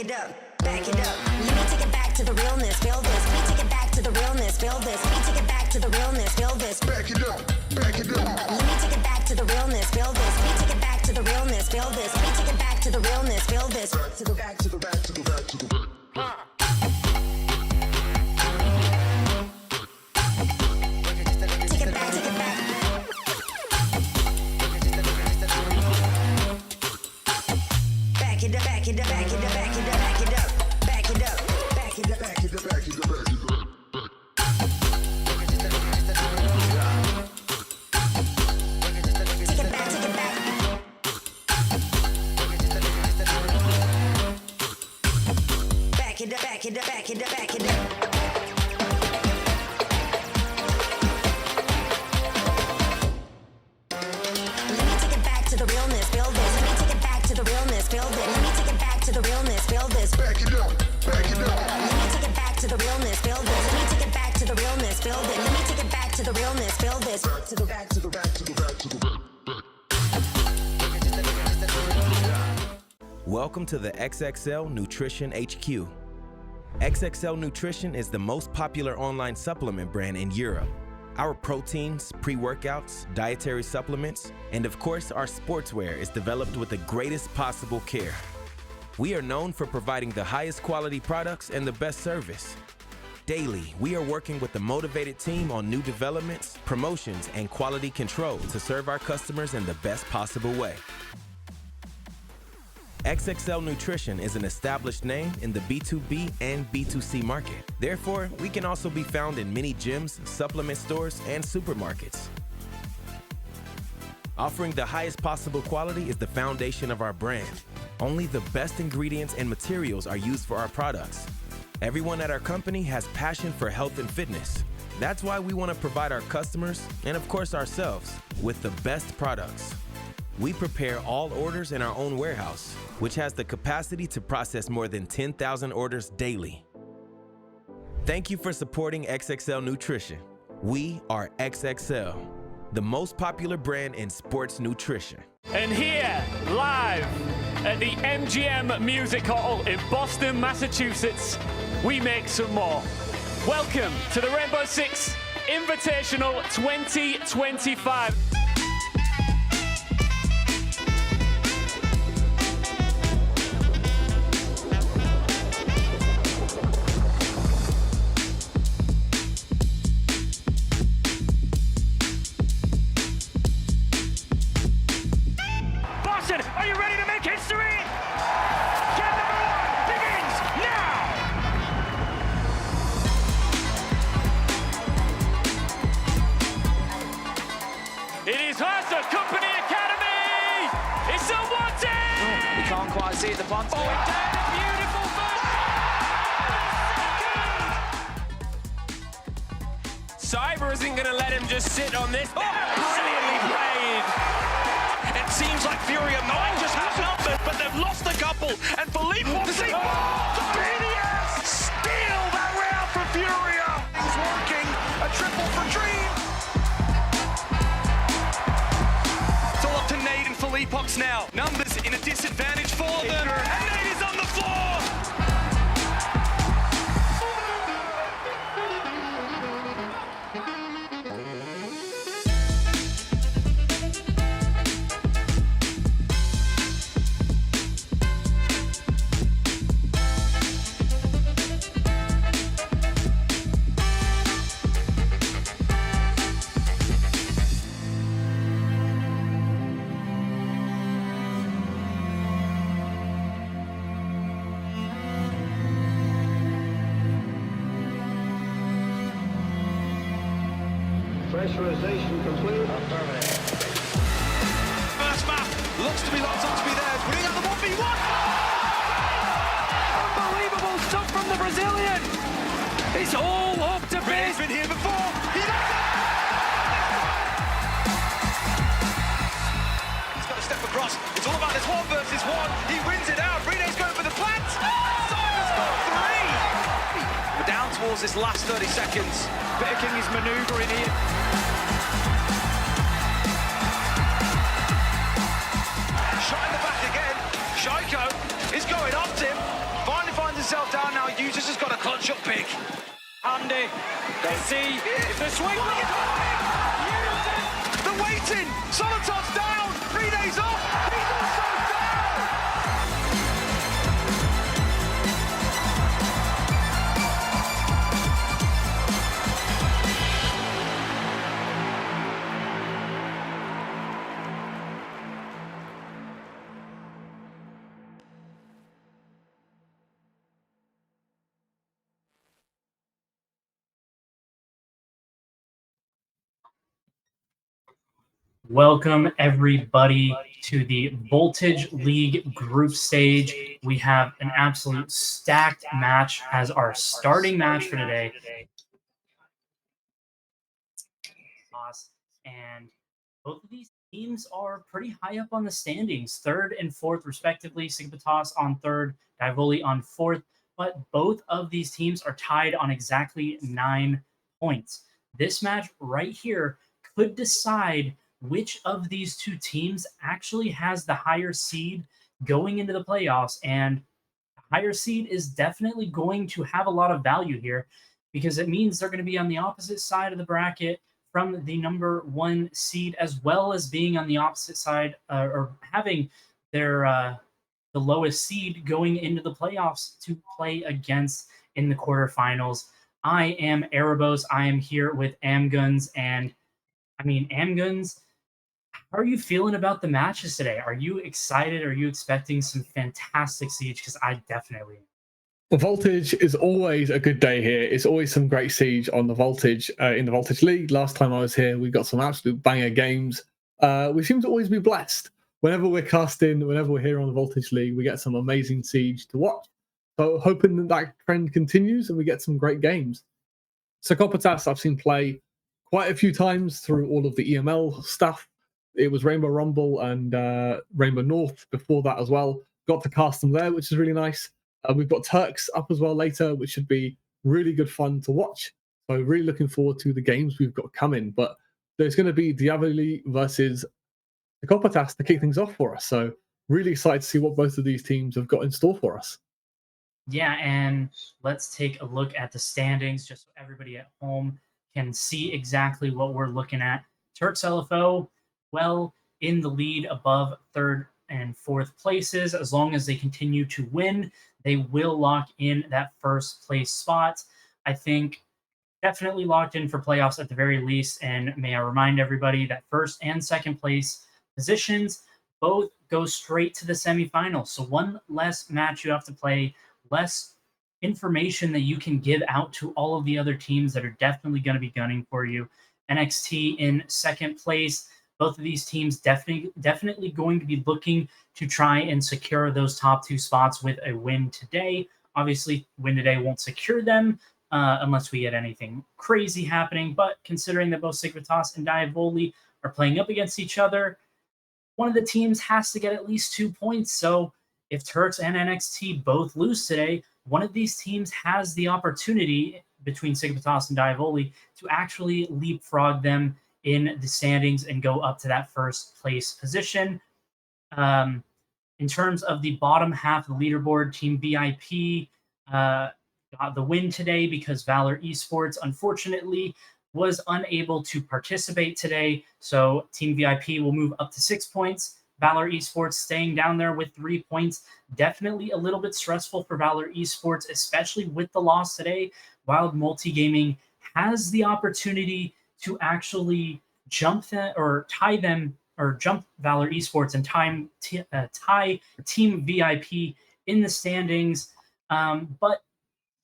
it up, back it up. Let me take it back to the realness, feel this. Let me take it back to the realness, feel this. Let me take it back to the realness, feel this. Back it up, back it up. Let me take it back to the realness, feel this. Let me take it back to the realness, feel this. Let me take it back to the realness, feel this. Back to the back to the back to the back to the back. Take it back, take it back. Back it up, back it up, back it up, back it up, back it up, back it up, back it up, Back it up, back it up, back it up. take it back, take it back. Back it up, back it up, back it up, back it up. Let me take it back to the realness, feel this. Let me take it back to the realness, feel this. Let me take it back to the realness, feel this. Back it up, back it up. Let me take it back to the realness, feel this. Let me take it back to the realness, feel this. Let me take it back to the realness, feel this. Back to the back to the back to the back to the back. Welcome to the XXL Nutrition HQ. XXL Nutrition is the most popular online supplement brand in Europe. Our proteins, pre-workouts, dietary supplements, and of course our sportswear is developed with the greatest possible care. We are known for providing the highest quality products and the best service. Daily, we are working with a motivated team on new developments, promotions, and quality control to serve our customers in the best possible way. XXL Nutrition is an established name in the B2B and B2C market. Therefore, we can also be found in many gyms, supplement stores, and supermarkets. Offering the highest possible quality is the foundation of our brand. Only the best ingredients and materials are used for our products. Everyone at our company has passion for health and fitness. That's why we want to provide our customers, and of course ourselves, with the best products. We prepare all orders in our own warehouse, which has the capacity to process more than 10,000 orders daily. Thank you for supporting XXL Nutrition. We are XXL, the most popular brand in sports nutrition. And here, live at the MGM Music Hall in Boston, Massachusetts, we make some more. Welcome to the Rainbow Six Invitational 2025. Boston, are you ready to make history? Game number one begins now! It is Haas Company Academy! It's a one-team! We can't quite see it, the punt. Oh, it's down, a beautiful first! Cyber isn't going to let him just sit on this. Oh, brilliantly played! It seems like Furia might just have numbers, but they've lost a couple. And Philippe Foxy, BDS, steal that round for Furia. He's working a triple for Dream. It's all up to Nate and Philippe Fox now. Numbers in a disadvantage for them. And Nate is on the floor. Pressurization complete. First map looks to be locked on to be there. Putting out the 1v1. Unbelievable stuff from the Brazilian. It's all up to He's been here before. He's got to step across. It's all about this 1v1. He wins it out. Rene's going for the plant. Simon's got three. We're down towards this last 30 seconds. King is manoeuvring here. Shot in the back again. Shaiko is going up to him. Finally clutch up big. Andy, let's see if the swing will get The waiting. Solitov's down. 3 days off. He's also down. Welcome, everybody, to the Voltage League group stage. We have an absolute stacked match as our starting match for today. And both of these teams are pretty high up on the standings, third and fourth, respectively. Sigvatas on third, Divoli on fourth. But both of these teams are tied on exactly 9 points. This match right here could decide which of these two teams actually has the higher seed going into the playoffs. And the higher seed is definitely going to have a lot of value here because it means they're going to be on the opposite side of the bracket from the number 1 seed, as well as being on the opposite side or having their the lowest seed going into the playoffs to play against in the quarterfinals. I am Erebos. I am here with Amguns. And I mean, Amguns, how are you feeling about the matches today? Are you excited? Are you expecting some fantastic siege? Because I definitely am. The Voltage is always a good day here. It's always some great siege on the Voltage in the Voltage League. Last time I was here, we got some absolute banger games. We seem to always be blessed. Whenever we're casting, whenever we're here on the Voltage League, we get some amazing siege to watch. So hoping that that trend continues and we get some great games. Psychopatas I've seen play quite a few times through all of the EML stuff. It was Rainbow Rumble and Rainbow North before that as well. Got to cast them there, which is really nice. We've got Turks up as well later, which should be really good fun to watch. So really looking forward to the games we've got coming. But there's going to be Diavoli versus Psychopatas to kick things off for us. So really excited to see what both of these teams have got in store for us. Yeah, and let's take a look at the standings just so everybody at home can see exactly what we're looking at. Turks LFO, well in the lead above third and fourth places. As long as they continue to win, they will lock in that first place spot. I think definitely locked in for playoffs at the very least. And may I remind everybody that first and second place positions both go straight to the semifinals. So one less match you have to play, less information that you can give out to all of the other teams that are definitely going to be gunning for you. NXT in second place. Both of these teams definitely going to be looking to try and secure those top 2 spots with a win today. Obviously, win today won't secure them unless we get anything crazy happening. But considering that both Sigvatas and Diavoli are playing up against each other, one of the teams has to get at least 2 points. So if Turks and NXT both lose today, one of these teams has the opportunity between Sigvatas and Diavoli to actually leapfrog them in the standings and go up to that first place position. In terms of the bottom half of the leaderboard, Team VIP got the win today because Valor Esports, unfortunately, was unable to participate today. So Team VIP will move up to 6 points. Valor Esports staying down there with 3 points. Definitely a little bit stressful for Valor Esports, especially with the loss today. Wild Multigaming has the opportunity to actually jump tie Valor Esports and tie Team VIP in the standings. But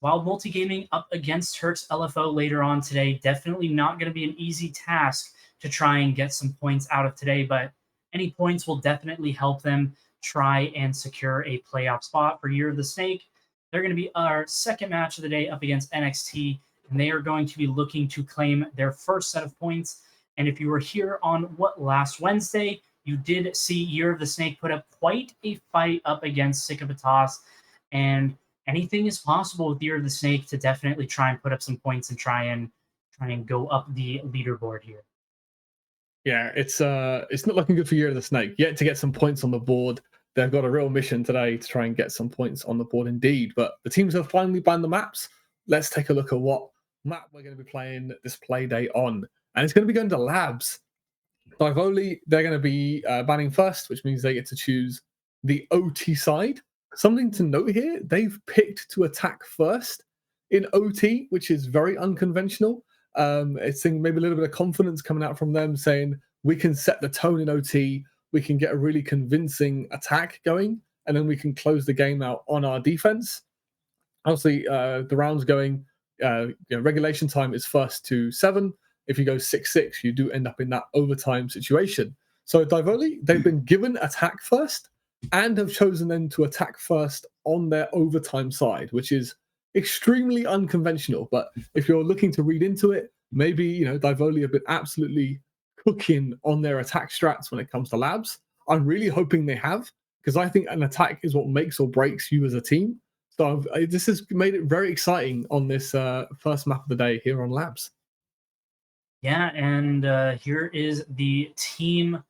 Wild Multigaming up against Turks LFO later on today, definitely not going to be an easy task to try and get some points out of today, but any points will definitely help them try and secure a playoff spot for Year of the Snake. They're going to be our second match of the day up against NXT, and they are going to be looking to claim their first set of points. And if you were here on last Wednesday, you did see Year of the Snake put up quite a fight up against Psychopatas, and anything is possible with Year of the Snake to definitely try and put up some points and try and go up the leaderboard here. Yeah, it's not looking good for Year of the Snake. Yet to get some points on the board. They've got a real mission today to try and get some points on the board indeed. But the teams have finally banned the maps. let's take a look at what map we're going to be playing this play day on. And it's going to be going to Labs. Divoli, they're going to be banning first, which means they get to choose the OT side. Something to note here, they've picked to attack first in OT, which is very unconventional. It's maybe a little bit of confidence coming out from them saying, we can set the tone in OT, we can get a really convincing attack going, and then we can close the game out on our defense. Obviously, the rounds going, regulation time is first to 7. If you go 6-6, you do end up in that overtime situation. So Divoli, they've been given attack first and have chosen then to attack first on their overtime side, which is extremely unconventional. But if you're looking to read into it, maybe, Divoli have been absolutely cooking on their attack strats when it comes to Labs. I'm really hoping they have, because I think an attack is what makes or breaks you as a team. So this has made it very exciting on this first map of the day here on Labs. Yeah, and here is the team.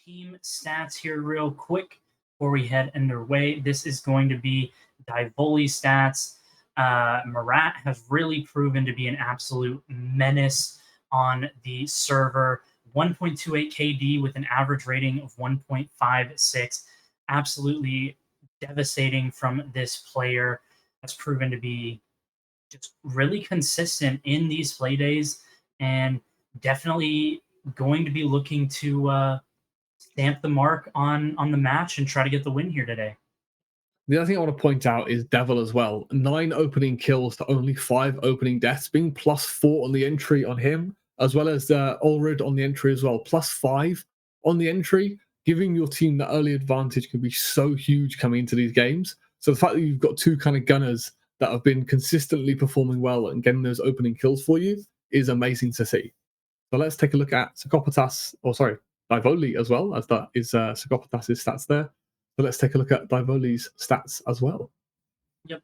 Team stats here real quick before we head underway. This is going to be Divoli stats. Marat has really proven to be an absolute menace on the server. 1.28 KD with an average rating of 1.56. Absolutely devastating from this player. Has proven to be just really consistent in these play days, and definitely going to be looking to stamp the mark on the match and try to get the win here today. The other thing I want to point out is Devil as well. 9 opening kills to only 5 opening deaths, being +4 on the entry on him, as well as Ulrid on the entry as well, +5 on the entry. Giving your team the early advantage can be so huge coming into these games. So the fact that you've got 2 kind of gunners that have been consistently performing well and getting those opening kills for you is amazing to see. So let's take a look at Divoli as well, as that is Psychopath's stats there. So let's take a look at Divoli's stats as well. Yep.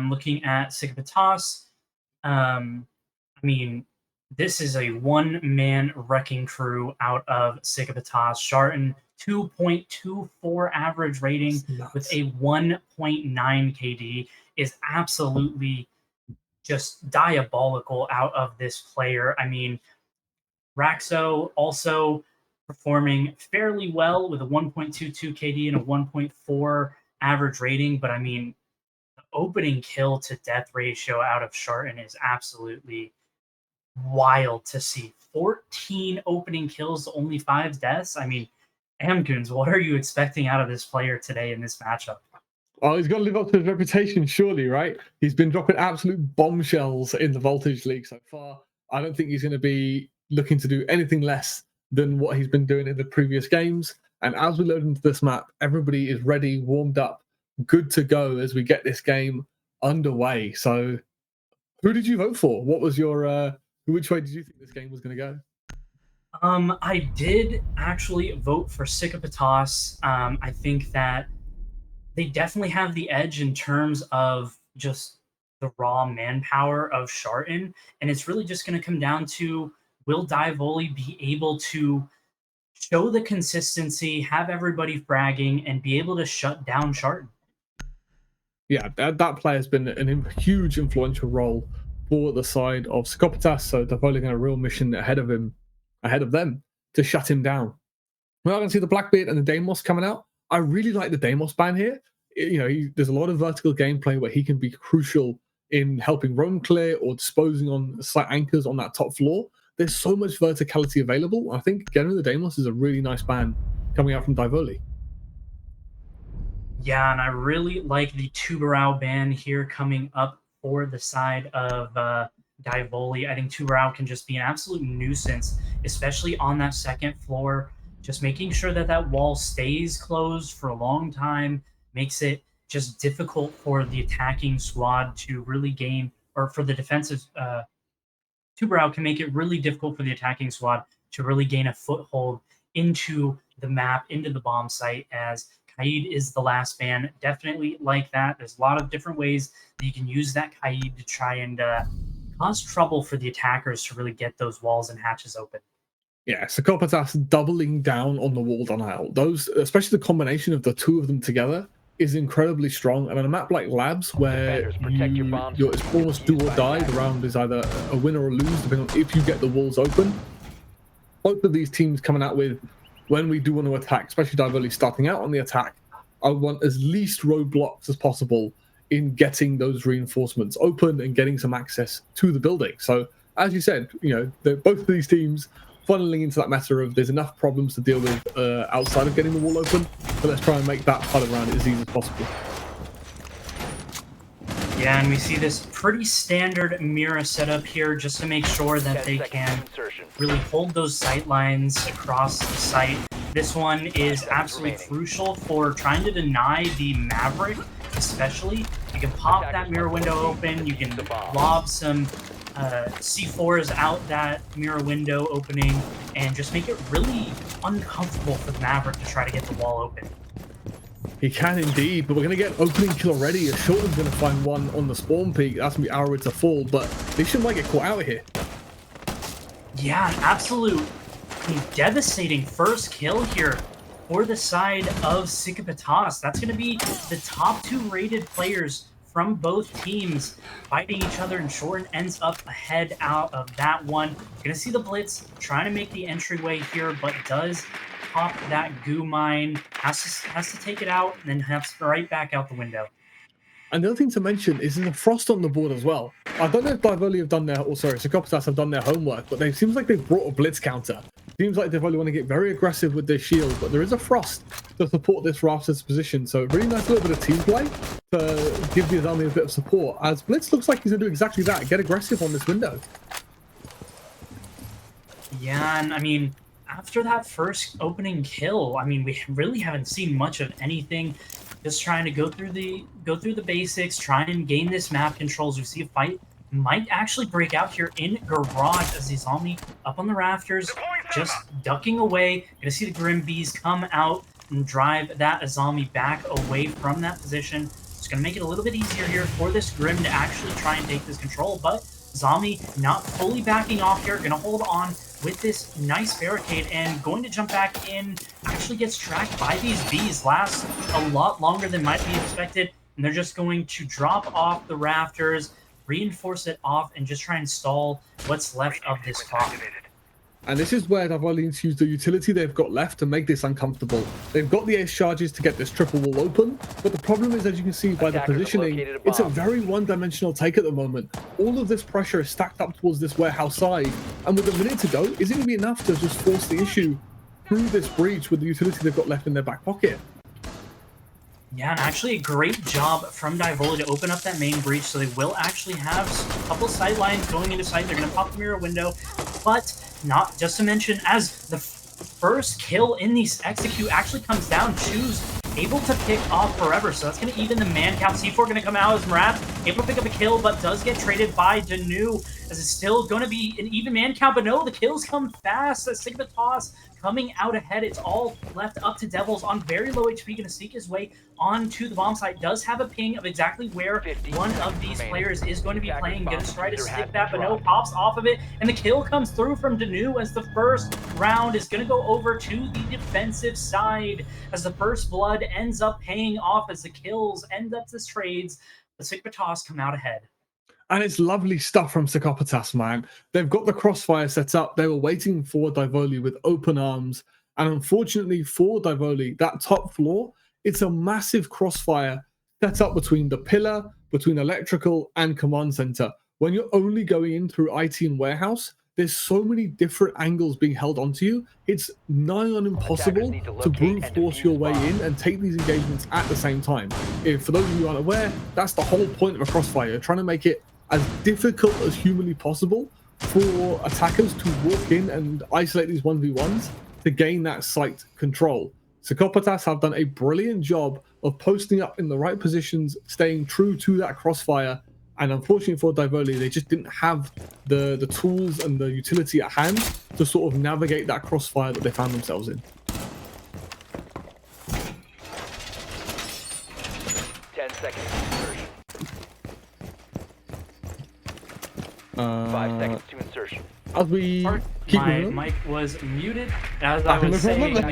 Looking at Psychopaths, this is a one-man wrecking crew out of Psychopaths. Sharton, 2.24 average rating with a 1.9 KD is absolutely just diabolical out of this player. Raxo also performing fairly well with a 1.22 KD and a 1.4 average rating, but the opening kill to death ratio out of Sharton is absolutely wild to see. 14 opening kills to only 5 deaths. Amgoons, what are you expecting out of this player today in this matchup? Oh, he's got to live up to his reputation, surely, right? He's been dropping absolute bombshells in the Voltage League so far. I don't think he's going to be looking to do anything less than what he's been doing in the previous games. And as we load into this map, everybody is ready, warmed up, good to go as we get this game underway. So who did you vote for? What was your which way did you think this game was going to go? I did actually vote for Sycopatos. I think that they definitely have the edge in terms of just the raw manpower of Sharton, and it's really just going to come down to will Divoli be able to show the consistency, have everybody bragging, and be able to shut down Sharton. Yeah, that player has been a huge influential role for the side of Sycopatas, so they're probably got a real mission ahead of them to shut him down. We're not going to see the Blackbeard and the Deimos coming out. I really like the Deimos ban here. There's a lot of vertical gameplay where he can be crucial in helping roam clear or disposing on slight anchors on that top floor. There's so much verticality available. I think getting the Deimos is a really nice ban coming out from Divoli. Yeah, and I really like the Tubarão ban here coming up for the side of Divoli. I think Tubarão can just be an absolute nuisance, especially on that second floor. Just making sure that that wall stays closed for a long time makes it just difficult for the attacking squad to really gain, or for the defensive Tubarão can make it really difficult for the attacking squad to really gain a foothold into the map, into the bomb site, as Kaid is the last ban. Definitely like that. There's a lot of different ways that you can use that Kaid to try and cause trouble for the attackers to really get those walls and hatches open. Yeah, Sycopatas doubling down on the wall denial. Those, especially the combination of the two of them together, is incredibly strong. And on a map like Labs, where it's almost do or die, the round is either a win or a lose, depending on if you get the walls open. Both of these teams coming out with, when we do want to attack, especially Divoli starting out on the attack, I want as least roadblocks as possible in getting those reinforcements open and getting some access to the building. So, as you said, both of these teams funneling into that matter of there's enough problems to deal with outside of getting the wall open, but let's try and make that part of the round as easy as possible. Yeah, and we see this pretty standard Mira setup here just to make sure that they can really hold those sight lines across the site. This one is absolutely crucial for trying to deny the Maverick, especially. You can pop that mirror window open, you can lob some C4s out that mirror window opening, and just make it really uncomfortable for the Maverick to try to get the wall open. He can indeed, but we're going to get opening kill already. Shorten's going to find one on the spawn peak. That's going to be Arrowhead to fall, but they should might get caught out here. Yeah, an absolute devastating first kill here for the side of Sycopatas. That's going to be the top two rated players from both teams fighting each other, and Shorten ends up ahead out of that one. You're going to see the Blitz trying to make the entryway here, but does pop that goo mine, has to take it out, and then has to right back out the window. Another thing to mention is there's a frost on the board as well. I don't know if Divoli have done Sycopatas have done their homework, but it seems like they've brought a blitz counter. Seems like Divoli want to get very aggressive with their shield, but there is a frost to support this Raptors position. So really nice little bit of team play to give the Azami a bit of support, as Blitz looks like he's going to do exactly that, get aggressive on this window. Yeah, and I mean, after that first opening kill, I mean, we really haven't seen much of anything. Just trying to go through the basics, try and gain this map controls. We see a fight might actually break out here in Garage as the zombie up on the rafters, just ducking away. Gonna see the Grim Bees come out and drive that Azami back away from that position. It's gonna make it a little bit easier here for this Grim to actually try and take this control, but Zombie not fully backing off here, gonna hold on with this nice barricade and going to jump back in. Actually gets tracked by these bees, lasts a lot longer than might be expected, and they're just going to drop off the rafters, reinforce it off, and just try and stall what's left of this crop. And this is where Divoli needs to use the utility they've got left to make this uncomfortable. They've got the ace charges to get this triple wall open, but the problem is, as you can see by the positioning, it's a very one-dimensional take at the moment. All of this pressure is stacked up towards this warehouse side, and with a minute to go, is it going to be enough to just force the issue through this breach with the utility they've got left in their back pocket? Yeah, and actually a great job from Divoli to open up that main breach, so they will actually have a couple sight lines going into sight. They're going to pop the mirror window, but not just to mention, as the first kill in these execute actually comes down, Choose able to pick off Forever, so that's going to even the man count. C4 going to come out as Murat, able to pick up a kill, but does get traded by Danu. as it's still going to be an even man count, but no, the kills come fast as Sigma coming out ahead. It's all left up to Devils on very low HP, going to sneak his way onto the bomb site. Does have a ping of exactly where one of these players is going to be playing. Going to try to stick that, but no, pops off of it, and the kill comes through from Danu as the first round is going to go over to the defensive side as the first blood ends up paying off as the kills end up as trades. The Sigmatas come out ahead. And it's lovely stuff from Psychopatas, man. They've got the crossfire set up. They were waiting for Divoli with open arms. And unfortunately for Divoli, that top floor, it's a massive crossfire set up between the pillar, between electrical and command center. When you're only going in through IT and warehouse, there's so many different angles being held onto you. It's nigh on impossible to brute force your way in and take these engagements at the same time. For those of you who aren't aware, that's the whole point of a crossfire. You're trying to make it as difficult as humanly possible for attackers to walk in and isolate these 1v1s to gain that site control. Psychopatas have done a brilliant job of posting up in the right positions, staying true to that crossfire. And unfortunately for Divoli, they just didn't have the tools and the utility at hand to sort of navigate that crossfire that they found themselves in. 10 seconds to insertion. 5 seconds to insertion. As we keep my moving, mic was muted. As I was saying, muted,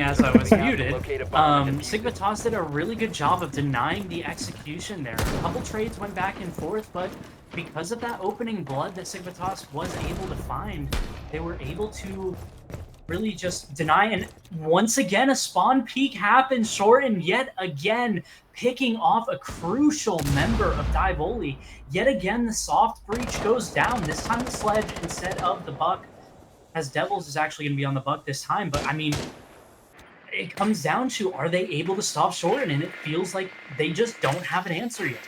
Sigmatas did a really good job of denying the execution there. A couple trades went back and forth, but because of that opening blood that Sigmatas was able to find, they were able to really just deny. And once again, a spawn peek happens, Shorten yet again picking off a crucial member of Divoli. Yet again, the soft breach goes down. This time the Sledge instead of the Buck, as Devils is actually going to be on the Buck this time. But I mean, it comes down to, are they able to stop Shorten? And it feels like they just don't have an answer yet.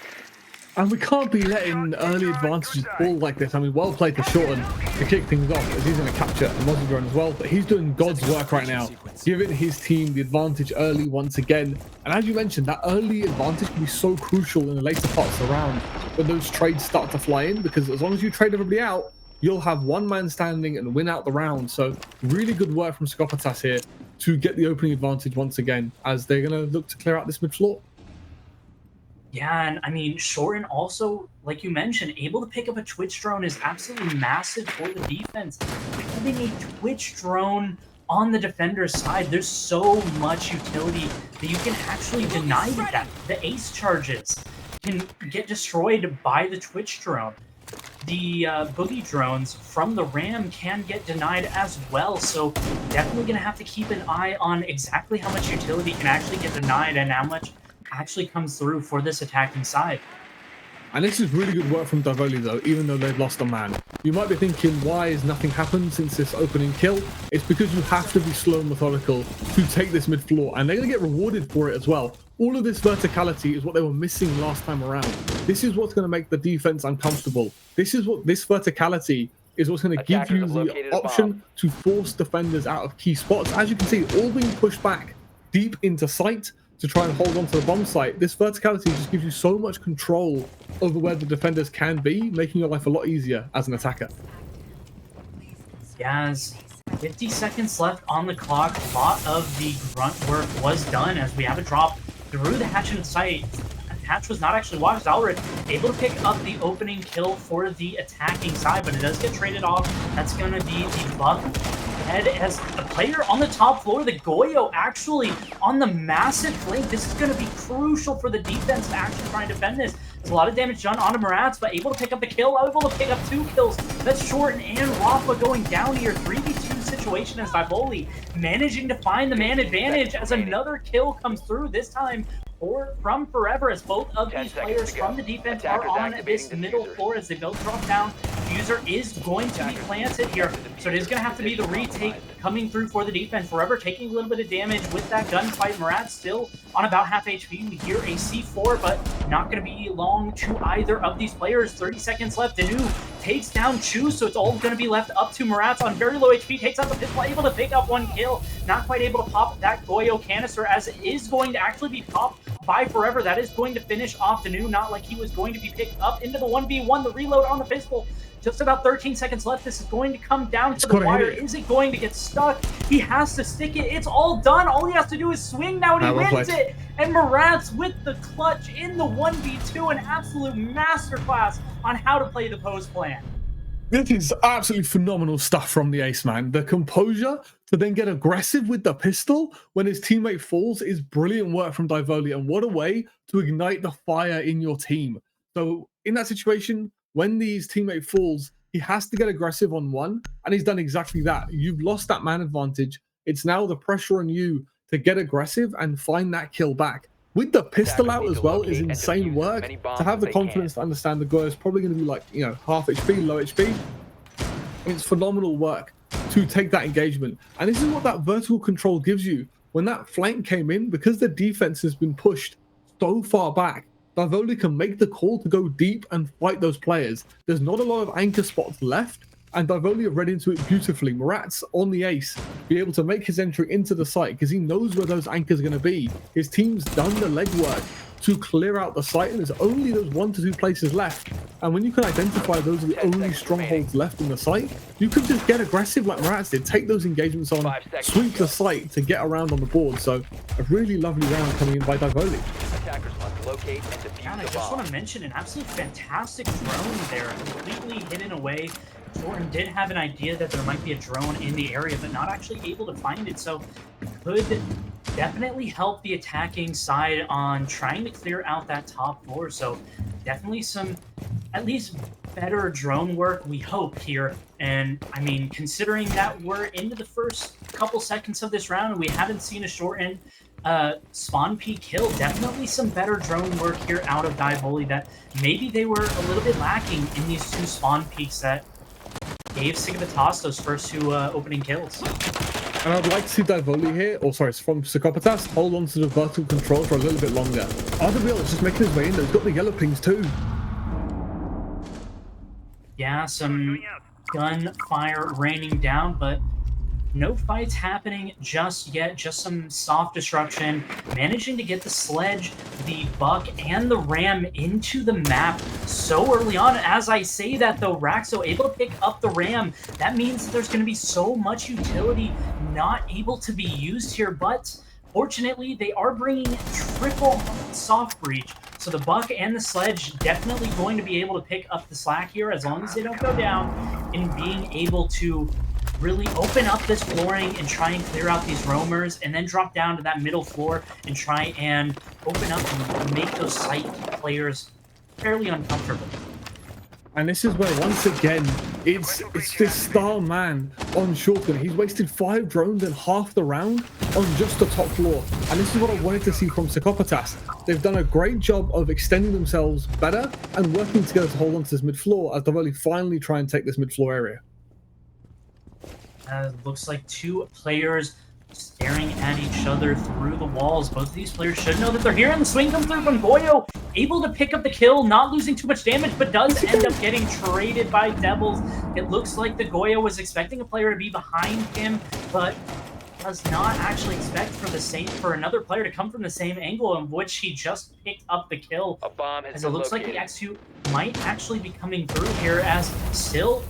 and we can't be letting early advantages fall like this. I mean, well played to Shorten to kick things off, as he's going to capture a Mozzie drone as well. But he's doing God's work right now, giving his team the advantage early once again. And as you mentioned, that early advantage can be so crucial in the later parts of the round when those trades start to fly in, because as long as you trade everybody out, you'll have one man standing and win out the round. So really good work from Psychopatas here to get the opening advantage once again, as they're going to look to clear out this mid floor. Yeah, and I mean, Shorten also, like you mentioned, able to pick up a Twitch drone is absolutely massive for the defense. Having a Twitch drone on the defender's side, there's so much utility that you can actually deny that. The ace charges can get destroyed by the Twitch drone. The boogie drones from the Ram can get denied as well, so definitely going to have to keep an eye on exactly how much utility can actually get denied and how much actually comes through for this attacking side. And this is really good work from Divoli though, even though they've lost a man. You might be thinking, why has nothing happened since this opening kill? It's because you have to be slow and methodical to take this mid floor, and they're going to get rewarded for it as well. All of this verticality is what they were missing last time around. This is what's going to make the defense uncomfortable. This verticality is what's going to give you the option to force defenders out of key spots. As you can see, all being pushed back deep into sight to try and hold on to the bomb site. This verticality just gives you so much control over where the defenders can be, making your life a lot easier as an attacker. Yes, 50 seconds left on the clock. A lot of the grunt work was done as we have a drop through the hatch into site. Hatch was not actually watched. Alred able to pick up the opening kill for the attacking side, but it does get traded off. That's going to be the Buck. Head as a player on the top floor, the Goyo actually on the massive flank. This is going to be crucial for the defense to actually try and defend this. There's a lot of damage done onto Maratz, but able to pick up the kill, able to pick up 2 kills. That's Shorten and Rafa going down here. 3v2 situation as Divoli managing to find the man advantage as another kill comes through, this time from Forever, as both of these players from the defense are on this middle floor as they both drop down. User is going to be planted here, so it is going to have to be the retake coming through for the defense. Forever taking a little bit of damage with that gunfight. Marat still on about half HP. We hear a C4, but not going to be long to either of these players. 30 seconds left. Danu takes down Chu, so it's all going to be left up to Marat on very low HP. Takes out the pistol, able to pick up 1 kill. Not quite able to pop that Goyo canister, as it is going to actually be popped by Forever. That is going to finish off Danu, not like he was going to be picked up into the 1v1. The reload on the pistol. Just about 13 seconds left. This is going to come down to the wire. Is it going to get stuck? He has to stick it. It's all done. All he has to do is swing now, and he wins it. And Marats with the clutch in the 1v2. An absolute masterclass on how to play the pose plan. This is absolutely phenomenal stuff from the ace, man. The composure to then get aggressive with the pistol when his teammate falls is brilliant work from Divoli, and what a way to ignite the fire in your team. So in that situation, when his teammate falls, he has to get aggressive on one, and he's done exactly that. You've lost that man advantage. It's now the pressure on you to get aggressive and find that kill back. With the pistol out as well is insane work. To have the confidence to understand the Goyo is probably going to be like, you know, half HP, low HP. It's phenomenal work to take that engagement. And this is what that vertical control gives you. When that flank came in, because the defense has been pushed so far back, Divoli can make the call to go deep and fight those players. There's not a lot of anchor spots left, and Divoli have read into it beautifully. Marats on the ace, be able to make his entry into the site because he knows where those anchors are going to be. His team's done the legwork to clear out the site, and there's only those 1 to 2 places left. And when you can identify those are the only strongholds left in the site, you can just get aggressive like Marats did, take those engagements on, sweep the site to get around on the board. So a really lovely round coming in by Divoli. Attackers must locate and defuse And I the just bomb. want to mention an absolute fantastic drone there, completely hidden away. Jordan did have an idea that there might be a drone in the area, but not actually able to find it. So could definitely help the attacking side on trying to clear out that top floor. So definitely some, at least better drone work, we hope here. And I mean, considering that we're into the first couple seconds of this round and we haven't seen a shortened spawn peak kill, definitely some better drone work here out of Divoli that maybe they were a little bit lacking in these 2 spawn peaks that gave Cigavitas those first 2 opening kills. And I'd like to see Divoli here, or sorry, from Psychopaths, hold on to the vertical control for a little bit longer. RWL is just making his way in, though. He's got the yellow pings too. Yeah, some gunfire raining down, but no fights happening just yet. Just some soft destruction. Managing to get the sledge, the buck, and the ram into the map so early on. As I say that, though, Raxo able to pick up the ram. That means that there's going to be so much utility not able to be used here, but fortunately, they are bringing triple soft breach. So the buck and the sledge definitely going to be able to pick up the slack here as long as they don't go down in being able to really open up this flooring and try and clear out these roamers, and then drop down to that middle floor and try and open up and make those site players fairly uncomfortable. And this is where, once again, it's this star man on shotgun. He's wasted 5 drones in half the round on just the top floor. And this is what I wanted to see from Psychopaths. They've done a great job of extending themselves better and working together to hold on to this mid floor as Divoli finally try and take this mid floor area. Looks like 2 players staring at each other through the walls. Both of these players should know that they're here, and the swing comes through from Goyo, able to pick up the kill, not losing too much damage, but does end up getting traded by Devils. It looks like the Goyo was expecting a player to be behind him, but does not actually expect for another player to come from the same angle in which he just picked up the kill. A bomb has As been it looks located. like the X2 might actually be coming through here, as still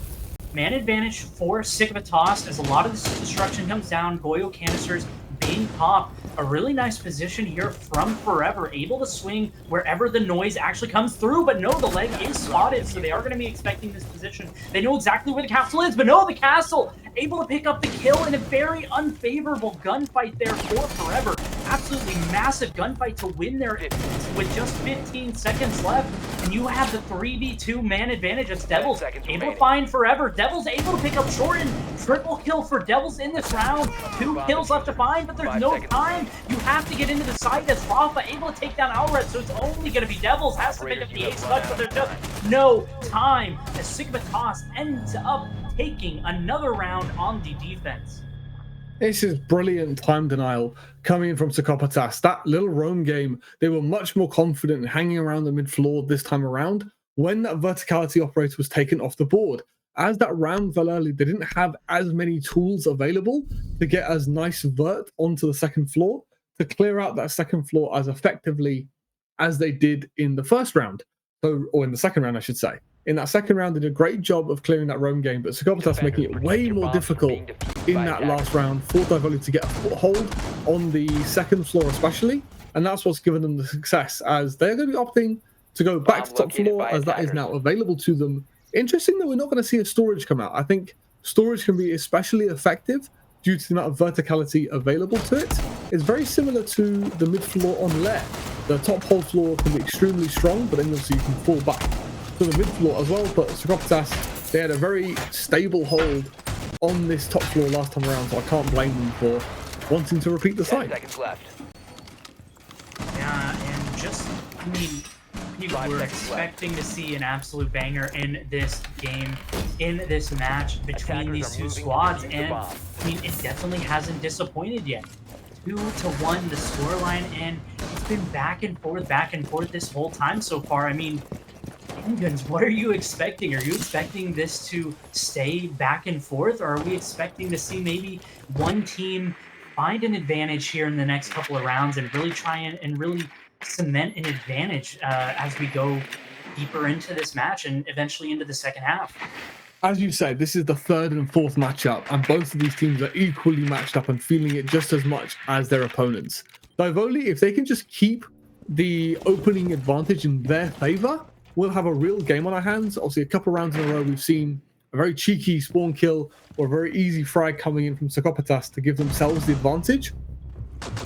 man advantage for Cigavitas as a lot of this destruction comes down. Goyo canisters being popped. A really nice position here from Forever, able to swing wherever the noise actually comes through, but no, the leg is spotted, so they are going to be expecting this position. They know exactly where the castle is, but no, the castle able to pick up the kill in a very unfavorable gunfight there for Forever. Absolutely massive gunfight to win there with just 15 seconds left, and you have the 3v2 man advantage. It's Devils able to find Forever. Devils able to pick up Jordan. Triple kill for Devils in this round. 2 kills left to find, but there's no time. You have to get into the site as Rafa able to take down Alred, so it's only going to be Devils. Has to pick up the ace clutch, but there's just no time as Cigavitas ends up taking another round on the defense. This is brilliant time denial coming in from Psychopaths. That little roam game, they were much more confident in hanging around the mid floor this time around when that verticality operator was taken off the board. As that round fell early, they didn't have as many tools available to get as nice vert onto the second floor. to clear out that second floor as effectively as they did in the first round. Or in the second round, I should say. In that second round, they did a great job of clearing that roam game, but Sagopatas making it way more difficult in that last round for Divoli to get a foothold on the second floor especially, and that's what's given them the success, as they're going to be opting to go back to top floor as that is now available to them. Interesting that we're not going to see a storage come out. I think storage can be especially effective due to the amount of verticality available to it. It's very similar to the mid floor on Lair. The top hold floor can be extremely strong, but then obviously you can fall back to the mid floor as well. But Sagopatas, they had a very stable hold on this top floor last time around, so I can't blame them for wanting to repeat the site. 10 seconds left. Yeah, and just, I mean, people were expecting to see an absolute banger in this game, in this match between these two squads, and I mean, it definitely hasn't disappointed yet. 2-1 the scoreline, and it's been back and forth this whole time so far. I mean, Guns, what are you expecting? Are you expecting this to stay back and forth, or are we expecting to see maybe one team find an advantage here in the next couple of rounds and really try and really cement an advantage as we go deeper into this match and eventually into the second half? As you said, this is the third and fourth matchup, and both of these teams are equally matched up and feeling it just as much as their opponents. Divoli, if they can just keep the opening advantage in their favor, we'll have a real game on our hands. Obviously, a couple rounds in a row, we've seen a very cheeky spawn kill or a very easy frag coming in from Sagopatas to give themselves the advantage.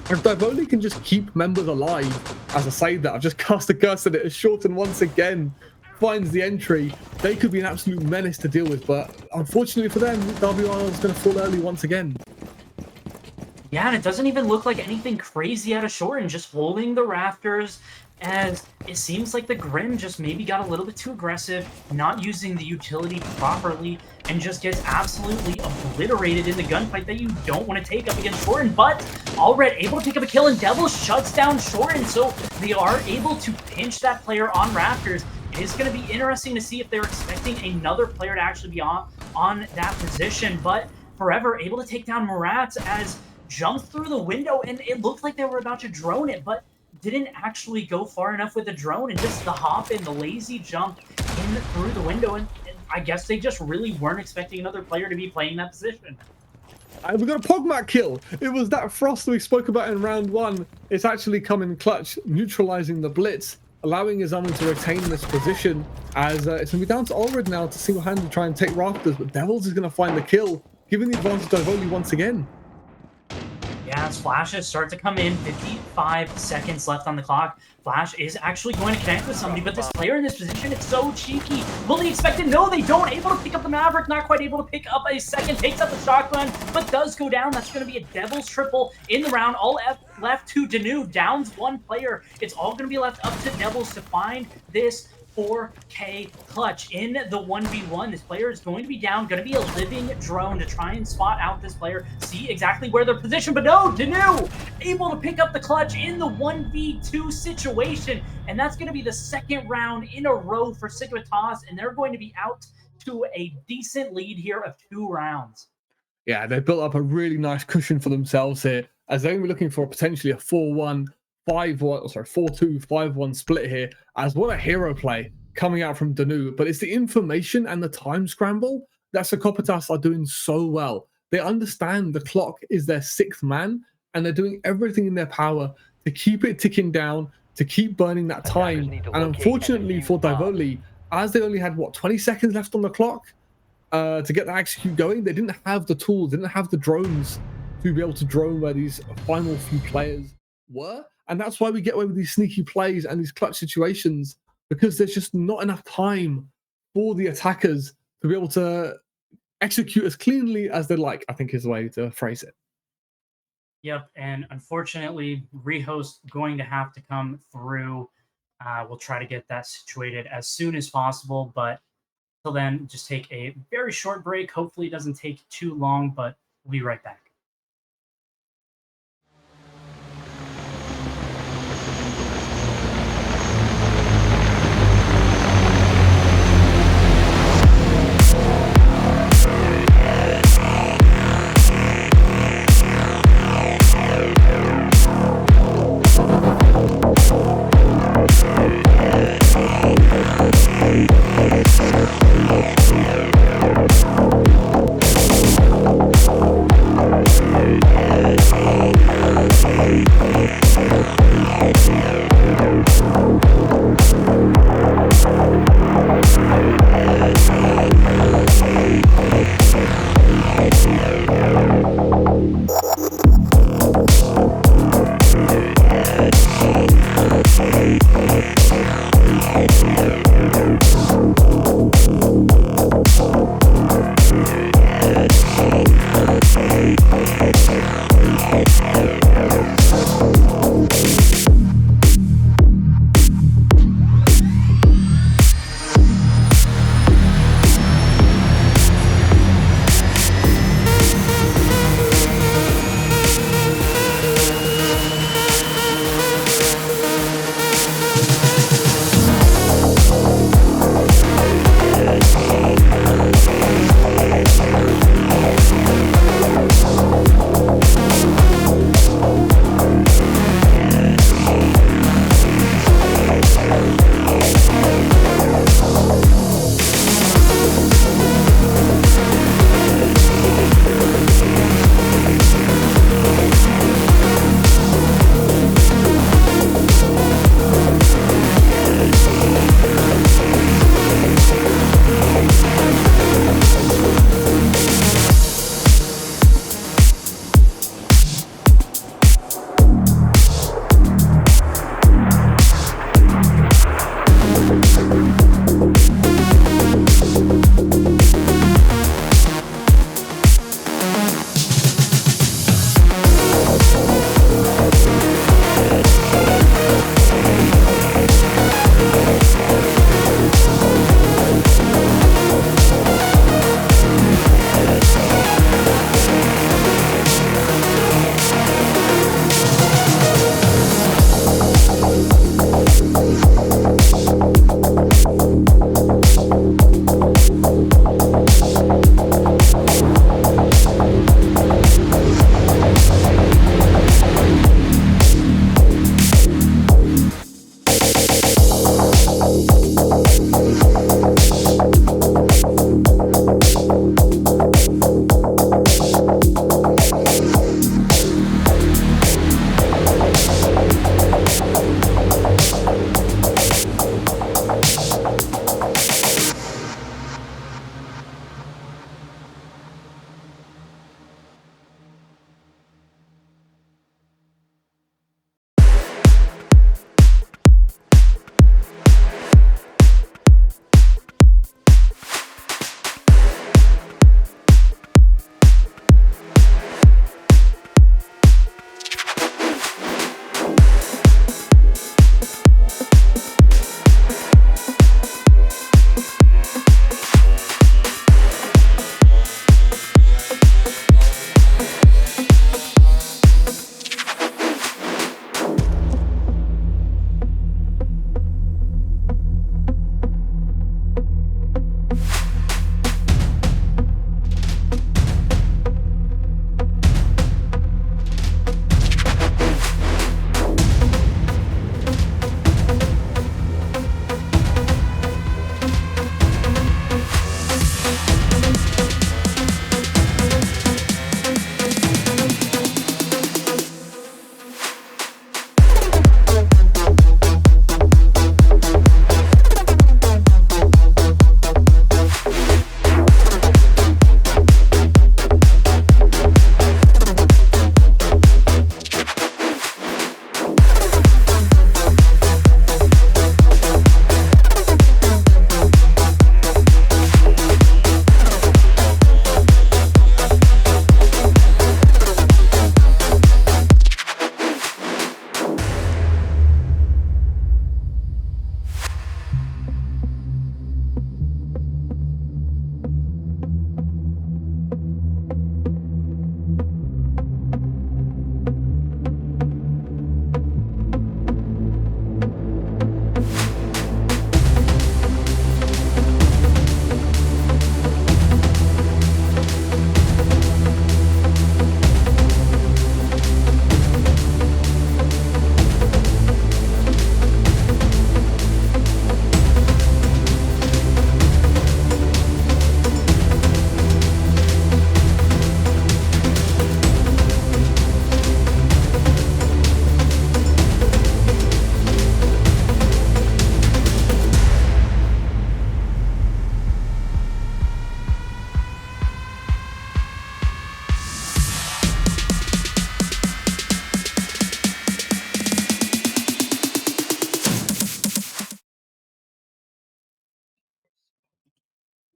If Divoli can just keep members alive, as I say that, I've just cast a curse at it as Shorten once again finds the entry, they could be an absolute menace to deal with, but unfortunately for them, WR is going to fall early once again. Yeah, and it doesn't even look like anything crazy out of Shorten, just holding the rafters, as it seems like the Grim just maybe got a little bit too aggressive, not using the utility properly, and just gets absolutely obliterated in the gunfight that you don't want to take up against Shorten. But already able to pick up a kill, and Devil shuts down Shorten, so they are able to pinch that player on rafters. It is going to be interesting to see if they're expecting another player to actually be on that position, but Forever able to take down Murat as jumped through the window, and it looked like they were about to drone it, but didn't actually go far enough with the drone, and just the hop and the lazy jump in through the window, and I guess they just really weren't expecting another player to be playing that position. We got a Pogmat kill. It was that Frost we spoke about in round one. It's actually come in clutch, neutralizing the blitz, allowing Izami to retain this position, as it's going to be down to Ulrid now to single-handedly try and take rafters, but Devils is going to find the kill, giving the advantage to Divoli once again. Yeah, as flashes start to come in, 55 seconds left on the clock. Flash is actually going to connect with somebody, but this player in this position, it's so cheeky. Will they expect it? No, they don't. Able to pick up the Maverick, not quite able to pick up a second. Takes up the shotgun, but does go down. That's going to be a Devil's triple in the round. All left to Danu. Downs one player. It's all going to be left up to Devils to find this 4K clutch in the 1v1. This player is going to be down, going to be a living drone to try and spot out this player, see exactly where they're positioned, but no, Danu able to pick up the clutch in the 1v2 situation, and that's going to be the second round in a row for Sigvatas, and they're going to be out to a decent lead here of 2 rounds. Yeah, they built up a really nice cushion for themselves here, as they're going to be looking for potentially a 4-1, 5-1, sorry, 4-2, 5-1 split here, as what a hero play coming out from Danu. But it's the information and the time scramble that Sagopatas are doing so well. They understand the clock is their 6th man, and they're doing everything in their power to keep it ticking down, to keep burning that time. And unfortunately for Divoli, as they only had, 20 seconds left on the clock to get the execute going, they didn't have the tools, they didn't have the drones to be able to drone where these final few players were. And that's why we get away with these sneaky plays and these clutch situations, because there's just not enough time for the attackers to be able to execute as cleanly as they'd like, I think is the way to phrase it. Yep, and unfortunately, Rehost going to have to come through. We'll try to get that situated as soon as possible, but until then, just take a very short break. Hopefully it doesn't take too long, but we'll be right back.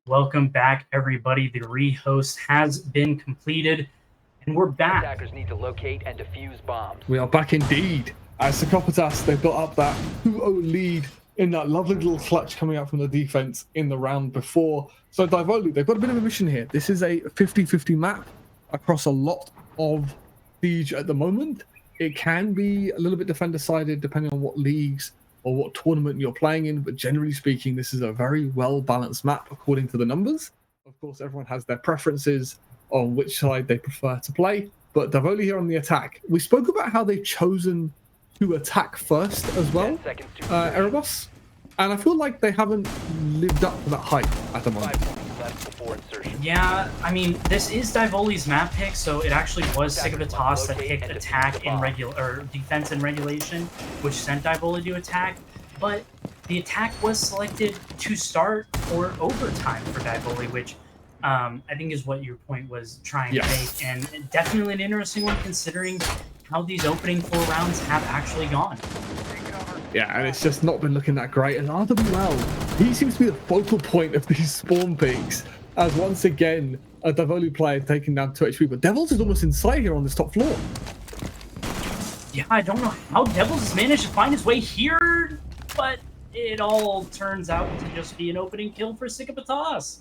Welcome back, everybody. The rehost has been completed, and we're back. Attackers need to locate and defuse bombs. We are back indeed. As Psychopaths, they built up that 2-0 lead in that lovely little clutch coming out from the defense in the round before. So Divoli, they've got a bit of a mission here. This is a 50-50 map across a lot of Siege at the moment. It can be a little bit defender-sided depending on what leagues or what tournament you're playing in, but generally speaking, this is a very well-balanced map according to the numbers. Of course, everyone has their preferences on which side they prefer to play, but Divoli here on the attack. We spoke about how they've chosen to attack first as well, Erebos, and I feel like they haven't lived up to that hype at the moment. Yeah, I mean, this is Divoli's map pick, so it actually was Psychopaths that picked attack in defense in regulation, which sent Divoli to attack. But the attack was selected to start for overtime for Divoli, which I think is what your point was trying to make, and definitely an interesting one considering how these opening 4 rounds have actually gone. Yeah, and it's just not been looking that great. And RWL, he seems to be the focal point of these spawn peaks, as once again, a Divoli player taking down 2 HP. But Devils is almost in sight here on this top floor. Yeah, I don't know how Devils has managed to find his way here, but it all turns out to just be an opening kill for Psychopaths.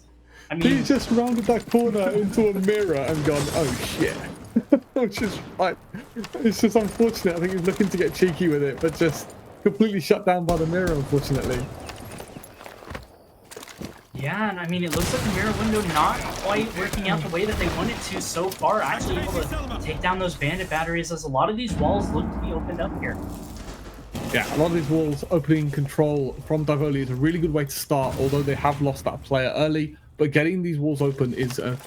I mean, he just rounded that corner into a mirror and gone, oh shit. Which is like, it's just unfortunate. I think he's looking to get cheeky with it, but just completely shut down by the mirror, unfortunately. Yeah, and I mean, it looks like the mirror window not quite working out the way that they want it to so far. Actually able to take down those bandit batteries, as a lot of these walls look to be opened up here. Yeah, a lot of these walls opening control from Divoli is a really good way to start, although they have lost that player early. But getting these walls open is a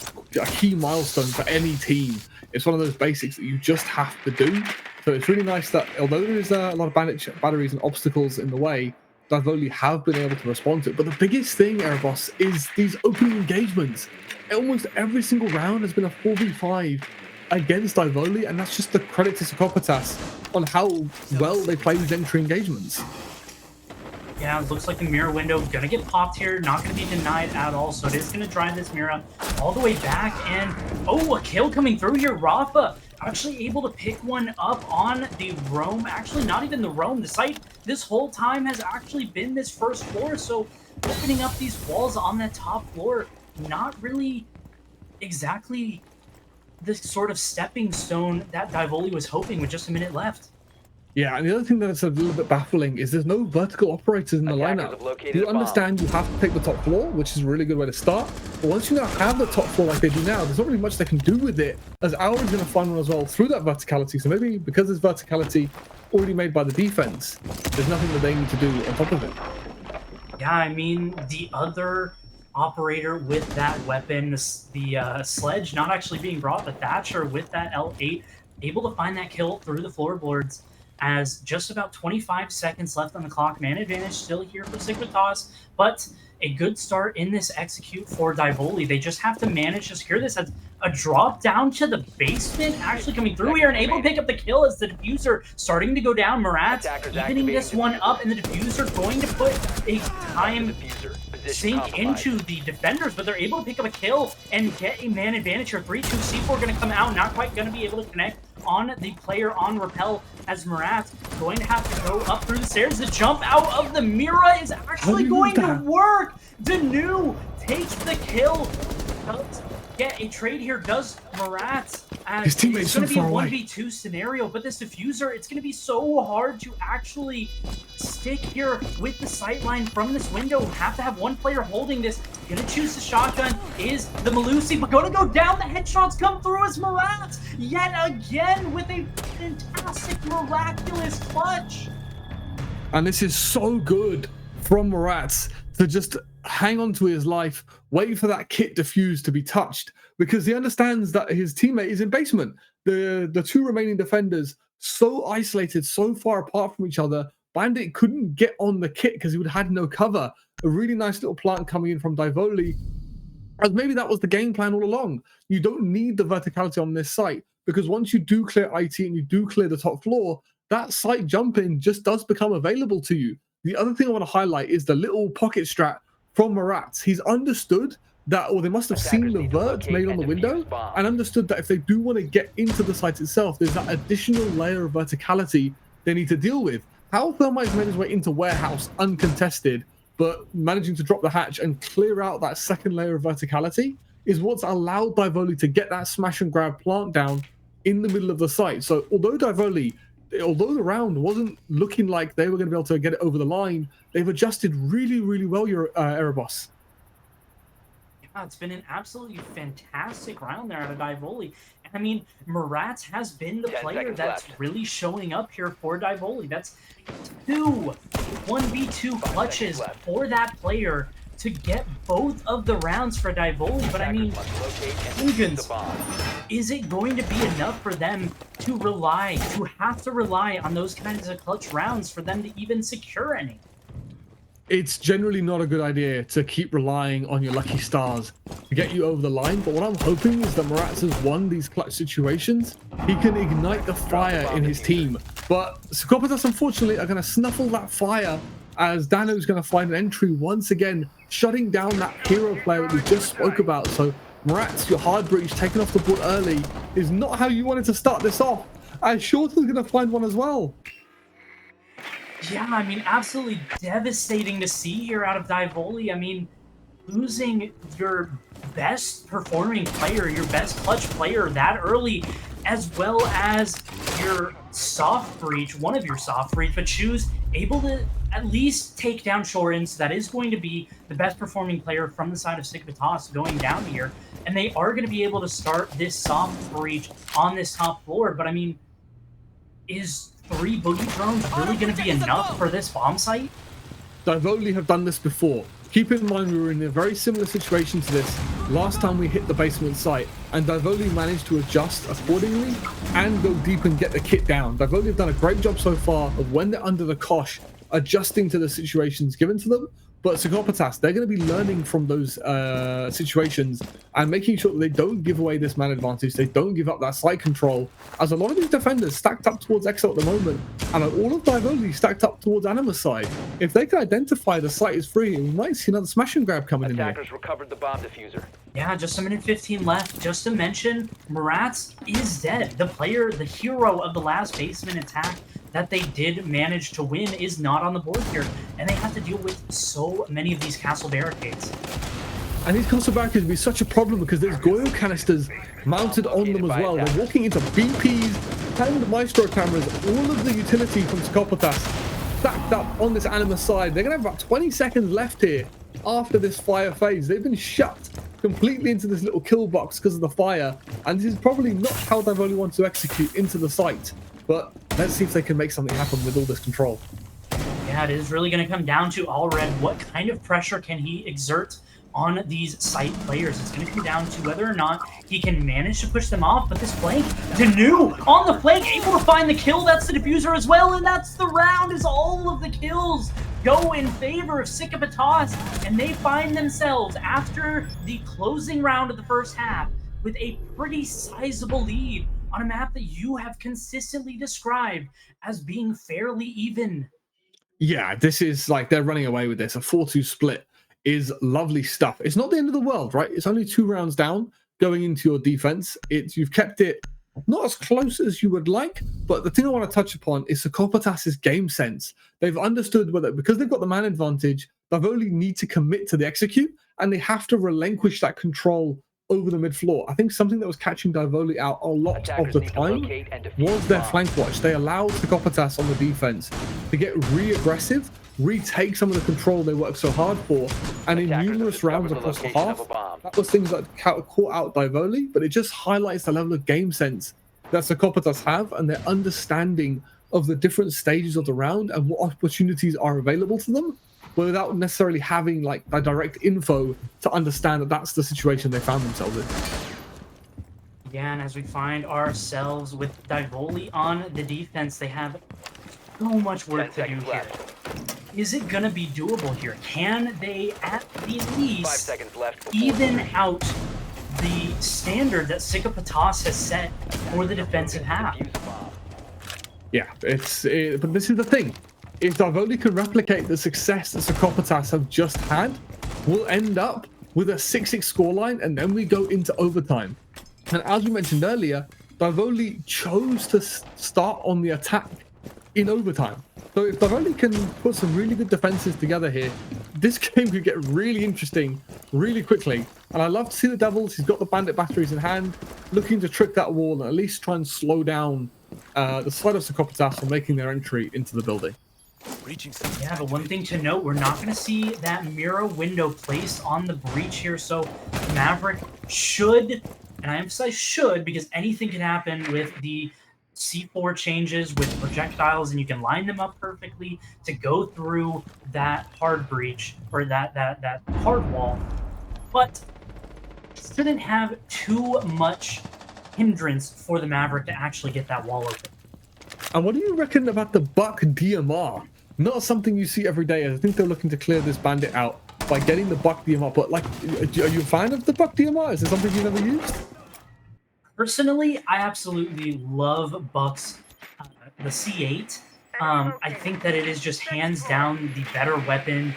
key milestone for any team. It's one of those basics that you just have to do. So it's really nice that, although there is a lot of bandit batteries and obstacles in the way, Divoli have been able to respond to it. But the biggest thing, Erebos, is these opening engagements. Almost every single round has been a 4v5 against Divoli, and that's just the credit to Psychopaths on how well they play these entry engagements. Yeah, it looks like the mirror window gonna get popped here, not gonna be denied at all, so it is gonna drive this mirror all the way back, and oh, a kill coming through here. Rafa actually able to pick one up on the roam. Actually, not even the roam. The site this whole time has actually been this first floor, so opening up these walls on that top floor, not really exactly the sort of stepping stone that Divoli was hoping with just a minute left. Yeah, and the other thing that's a little bit baffling is there's no vertical operators in the lineup. You understand you have to take the top floor, which is a really good way to start. But once you now have the top floor like they do now, there's not really much they can do with it, as Aura is going to find one as well through that verticality. So maybe because there's verticality already made by the defense, there's nothing that they need to do on top of it. Yeah, I mean, the other operator with that weapon, the Sledge not actually being brought, but Thatcher with that L8, able to find that kill through the floorboards. As just about 25 seconds left on the clock. Man advantage still here for Psychopaths, but a good start in this execute for Divoli. They just have to manage to secure this as a drop down to the basement actually coming through here and able to pick up the kill as the diffuser starting to go down. Marat evening this one up, and the diffuser going to put a time sink into the defenders, but they're able to pick up a kill and get a man advantage here. 3-2 C4 going to come out, not quite going to be able to connect on the player on Repel, as Marat going to have to go up through the stairs. The jump out of the Mira is actually going to work. Danu takes the kill. Does get a trade here, does Marat, as his teammates it's going so to be a 1v2 scenario, but this diffuser, it's going to be so hard to actually stick here with the sightline from this window. Have to have one player holding this. Gonna choose the shotgun is the Malusi, but gonna go down. The headshots come through as Marat yet again with a fantastic, miraculous clutch. And this is so good from Marat to just hang on to his life, wait for that kit defuse to be touched, because he understands that his teammate is in basement. The two remaining defenders so isolated, so far apart from each other. Bandit couldn't get on the kit because he would have had no cover. A really nice little plant coming in from Divoli, as maybe that was the game plan all along. You don't need the verticality on this site, because once you do clear IT and you do clear the top floor, that site jump in just does become available to you. The other thing I want to highlight is the little pocket strat from Marat. He's understood that, or they must have seen the vert made on the window and understood that if they do want to get into the site itself, there's that additional layer of verticality they need to deal with. How Thermite's made his way into warehouse uncontested, but managing to drop the hatch and clear out that second layer of verticality is what's allowed Divoli to get that smash and grab plant down in the middle of the site. So although Divoli, although the round wasn't looking like they were going to be able to get it over the line, they've adjusted really, really well, your Erebos. Yeah, it's been an absolutely fantastic round there out of Divoli. I mean, Marat has been the player that's really showing up here for Divoli. That's 2 1v2 clutches for that player to get both of the rounds for Divoli. But I mean, Hooligans, is it going to be enough for them to have to rely on those kinds of clutch rounds for them to even secure any? It's generally not a good idea to keep relying on your lucky stars to get you over the line, but what I'm hoping is that Marat has won these clutch situations. He can ignite the fire in his team, but Psychopaths unfortunately are going to snuffle that fire as Dano's going to find an entry once again, shutting down that hero player that we just spoke about. So Marat, your hard breach taken off the board early is not how you wanted to start this off, and Shorter's going to find one as well. Yeah, I mean, absolutely devastating to see here out of Divoli. I mean, losing your best performing player, your best clutch player that early, as well as your soft breach, one of your soft breach, but Choose able to at least take down Shorin, so that is going to be the best performing player from the side of Sigvatos going down here, and they are going to be able to start this soft breach on this top floor. But I mean, is 3 boogie drones really going to be enough for this bomb site? Divoli have done this before. Keep in mind we were in a very similar situation to this last time we hit the basement site, and Divoli managed to adjust accordingly and go deep and get the kit down. Divoli have done a great job so far of when they're under the cosh, adjusting to the situations given to them. But Psychopaths, they're going to be learning from those situations and making sure that they don't give away this man advantage. They don't give up that site control, as a lot of these defenders stacked up towards Exo at the moment, and all of Divoli stacked up towards Anima's side. If they can identify the site is free, we might see another smash and grab coming in there. Attackers recovered the bomb diffuser. Yeah, just a minute 15 left. Just to mention, Marat is dead. The player, the hero of the last basement attack that they did manage to win is not on the board here, and they have to deal with so many of these castle barricades. And these castle barricades will be such a problem because there's Goyle canisters mounted on them as well. They're walking into BPs and Maestro cameras, all of the utility from Psychopaths stacked up on this Anima side. They're going to have about 20 seconds left here after this fire phase. They've been shut completely into this little kill box because of the fire, and this is probably not how Divoli wants to execute into the site. But let's see if they can make something happen with all this control. Yeah, it is really going to come down to Allred. What kind of pressure can he exert on these site players? It's going to come down to whether or not he can manage to push them off. But this flank, Danu on the flank, able to find the kill. That's the diffuser as well, and that's the round, as all of the kills go in favor of Psychopaths, and they find themselves, after the closing round of the first half, with a pretty sizable lead on a map that you have consistently described as being fairly even. Yeah, this is like they're running away with this. A 4-2 split is lovely stuff. It's not the end of the world, right? It's only 2 rounds down going into your defense. You've kept it not as close as you would like, but the thing I want to touch upon is Psychopaths' game sense. They've understood whether, because they've got the man advantage, they've only need to commit to the execute, and they have to relinquish that control over the mid floor. I think something that was catching Divoli out a lot of the time was their flank watch. They allowed Psychopaths on the defense to get re-aggressive, retake some of the control they worked so hard for, and in numerous rounds across the half, that was things that caught out Divoli, but it just highlights the level of game sense that Psychopaths have and their understanding of the different stages of the round and what opportunities are available to them, without necessarily having like a direct info to understand that that's the situation they found themselves in. Yeah, and as we find ourselves with Divoli on the defense, they have so much work to do here. Is it going to be doable here? Can they at the least even out the standard that Psychopaths has set for the defensive half? Yeah, but this is the thing. If Divoli can replicate the success that Psychopaths have just had, we'll end up with a 6-6 scoreline, and then we go into overtime. And as we mentioned earlier, Divoli chose to start on the attack in overtime. So if Divoli can put some really good defenses together here, this game could get really interesting really quickly. And I love to see the Devils. He's got the bandit batteries in hand, looking to trick that wall and at least try and slow down the side of Securitas from making their entry into the building. Yeah, but one thing to note, we're not going to see that mirror window placed on the breach here. So Maverick should, and I emphasize should, because anything can happen with the C4 changes with projectiles, and you can line them up perfectly to go through that hard breach or that hard wall. But shouldn't have too much hindrance for the Maverick to actually get that wall open. And what do you reckon about the Buck DMR? Not something you see every day. I think they're looking to clear this bandit out by getting the Buck DMR. But like, are you a fan of the Buck DMR? Is it something you've ever used? Personally, I absolutely love Buck's the C8. I think that it is just hands down the better weapon.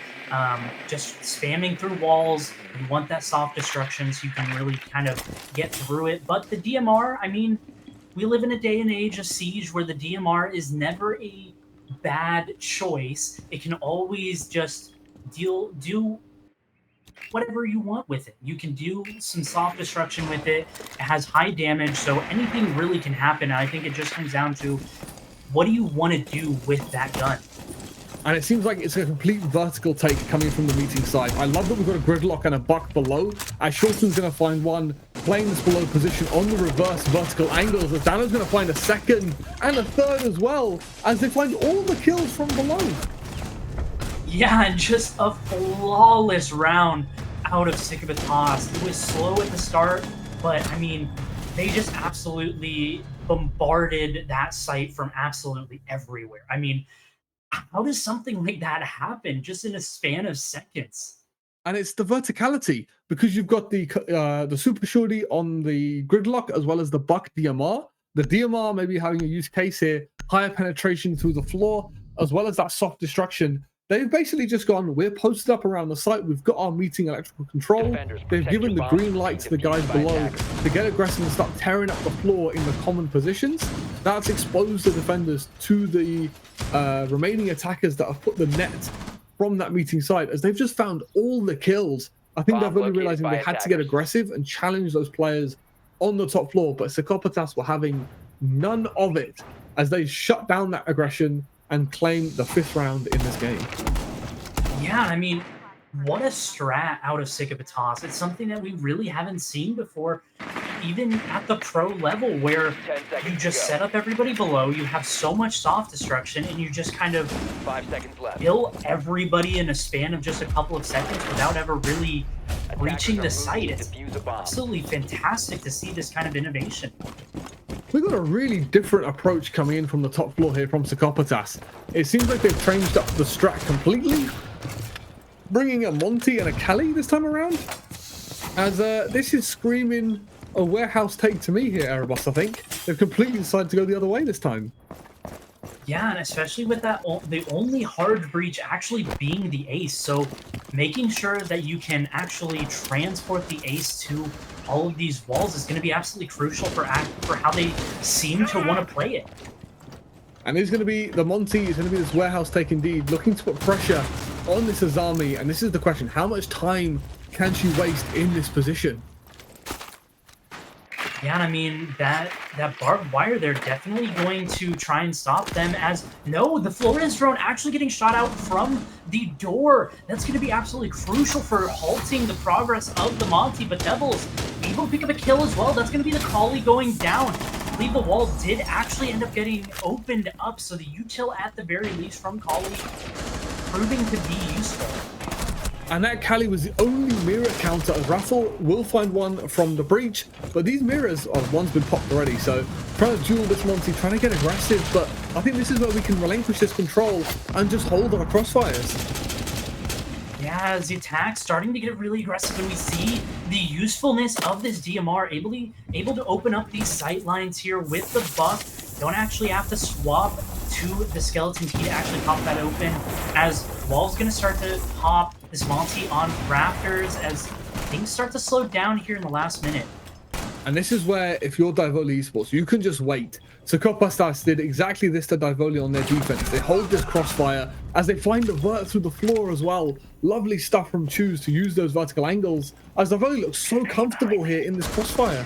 Just spamming through walls, you want that soft destruction so you can really kind of get through it. But the DMR, I mean, we live in a day and age of Siege where the DMR is never a bad choice. It can always just do whatever you want with it. You can do some soft destruction with it. It has high damage, so anything really can happen. I think it just comes down to what do you want to do with that gun? And it seems like it's a complete vertical take coming from the meeting side. I love that we've got a gridlock and a Buck below. As Shorten's going to find one playing this below position on the reverse vertical angles. As Dano's going to find a second and a third as well, as they find all the kills from below. Yeah, and just a flawless round out of Securitas. It was slow at the start, but I mean, they just absolutely bombarded that site from absolutely everywhere. I mean, how does something like that happen just in a span of seconds? And it's the verticality, because you've got the Super Shorty on the gridlock as well as the Buck DMR. The DMR maybe having a use case here, higher penetration through the floor, as well as that soft destruction. They've basically just gone, we're posted up around the site, we've got our meeting electrical control. They've given the green light to the guys below to get aggressive and start tearing up the floor in the common positions. That's exposed the defenders to the remaining attackers that have put the net from that meeting site, as they've just found all the kills. I think they're really realizing they had to get aggressive and challenge those players on the top floor, but Securitas were having none of it as they shut down that aggression and claim the 5th round in this game. Yeah, I mean, what a strat out of Securitas. It's something that we really haven't seen before, even at the pro level, where you just set up everybody below, you have so much soft destruction, and you just kind of 5 seconds left. kill everybody in a span of just a couple of seconds without ever really reaching the site. It's absolutely fantastic to see this kind of innovation. We've got a really different approach coming in from the top floor here from Securitas. It seems like they've changed up the strat completely, bringing a Monty and a Kali this time around. As this is screaming a warehouse take to me here, Erebus, I think. They've completely decided to go the other way this time. Yeah, and especially with that, the only hard breach actually being the ace. So making sure that you can actually transport the ace to all of these walls is going to be absolutely crucial for how they seem to want to play it. And it's going to be the Monty, is going to be this warehouse take indeed, looking to put pressure on this Azami. And this is the question, how much time can she waste in this position? Yeah, and I mean, that barbed wire, they're definitely going to try and stop them as... No, the Florence drone actually getting shot out from the door. That's going to be absolutely crucial for halting the progress of the Monty, but Devils able to pick up a kill as well. That's going to be the Kali going down. I believe the wall did actually end up getting opened up, so the util at the very least from Kali proving to be useful. And that Kali was the only mirror counter, as Raffle will find one from the breach. But these mirrors, one's been popped already, so trying to duel this Monty, trying to get aggressive. But I think this is where we can relinquish this control and just hold our crossfires. Yeah, the attack starting to get really aggressive, and we see the usefulness of this DMR, able to open up these sight lines here with the buff. Don't actually have to swap to the Skeleton Key to actually pop that open, as Wall's going to start to pop this Monty on Raptors as things start to slow down here in the last minute. And this is where, if you're Divoli Esports, you can just wait. So Copastas did exactly this to Divoli on their defense. They hold this crossfire as they find the vert through the floor as well. Lovely stuff from Choose to use those vertical angles, as Divoli looks so comfortable here in this crossfire.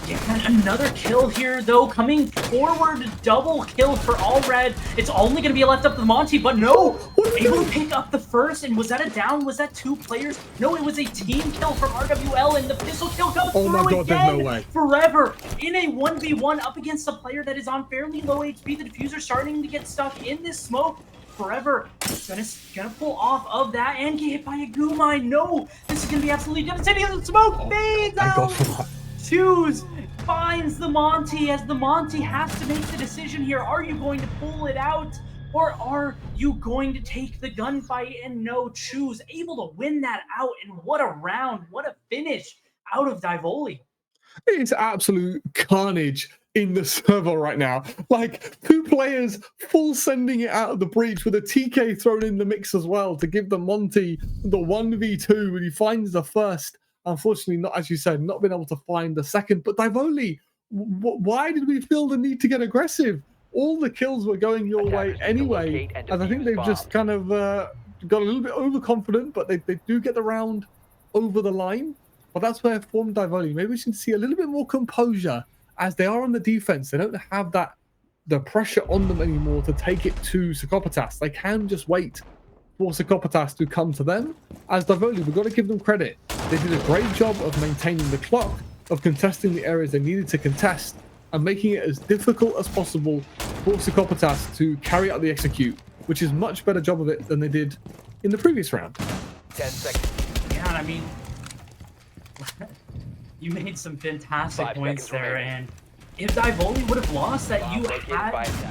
Yeah, and another kill here, though, coming forward, double kill for All Red. It's only going to be left up to Monty, but no, able to pick up the first. And was that a down? Was that 2 players? No, it was a team kill from RWL, and the pistol kill goes through my God, again. there's no way. Forever in a 1v1 up against a player that is on fairly low HP. The Diffuser starting to get stuck in this smoke. Forever gonna pull off of that and get hit by a goo mine. No, this is gonna be absolutely devastating. The smoke fades out. Choose finds the Monty, as the Monty has to make the decision here. Are you going to pull it out, or are you going to take the gunfight? And no, Choose able to win that out. And what a round, what a finish out of Divoli. It's absolute carnage in the server right now. Like, 2 players full sending it out of the breach with a TK thrown in the mix as well to give the Monty the 1v2 when he finds the first. Unfortunately, not, as you said, not been able to find the second. But Divoli, why did we feel the need to get aggressive? All the kills were going your way anyway. And I think they've just kind of got a little bit overconfident, but they do get the round over the line. But that's where from Divoli, maybe we should see a little bit more composure as they are on the defense. They don't have the pressure on them anymore to take it to Psychopatas. They can just wait for Psychopatas to come to them. As Divoli, we've got to give them credit. They did a great job of maintaining the clock, of contesting the areas they needed to contest, and making it as difficult as possible for Psychopatas to carry out the execute, which is much better job of it than they did in the previous round. 10 seconds. Yeah, I mean, you made some fantastic points there, and if Divoli would have lost that, you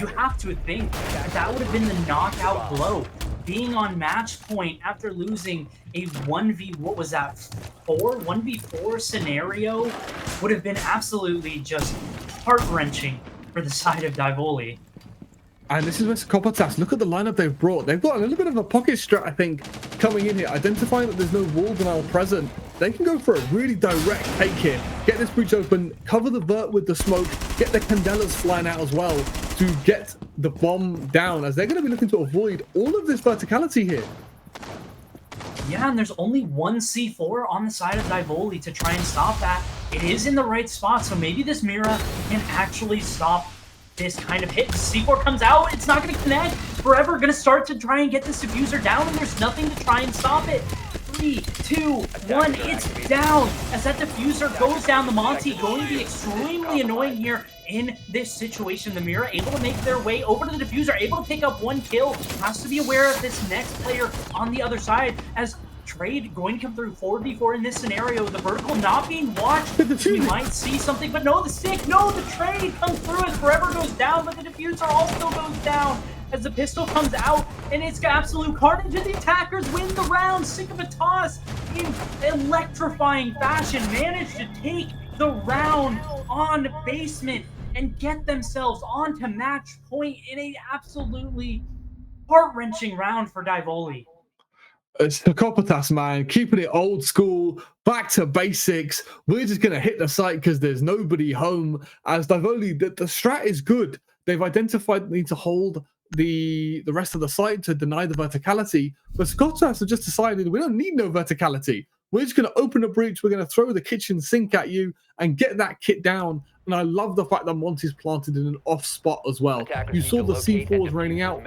have to think that would have been the knockout blow. Being on match point after losing a 1v4 scenario would have been absolutely just heart-wrenching for the side of Divoli. And this is where Psychopatas, look at the lineup they've brought. They've got a little bit of a pocket strat, I think, coming in here. Identifying that there's no wall denial present, they can go for a really direct take here. Get this breach open, cover the vert with the smoke, get the Candelas flying out as well to get the bomb down, as they're going to be looking to avoid all of this verticality here. Yeah, and there's only 1 C4 on the side of Divoli to try and stop that. It is in the right spot, so maybe this Mira can actually stop this kind of hit. C4 comes out, it's not going to connect. Forever going to start to try and get this Diffuser down, and there's nothing to try and stop it. 3, 2, 1, it's down. As that Diffuser goes down, the Monty going to be extremely annoying here in this situation. The Mira able to make their way over to the Diffuser, able to pick up 1 kill. Has to be aware of this next player on the other side, as Trade going to come through 4v4 in this scenario. The vertical not being watched. We might see something, but no, the stick, no, the trade comes through as Forever goes down, but the Diffuser also goes down as the pistol comes out, and it's got absolute carnage, and the attackers win the round. Psychopatas in electrifying fashion managed to take the round on Basement and get themselves onto match point in a absolutely heart-wrenching round for Divoli. Psychopatas, man, keeping it old school, back to basics. We're just going to hit the site because there's nobody home. As Divoli, the strat is good. They've identified the need to hold the rest of the site to deny the verticality. But Psychopatas have just decided we don't need no verticality. We're just going to open a breach. We're going to throw the kitchen sink at you and get that kit down. And I love the fact that Monty's planted in an off spot as well. You saw the C4s raining out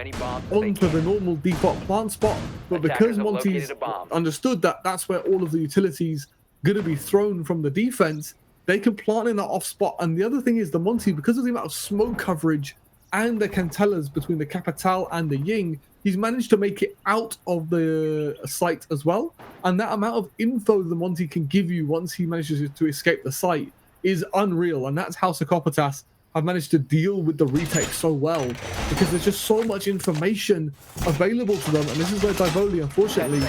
onto the normal default plant spot, but because Monty's understood that that's where all of the utilities going to be thrown from the defense, they can plant in that off spot. And the other thing is the Monty, because of the amount of smoke coverage and the cantellas between the Capital and the Ying, he's managed to make it out of the site as well. And that amount of info the Monty can give you once he manages to escape the site is unreal. And that's how Psychopatas have managed to deal with the retake so well, because there's just so much information available to them. And this is where Divoli, unfortunately,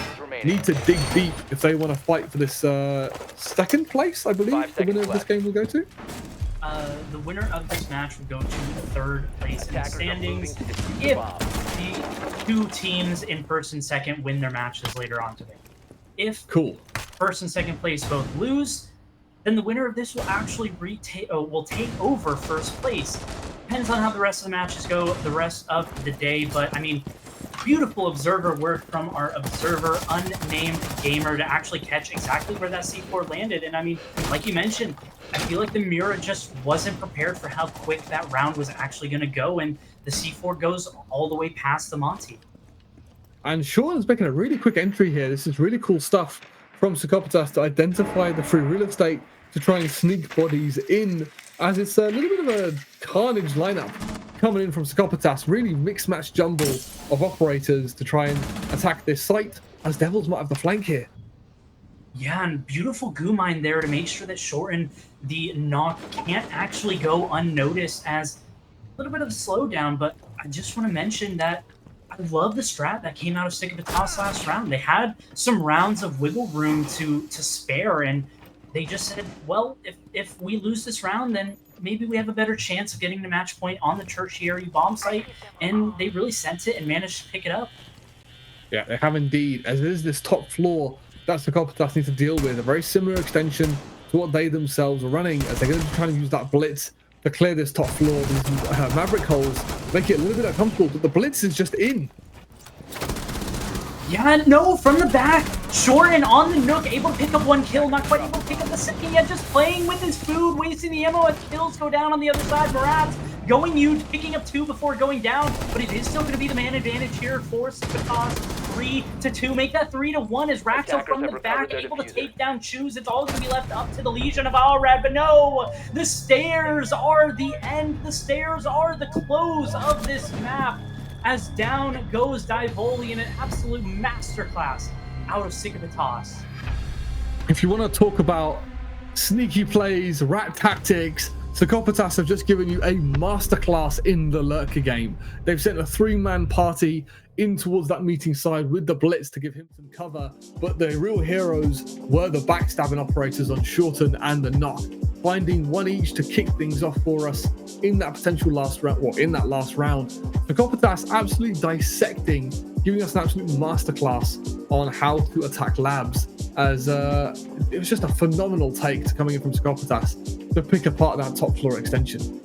need to dig deep if they want to fight for this second place, I believe, the winner of this game will go to. the winner of this match will go to third place in the standings if the two teams in first and second win their matches later on today. If first and second place both lose, then the winner of this will actually will take over first place. Depends on how the rest of the matches go the rest of the day, but I mean, beautiful observer work from our observer, unnamed gamer, to actually catch exactly where that C4 landed. And I mean, like you mentioned, I feel like the Miura just wasn't prepared for how quick that round was actually going to go, and the C4 goes all the way past the Monty. And Sean's making a really quick entry here. This is really cool stuff from Psychopatas to identify the free real estate to try and sneak bodies in, as it's a little bit of a carnage lineup coming in from Psychopatas. Really mixed match jumble of operators to try and attack this site, as Devils might have the flank here. Yeah, and beautiful goo mine there to make sure that Shorten, the knock, can't actually go unnoticed, as a little bit of a slowdown. But I just want to mention that I love the strat that came out of Psychopatas last round. They had some rounds of wiggle room to spare, and they just said, well, if we lose this round, then maybe we have a better chance of getting the match point on the tertiary bomb site, and they really sensed it and managed to pick it up. Yeah, they have indeed, as it is this top floor that Psychopatas need to deal with, a very similar extension to what they themselves are running, as they're going to be trying to use that blitz to clear this top floor. These Maverick holes make it a little bit uncomfortable, but the blitz is just in. Yeah, no, from the back, Shorten on the Nook, able to pick up one kill, not quite able to pick up the second yet, just playing with his food, wasting the ammo as kills go down on the other side. Maratz going huge, picking up 2 before going down, but it is still going to be the man advantage here for Psychopatas. 3-2, make that 3-1 as Raxo from the back able to take down Choose. It's all going to be left up to the Legion of Alrad, but no, the stairs are the end. The stairs are the close of this map, as down goes Divoli in an absolute masterclass out of Psychopatas. If you want to talk about sneaky plays, rat tactics, Psychopatas have just given you a masterclass in the Lurker game. They've sent a 3-man party in towards that meeting side with the Blitz to give him some cover, but the real heroes were the backstabbing operators on Shorten and the Knock, finding one each to kick things off for us in that potential last round, or in that last round. Psychopatas absolutely dissecting, giving us an absolute masterclass on how to attack labs, as it was just a phenomenal take to coming in from Psychopatas to pick apart that top floor extension.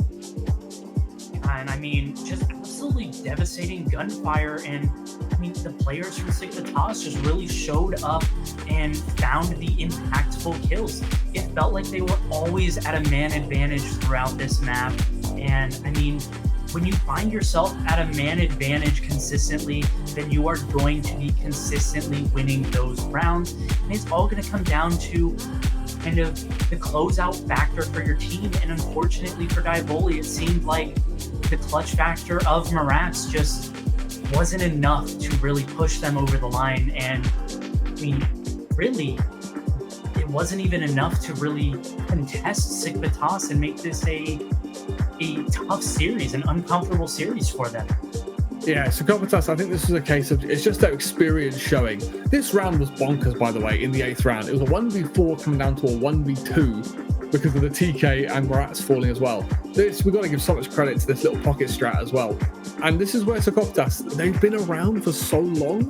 And I mean, just absolutely devastating gunfire, and I mean, the players from Psychopatas just really showed up and found the impactful kills. It felt like they were always at a man advantage throughout this map, and I mean, when you find yourself at a man advantage consistently, then you are going to be consistently winning those rounds, and it's all going to come down to kind of the closeout factor for your team. And unfortunately for Divoli, it seemed like the clutch factor of Maratz just wasn't enough to really push them over the line. And I mean, really, it wasn't even enough to really contest Psychopatas and make this a tough series, an uncomfortable series for them. Yeah, Psychopatas, I think this is a case of, it's just their experience showing. This round was bonkers, by the way, in the 8th round. It was a 1v4 coming down to a 1v2 because of the TK and Maratz falling as well. We've got to give so much credit to this little pocket strat as well. And this is where Psychopatas, they've been around for so long,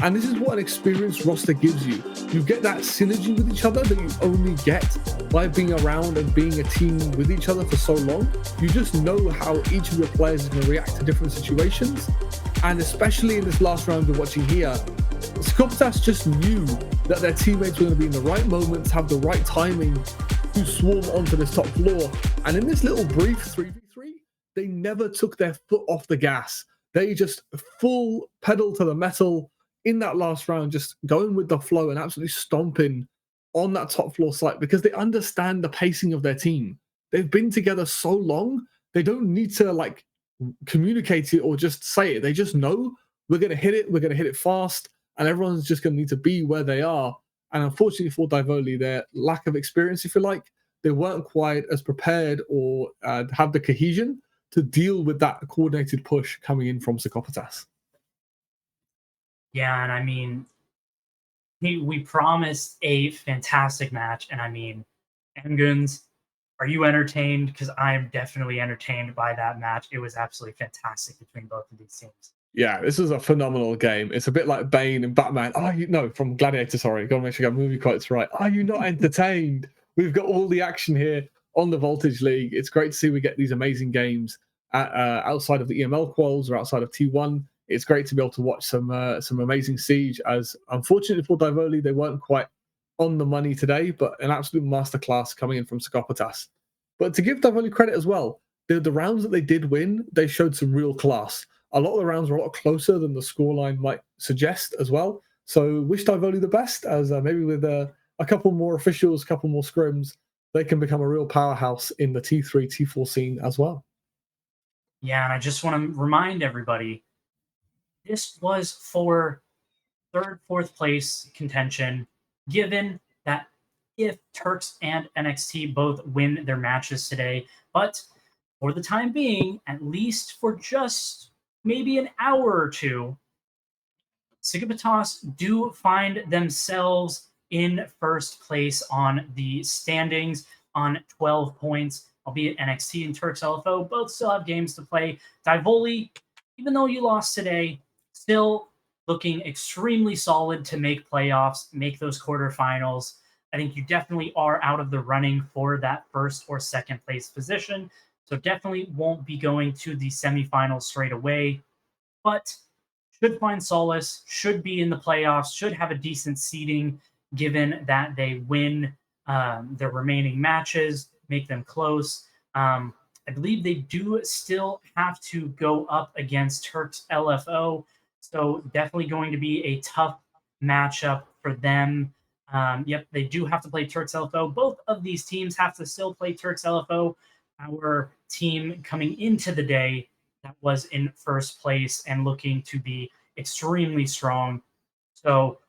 and this is what an experienced roster gives you. You get that synergy with each other that you only get by being around and being a team with each other for so long. You just know how each of your players is going to react to different situations. And especially in this last round we're watching here, Psychopatas just knew that their teammates were going to be in the right moments, have the right timing to swarm onto this top floor. And in this little brief 3v3, they never took their foot off the gas. They just full pedal to the metal in that last round, just going with the flow and absolutely stomping on that top floor site, because they understand the pacing of their team. They've been together so long, they don't need to like communicate it or just say it. They just know we're going to hit it fast, and everyone's just going to need to be where they are. And unfortunately for Divoli, their lack of experience, if you like, they weren't quite as prepared or have the cohesion to deal with that coordinated push coming in from Psychopatas. Yeah, and I mean, we promised a fantastic match, and I mean, Mguns Are you entertained? Because I'm definitely entertained by that match. It was absolutely fantastic between both of these teams. Yeah, this is a phenomenal game. It's a bit like Bane and Batman. From Gladiator, sorry. Gotta make sure I got movie quotes right. Are you not entertained? We've got all the action here on the Voltage League. It's great to see we get these amazing games outside of the EML quals or outside of T1. It's great to be able to watch some amazing Siege, as unfortunately for Divoli, they weren't quite on the money today, but an absolute masterclass coming in from Skopotas. But to give Divoli credit as well, the rounds that they did win, they showed some real class. A lot of the rounds were a lot closer than the scoreline might suggest as well. So wish Divoli the best, as maybe with a couple more officials, a couple more scrims, they can become a real powerhouse in the T3, T4 scene as well. Yeah, and I just want to remind everybody, this was for third, fourth place contention, given that if Turks and NXT both win their matches today. But for the time being, at least for just maybe an hour or two, Sigibatos do find themselves in first place on the standings on 12 points, albeit NXT and Turks LFO both still have games to play. Divoli, even though you lost today, still looking extremely solid to make playoffs, make those quarterfinals. I think you definitely are out of the running for that first or second place position. So definitely won't be going to the semifinals straight away, but should find solace, should be in the playoffs, should have a decent seeding given that they win their remaining matches, make them close. I believe they do still have to go up against Turks LFO. So definitely going to be a tough matchup for them. Yep, they do have to play Turks LFO. Both of these teams have to still play Turks LFO. Our team coming into the day that was in first place and looking to be extremely strong. So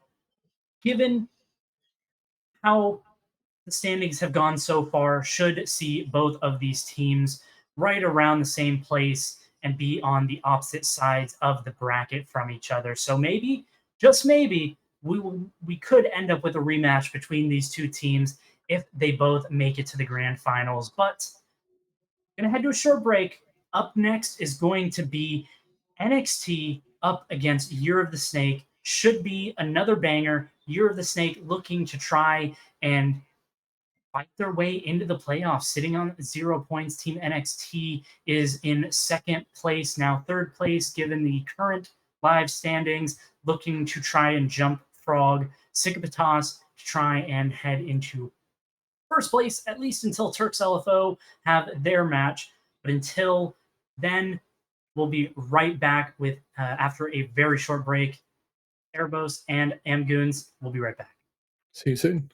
given how the standings have gone so far, should see both of these teams right around the same place and be on the opposite sides of the bracket from each other. So maybe, just maybe, we could end up with a rematch between these two teams if they both make it to the grand finals. But I'm going to head to a short break. Up next is going to be NXT up against Year of the Snake. Should be another banger. Year of the Snake looking to try and fight their way into the playoffs, sitting on 0 points. Team NXT is in second place now, third place given the current live standings, looking to try and jump Frog. Sigibatos to try and head into first place, at least until Turks LFO have their match. But until then, we'll be right back with, after a very short break, Erebos and Amgoons. We'll be right back. See you soon.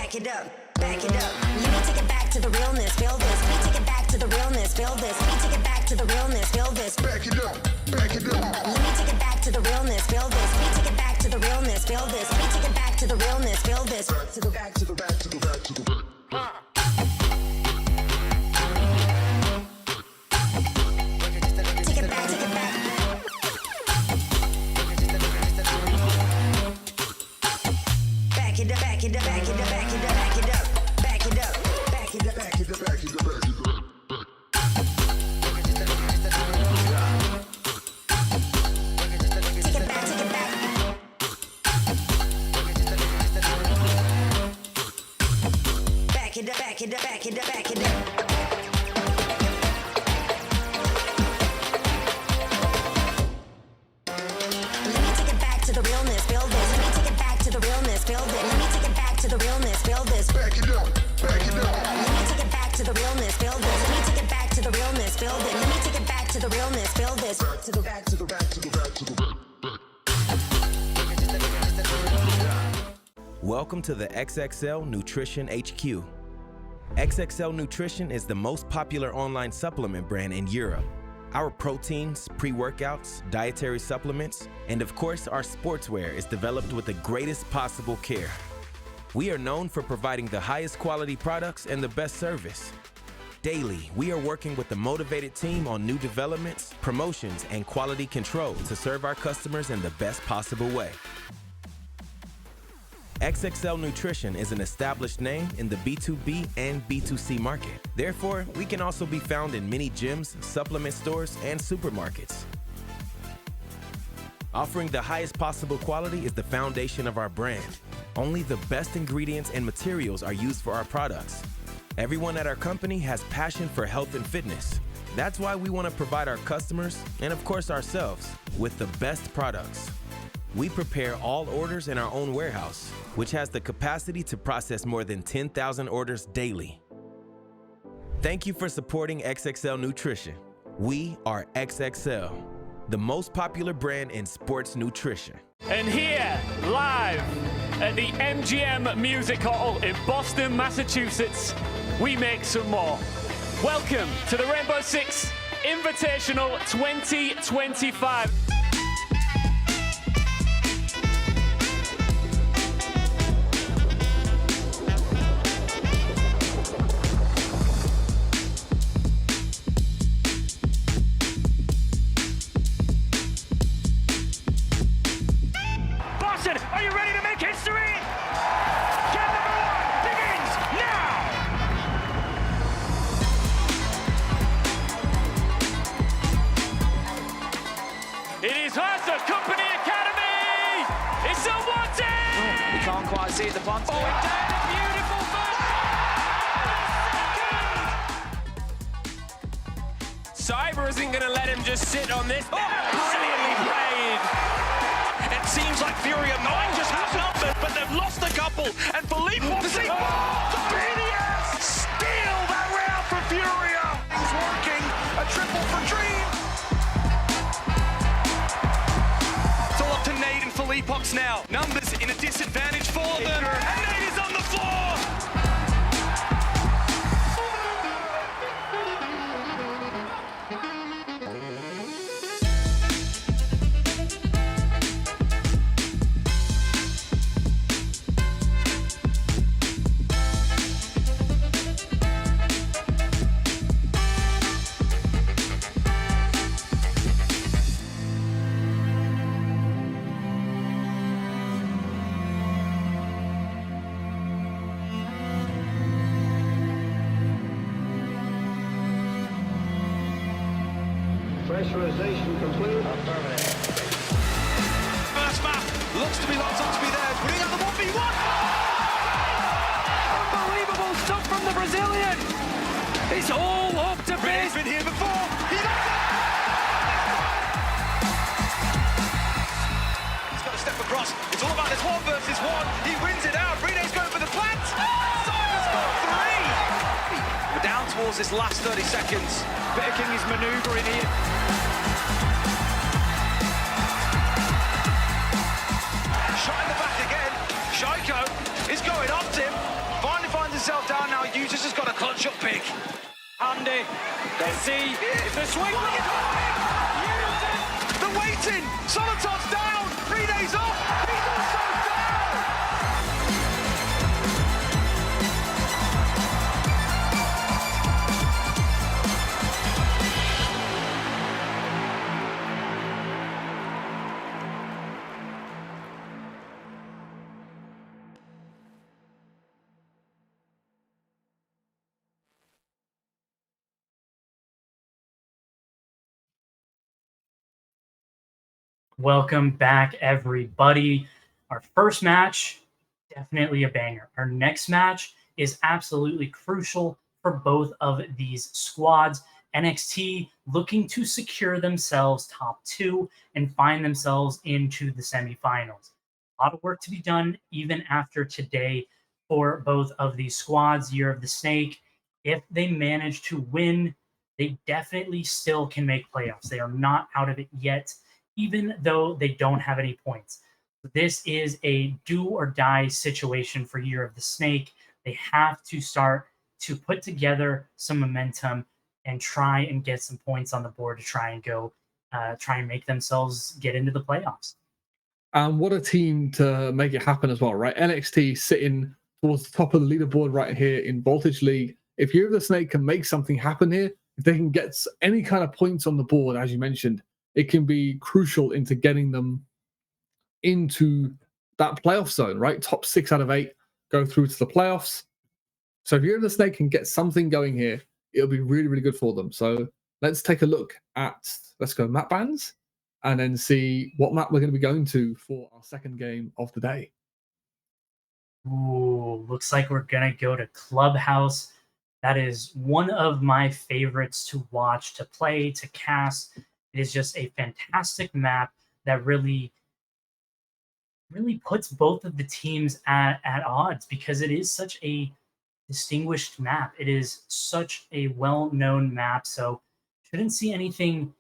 Back it up. Let me take it back to the realness. Feel this. Let me take it back to the realness. Feel this. Let me take it back to the realness. Feel this. Back it up. Back it up. Let me take it back to the realness. Feel this. Let me take it back to the realness. Feel this. Let me take it back to the realness. Feel this. Back to the back to the back to the back to the back. Take it back. Take it back. Back it up. Back it up. Back it up. Back it up. Back it up. Back it up. Back it up. Back it up. Back it up. Back it up. Take it back. Take it back. Back it up. Back it up. Back it up. Back it up. Let me take it back to the realness. Feel this. Let me take it back to the realness. Feel this. Let me take it back to the realness. Feel this. Back it up. Back it up. Let me take it back to the realness. Feel this. Let me take it back to the realness. Feel this. Let me take it the realness. Feel this. Back to the back to the back to the back to the back. Welcome to the XXL Nutrition HQ. XXL Nutrition is the most popular online supplement brand in Europe. Our proteins, pre-workouts, dietary supplements, and of course our sportswear is developed with the greatest possible care. We are known for providing the highest quality products and the best service. Daily, we are working with a motivated team on new developments, promotions, and quality control to serve our customers in the best possible way. XXL Nutrition is an established name in the B2B and B2C market. Therefore, we can also be found in many gyms, supplement stores, and supermarkets. Offering the highest possible quality is the foundation of our brand. Only the best ingredients and materials are used for our products. Everyone at our company has passion for health and fitness. That's why we want to provide our customers, and of course ourselves, with the best products. We prepare all orders in our own warehouse, which has the capacity to process more than 10,000 orders daily. Thank you for supporting XXL Nutrition. We are XXL, the most popular brand in sports nutrition. And here, live at the MGM Music Hall in Boston, Massachusetts, we make some more. Welcome to the Rainbow Six Invitational 2025. Are you ready to make history? Game number 1 begins now! It is Hasa Company Academy! It's a one-team! We can't quite see the punt. Oh, it did a beautiful Cyber isn't going to let him just sit on this. Brilliantly played! It seems like Furia might just have numbers, but they've lost a couple. And Philippe Foxy, BDS steal that round for Furia. He's working a triple for Dream. It's all up to Nate and Philippe Fox now. Numbers in a disadvantage for them. And Nate is on the floor. Pressurization complete. First map looks to be locked up to be there. Putting out the 1v1. Unbelievable stuff from the Brazilian. It's all up to He's been here before. He's got to step across. It's all about this 1 versus 1. He wins it out. Rene's going for the plant. Simon's got 3. We're down towards this last 30 seconds. Picking his manoeuvre in here. Shot in the back again. Shaiko is going up Tim. Finally finds himself down now. Users has got a clutch up pick. Andy, let's see if the swing. They're waiting. Solotov's down. 3 days off. He's also down. Welcome back, everybody. Our first match, definitely a banger. Our next match is absolutely crucial for both of these squads. NXT looking to secure themselves top 2 and find themselves into the semifinals. A lot of work to be done even after today for both of these squads. Year of the Snake, if they manage to win, they definitely still can make playoffs. They are not out of it yet, even though they don't have any points. This is a do or die situation for Year of the Snake. They have to start to put together some momentum and try and get some points on the board to try and make themselves get into the playoffs. And what a team to make it happen as well, right? NXT sitting towards the top of the leaderboard right here in Voltage League. If Year of the Snake can make something happen here, if they can get any kind of points on the board, as you mentioned, it can be crucial into getting them into that playoff zone, right? Top 6 out of 8 go through to the playoffs. So if Year of the Snake can get something going here, it'll be really, really good for them. So let's take a look at, let's go map bans and then see what map we're going to be going to for our second game of the day. Ooh, looks like we're going to go to Clubhouse. That is one of my favorites to watch, to play, to cast. It is just a fantastic map that really puts both of the teams at odds because it is such a distinguished map. It is such a well-known map, so shouldn't see anything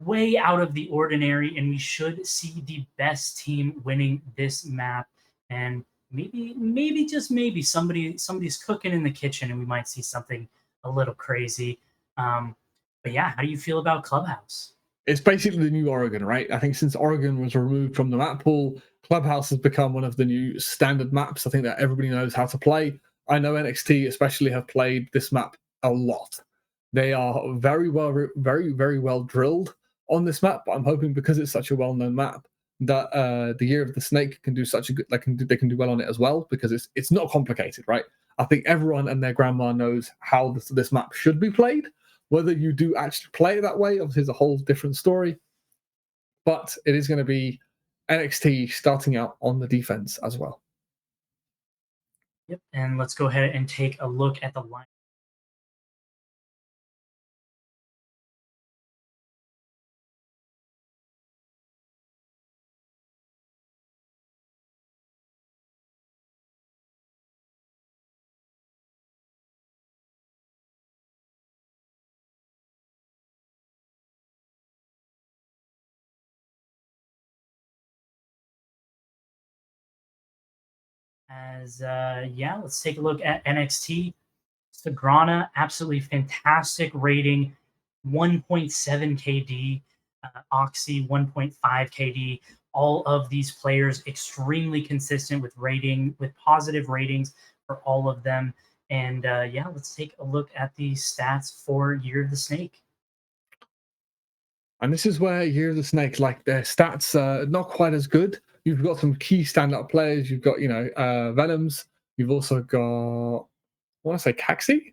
way out of the ordinary, and we should see the best team winning this map. And maybe just maybe somebody's cooking in the kitchen, and we might see something a little crazy. But yeah, how do you feel about Clubhouse? It's basically the new Oregon, right? I think since Oregon was removed from the map pool, Clubhouse has become one of the new standard maps. I think that everybody knows how to play. I know NXT especially have played this map a lot. They are very well drilled on this map, but I'm hoping because it's such a well-known map that the Year of the Snake can do such a good, they can do well on it as well, because it's not complicated, right? I think everyone and their grandma knows how this map should be played. Whether you do actually play it that way, obviously, is a whole different story. But it is going to be NXT starting out on the defense as well. Yep, and let's go ahead and take a look at the line. Let's take a look at NXT. Sagrana, absolutely fantastic rating, 1.7 KD. Oxy, 1.5 KD. All of these players extremely consistent with positive ratings for all of them. And let's take a look at the stats for Year of the Snake. And this is where Year of the Snake, like their stats are not quite as good. You've got some key stand-up players. You've got, Venoms. You've also got, I want to say Caxi?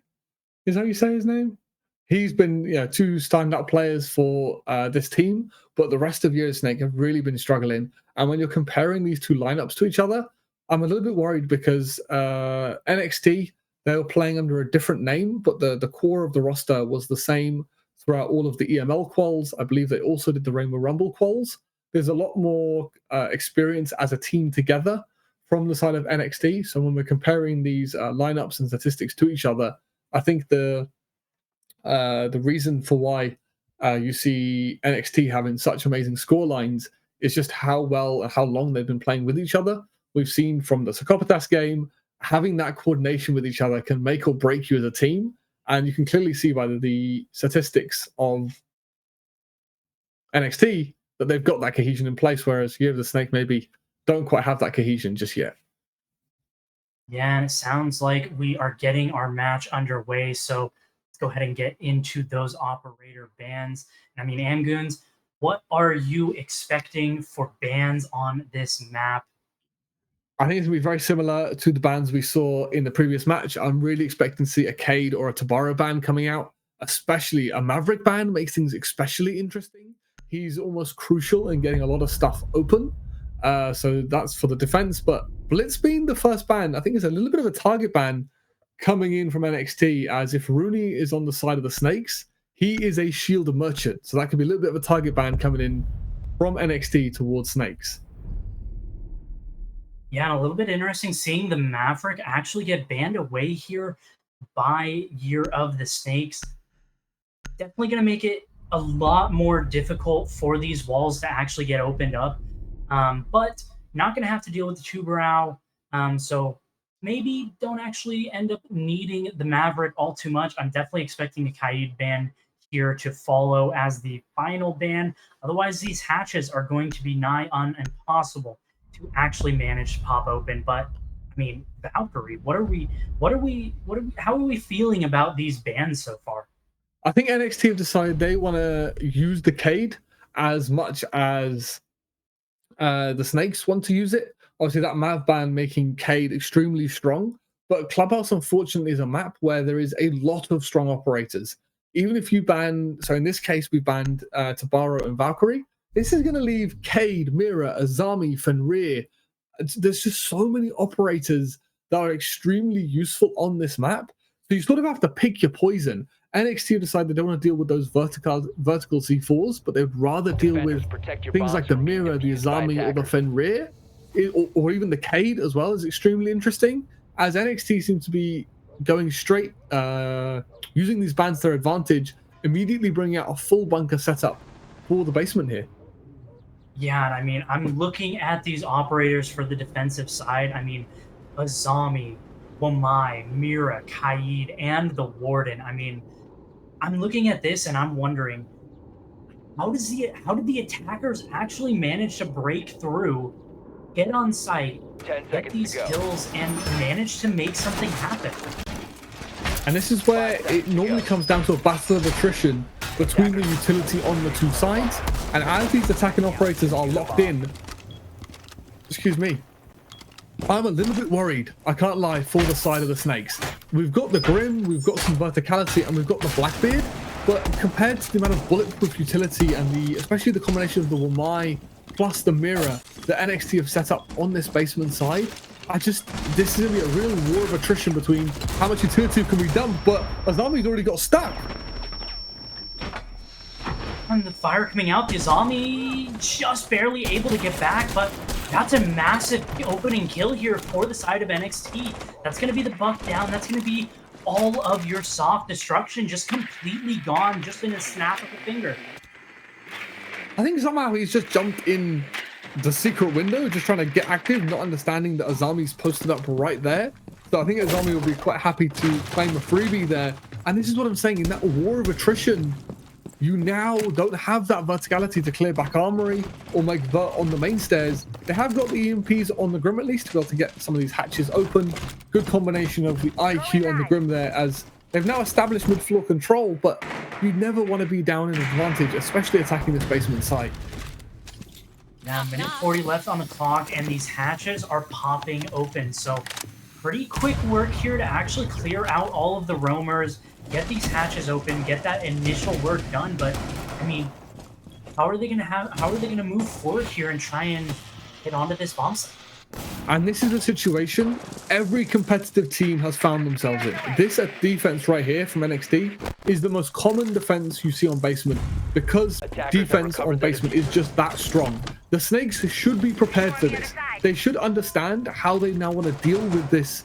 Is that how you say his name? He's been, 2 stand-up players for this team, but the rest of Year of the Snake have really been struggling. And when you're comparing these 2 lineups to each other, I'm a little bit worried because NXT, they were playing under a different name, but the core of the roster was the same throughout all of the EML quals. I believe they also did the Rainbow Rumble quals. There's a lot more experience as a team together from the side of NXT. So when we're comparing these lineups and statistics to each other, I think the reason for why you see NXT having such amazing score lines is just how well and how long they've been playing with each other. We've seen from the Psychopaths game, having that coordination with each other can make or break you as a team. And you can clearly see by the statistics of NXT that they've got that cohesion in place, whereas Year of the Snake maybe don't quite have that cohesion just yet. Yeah, and it sounds like we are getting our match underway. So let's go ahead and get into those operator bans. Amgoons, what are you expecting for bans on this map? I think it's going to be very similar to the bans we saw in the previous match. I'm really expecting to see a Cade or a Tabaro ban coming out, especially a Maverick ban makes things especially interesting. He's almost crucial in getting a lot of stuff open. So that's for the defense. But Blitz being the first ban, I think is a little bit of a target ban coming in from NXT, as if Rooney is on the side of the Snakes, he is a shield merchant. So that could be a little bit of a target ban coming in from NXT towards Snakes. Yeah, and a little bit interesting seeing the Maverick actually get banned away here by Year of the Snakes. definitely going to make it a lot more difficult for these walls to actually get opened up. But not going to have to deal with the Tubarão. So maybe don't actually end up needing the Maverick all too much. I'm definitely expecting the Kaid ban here to follow as the final ban. Otherwise, these hatches are going to be nigh on impossible to actually manage to pop open. But I mean, Valkyrie, how are we feeling about these bans so far? I think NXT have decided they want to use the Kaid as much as the Snakes want to use it. Obviously, that Mav ban making Kaid extremely strong, but Clubhouse, unfortunately, is a map where there is a lot of strong operators. Even if you ban, so in this case, we banned Tabaro and Valkyrie, this is going to leave Kaid, Mira, Azami, Fenrir. There's just so many operators that are extremely useful on this map. So you sort of have to pick your poison. NXT have decided they don't want to deal with those vertical C4s, but they'd rather deal with things like the Mira, the Azami, or the Fenrir, or even the Kaid as well is extremely interesting, as NXT seems to be going straight, using these bans to their advantage, immediately bringing out a full bunker setup for the basement here. Yeah, and I mean, I'm looking at these operators for the defensive side. I mean, Azami, Wamai, Mira, Kaid, and the Warden. I mean, I'm looking at this and I'm wondering, how did the attackers actually manage to break through, get on site, get these kills, and manage to make something happen? And this is where it normally comes down to a battle of attrition between the utility on the two sides. And as these attacking operators are locked in, excuse me, I'm a little bit worried, I can't lie, for the side of the Snakes. We've got the Grim, we've got some verticality, and we've got the Blackbeard, but compared to the amount of bulletproof utility and especially the combination of the Wamai plus the Mira that NXT have set up on this basement side, this is going to be a real war of attrition between how much utility can be done, but Azami's already got stuck. And the fire coming out, the Azami just barely able to get back, but that's a massive opening kill here for the side of NXT. That's going to be the buff down. That's going to be all of your soft destruction just completely gone, just in a snap of a finger. I think somehow he's just jumped in the secret window, just trying to get active, not understanding that Azami's posted up right there. So I think Azami will be quite happy to claim a freebie there. And this is what I'm saying, in that war of attrition, you now don't have that verticality to clear back armory or make vert on the main stairs. They have got the EMPs on the Grim at least to be able to get some of these hatches open. Good combination of the IQ on the Grim there, as they've now established mid-floor control, but you never want to be down in advantage, especially attacking this basement site. Now, minute 40 left on the clock, and these hatches are popping open. So pretty quick work here to actually clear out all of the roamers, get these hatches open, get that initial work done. But I mean, how are they gonna move forward here and try and get onto this bomb site? And this is a situation every competitive team has found themselves in. This defense right here from NXT is the most common defense you see on basement, because defense on basement is just that strong. The Snakes should be prepared for this. They should understand how they now want to deal with this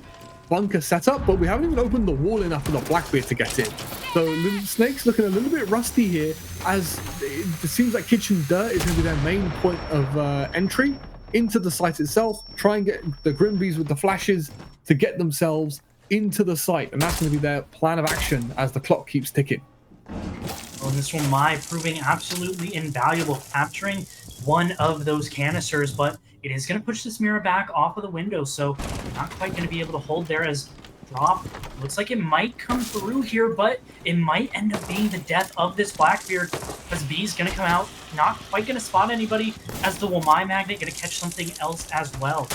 bunker setup, but we haven't even opened the wall enough for the Blackbeard to get in. So Snakes looking a little bit rusty here, as it seems like Kitchen Dirt is going to be their main point of entry into the site itself. Try and get the Grimbees with the flashes to get themselves into the site, and that's going to be their plan of action as the clock keeps ticking. Well, this one, Mai proving absolutely invaluable, capturing one of those canisters, but it is going to push this Mira back off of the window, so not quite going to be able to hold there, as drop looks like it might come through here, but it might end up being the death of this Blackbeard, because B's going to come out, not quite going to spot anybody, as the Wamai Magnet going to catch something else as well.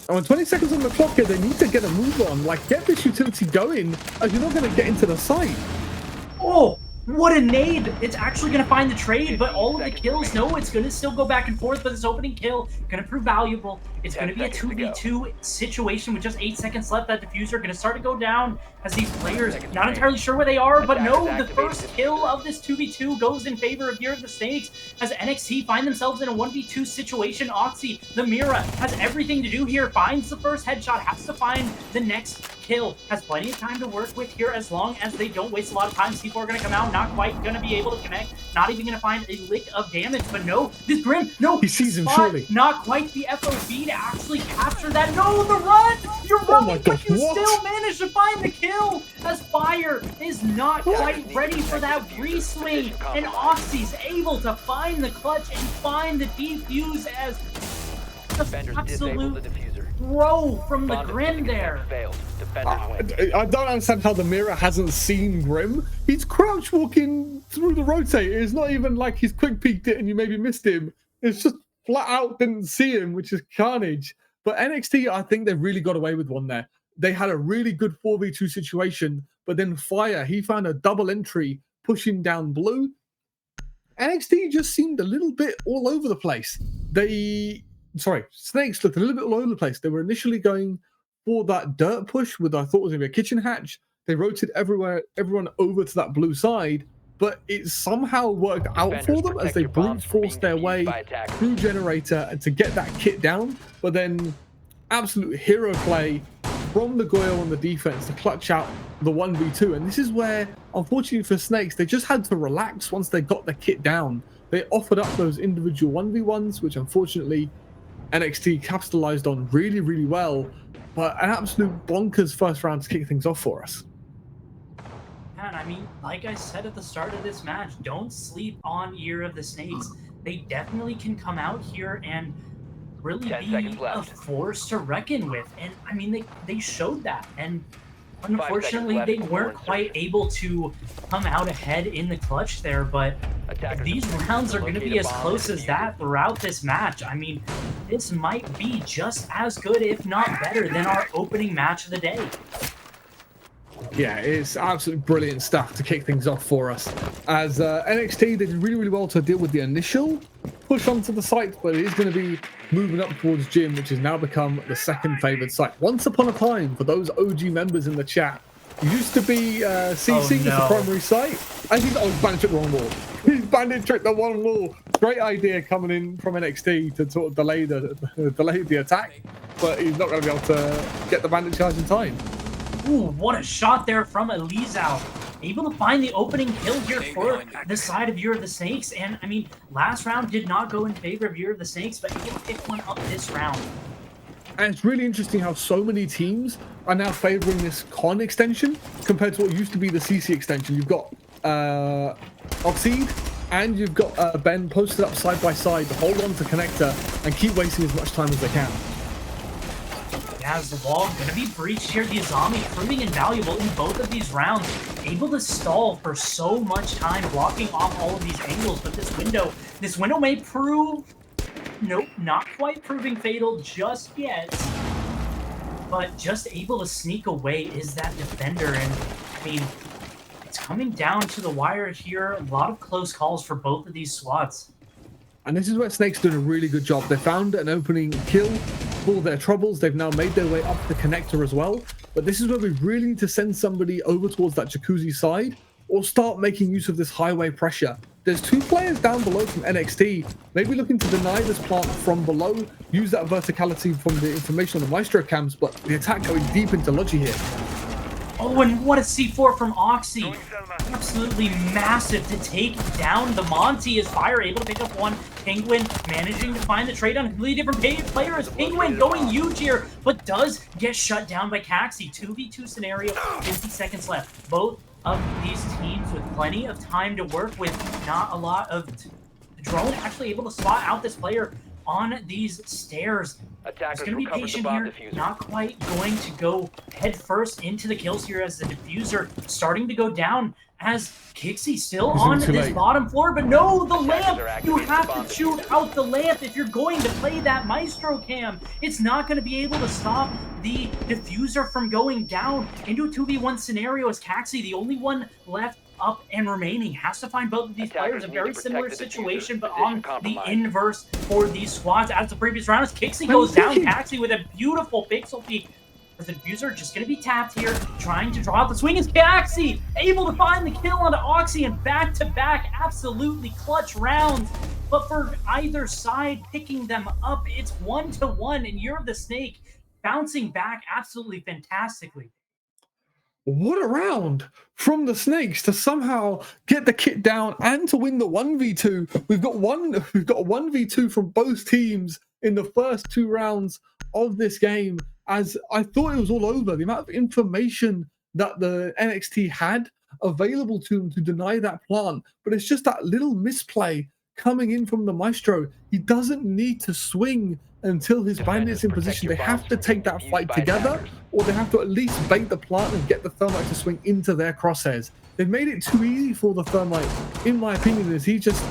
And with 20 seconds on the clock here, they need to get a move on, like get this utility going, as you're not going to get into the site. Oh, what a nade! It's actually going to find the trade, but all of the kills, no, it's going to still go back and forth, but this opening kill going to prove valuable. It's going to be a 2v2 situation with just 8 seconds left. That diffuser going to start to go down as these players, not entirely sure where they are, but no, the first kill of this 2v2 goes in favor of Year of the Snakes as NXT find themselves in a 1v2 situation. Oxy, the Mira, has everything to do here, finds the first headshot, has to find the next kill, has plenty of time to work with here as long as they don't waste a lot of time. C4 are going to come out, not quite going to be able to connect, not even going to find a lick of damage, but no, this Grim, no, he sees him, spot, surely. Not quite the FOB to actually capture that. No, the run! You're running, but you still manage to find the kill as Fire is not quite ready for that re-swing, and Oxy's able to find the clutch and find the defuse as just absolute throw from the Grim there. I don't understand how the Mira hasn't seen Grim. He's crouch walking through the rotator. It's not even like he's quick peeked it and you maybe missed him. It's just flat out didn't see him, which is carnage. But NXT, I think they really got away with one there. They had a really good 4v2 situation, but then Fire, he found a double entry pushing down Blue. NXT just seemed a little bit all over the place. Snakes looked a little bit all over the place. They were initially going for that dirt push with I thought was going to be a kitchen hatch. They rotated everyone over to that blue side, but it somehow worked out for them as they brute forced their way through generator and to get that kit down. But then absolute hero play from the Goyle on the defense to clutch out the 1v2. And this is where, unfortunately for Snakes, they just had to relax once they got the kit down. They offered up those individual 1v1s, which unfortunately NXT capitalized on really, really well. But an absolute bonkers first round to kick things off for us. And I mean, like I said at the start of this match, don't sleep on Year of the Snakes. They definitely can come out here and really be a force to reckon with. And I mean, they showed that. And unfortunately, they weren't quite able to come out ahead in the clutch there. But these rounds are going to be as close as that throughout this match. I mean, this might be just as good, if not better, than our opening match of the day. Yeah, it's absolutely brilliant stuff to kick things off for us. As NXT, they did really, really well to deal with the initial push onto the site, but it is going to be moving up towards Gym, which has now become the second favored site. Once upon a time, for those OG members in the chat, it used to be CC as the primary site. I think Bandit tricked the wrong wall. He's Bandit tricked the wrong wall. Great idea coming in from NXT to sort of delay the attack, but he's not going to be able to get the Bandit charge in time. Ooh, what a shot there from Elizao. Able to find the opening kill here for the side of Year of the Snakes. And, I mean, last round did not go in favor of Year of the Snakes, but able to pick one up this round. And it's really interesting how so many teams are now favoring this Con extension compared to what used to be the CC extension. You've got Oxide and you've got Ben posted up side by side to hold on to Connector and keep wasting as much time as they can. As the wall going to be breached here, the Azami proving invaluable in both of these rounds. Able to stall for so much time, blocking off all of these angles. But this window may prove... Nope, not quite proving fatal just yet. But just able to sneak away is that defender. And, I mean, it's coming down to the wire here. A lot of close calls for both of these squads. And this is where Snake's doing a really good job. They found an opening kill for their troubles. They've now made their way up the connector as well. But this is where we really need to send somebody over towards that Jacuzzi side or start making use of this highway pressure. There's two players down below from NXT, maybe looking to deny this plant from below, use that verticality from the information on the Maestro cams, but the attack going deep into Logi here. Oh, and what a C4 from Oxy. Absolutely massive to take down the Monty as Fire able to pick up one. Penguin managing to find the trade on a completely different player as Penguin going huge here, but does get shut down by Caxi. 2v2 scenario, 50 seconds left. Both of these teams with plenty of time to work with, not a lot of... Drone actually able to spot out this player on these stairs. He's going to be patient here, not quite going to go head first into the kills here as the diffuser starting to go down as Kixie still on this bottom floor, but no, the lamp! You have to shoot out the lamp if you're going to play that Maestro cam. It's not going to be able to stop the diffuser from going down into a 2v1 scenario as Caxi, the only one left up and remaining. Has to find both of these players. A very similar situation, but on the inverse for these squads. As the previous round, as Kixie goes down, Kaxi with a beautiful pixel peek. The diffuser just going to be tapped here, trying to draw out the swing. Is Kaxi able to find the kill onto Oxy, and back-to-back absolutely clutch rounds. But for either side picking them up, it's 1-1, and Year of the Snake bouncing back absolutely fantastically. What a round from the Snakes to somehow get the kit down and to win the 1v2. We've got a 1v2 from both teams in the first 2 rounds of this game. As I thought it was all over, the amount of information that the NXT had available to them to deny that plant, but it's just that little misplay coming in from the Maestro. He doesn't need to swing until his bandit's in position. They have to take that fight together, or they have to at least bait the plant and get the Thermite to swing into their crosshairs. They've made it too easy for the Thermite, in my opinion, as he just...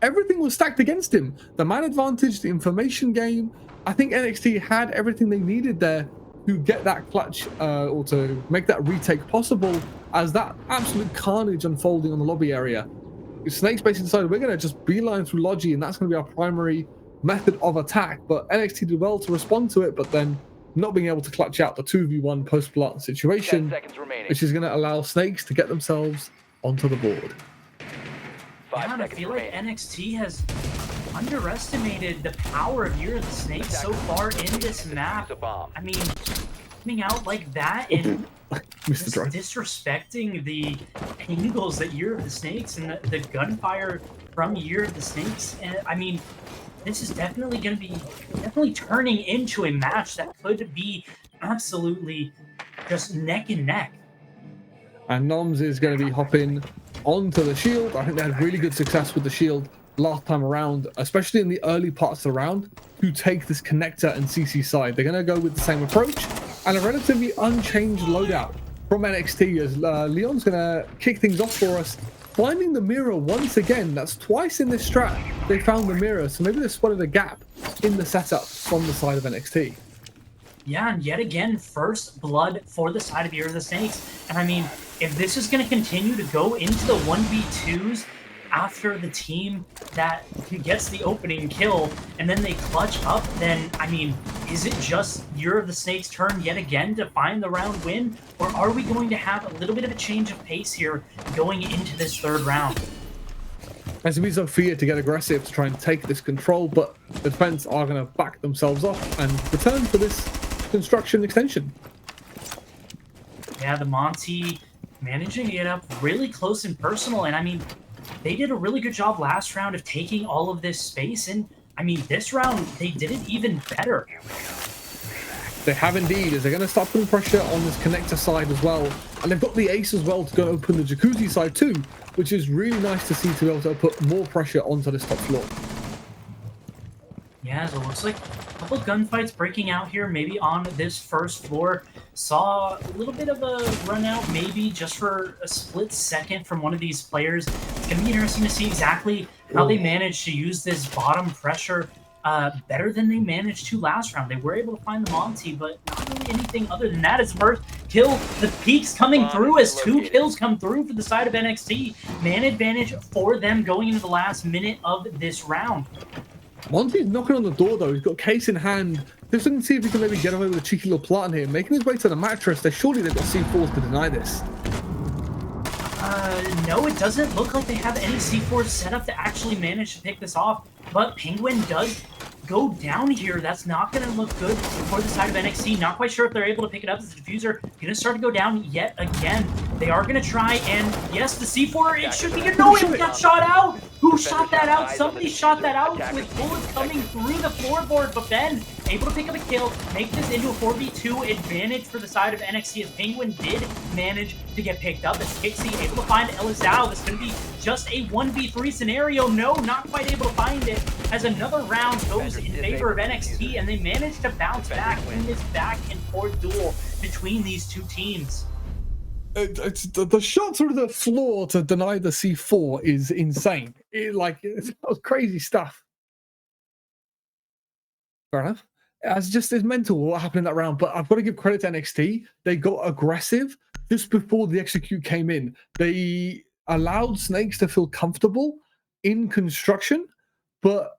everything was stacked against him. The man advantage, the information game. I think NXT had everything they needed there to get that clutch or to make that retake possible, as that absolute carnage unfolding on the lobby area. Snakes basically decided we're going to just beeline through Logi, and that's going to be our primary method of attack. But NXT did well to respond to it, but then not being able to clutch out the 2v1 post-plant situation, which is going to allow Snakes to get themselves onto the board. Yeah, I feel like NXT has underestimated the power of Year of the Snake so far in this map. I mean, coming out like that and just disrespecting the angles that Year of the Snakes and the gunfire from Year of the Snakes. And I mean, this is definitely going to be turning into a match that could be absolutely just neck and neck. And Noms is going to be hopping onto the shield. I think they had really good success with the shield last time around, especially in the early parts of the round, to take this connector and CC side. They're going to go with the same approach and a relatively unchanged loadout from NXT, as Leon's going to kick things off for us, finding the mirror once again. That's twice in this strat they found the mirror, so maybe they spotted a gap in the setup from the side of NXT. Yeah, and yet again, first blood for the side of Year of the Snakes. And I mean, if this is going to continue to go into the 1v2s after the team that gets the opening kill and then they clutch up, then, I mean, is it just Year of the Snakes' turn yet again to find the round win? Or are we going to have a little bit of a change of pace here going into this 3rd round? SMB Zofia to get aggressive to try and take this control, but the defense are going to back themselves off and return for this construction extension. Yeah, the Monty managing to get up really close and personal, and I mean, they did a really good job last round of taking all of this space, and I mean, this round, they did it even better. They have indeed, as they're going to start putting pressure on this connector side as well. And they've got the ace as well to go open the jacuzzi side too, which is really nice to see, to be able to put more pressure onto this top floor. Yeah, so it looks like a couple of gunfights breaking out here, maybe on this first floor. Saw a little bit of a run out, maybe just for a split second from one of these players. It's going to be interesting to see exactly how they manage to use this bottom pressure better than they managed to last round. They were able to find the Monty, but not really anything other than that. It's first kill. The peaks coming through as 2 kills come through for the side of NXT. Man advantage for them going into the last minute of this round. Monty's knocking on the door though. He's got case in hand. Just looking to see if he can maybe get away with a cheeky little plant here. Making his way to the mattress. Surely they've got C4s to deny this. No, it doesn't look like they have any C4s set up to actually manage to pick this off. But Penguin does go down here. That's not going to look good for the side of NXT. Not quite sure if they're able to pick it up. As the diffuser going to start to go down yet again. They are going to try, and yes, the C4, it should be good. No, it got shot out. Who shot that out? Somebody shot that out with bullets coming through the floorboard, but Ben able to pick up a kill, make this into a 4v2 advantage for the side of NXT, as Penguin did manage to get picked up. As Kixie able to find Elizao. This is going to be just a 1v3 scenario. No, not quite able to find it, as another round goes in favor of NXT, and they manage to bounce back in this back and forth duel between these two teams. It's the shot through the floor to deny the C4 is insane. That was crazy stuff. Fair enough. It's mental what happened in that round, but I've got to give credit to NXT. They got aggressive just before the execute came in, they allowed Snakes to feel comfortable in construction, but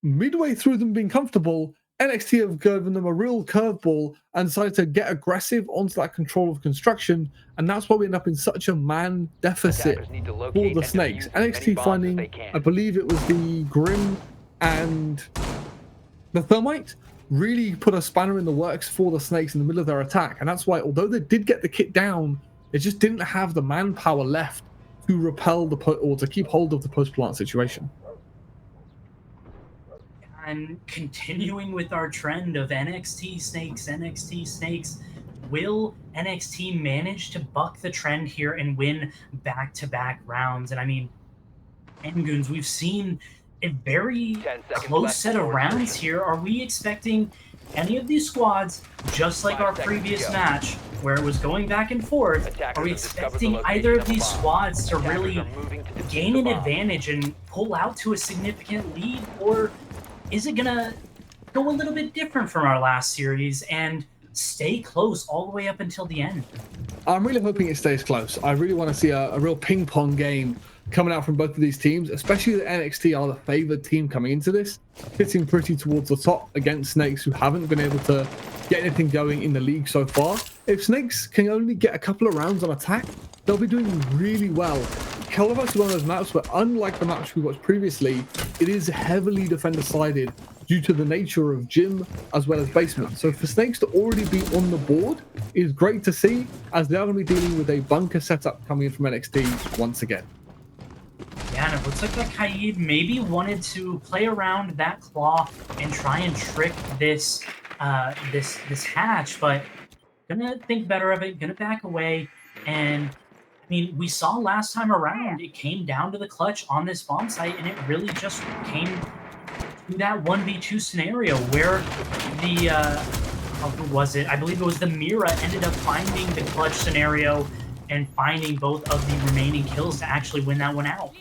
midway through them being comfortable, NXT have given them a real curveball and decided to get aggressive onto that control of construction, and that's why we end up in such a man deficit for the Snakes. NXT finding, I believe it was the Grim and the Thermite, really put a spanner in the works for the Snakes in the middle of their attack, and that's why, although they did get the kit down, they just didn't have the manpower left to repel or to keep hold of the post-plant situation. And continuing with our trend of NXT Snakes, will NXT manage to buck the trend here and win back-to-back rounds? And I mean, Ngoons, we've seen a very close set of rounds here. Are we expecting any of these squads, just like our previous match, where it was going back and forth, are we expecting either of these squads to really gain an advantage and pull out to a significant lead, or is it gonna go a little bit different from our last series and stay close all the way up until the end? I'm really hoping it stays close. I really want to see a real ping pong game coming out from both of these teams, especially the NXT are the favored team coming into this, sitting pretty towards the top against Snakes, who haven't been able to get anything going in the league so far. If Snakes can only get a couple of rounds on attack, they'll be doing really well. Calabash is one of those maps where, unlike the match we watched previously, it is heavily defender-sided due to the nature of gym as well as basement. So for Snakes to already be on the board is great to see, as they are going to be dealing with a bunker setup coming in from NXT once again. Yeah, and it looks like that Kaid maybe wanted to play around that claw and try and trick this this hatch, but gonna think better of it, gonna back away. And I mean, we saw last time around, it came down to the clutch on this bomb site, and it really just came to that 1v2 scenario where the who was it? I believe it was the Mira ended up finding the clutch scenario and finding both of the remaining kills to actually win that one out.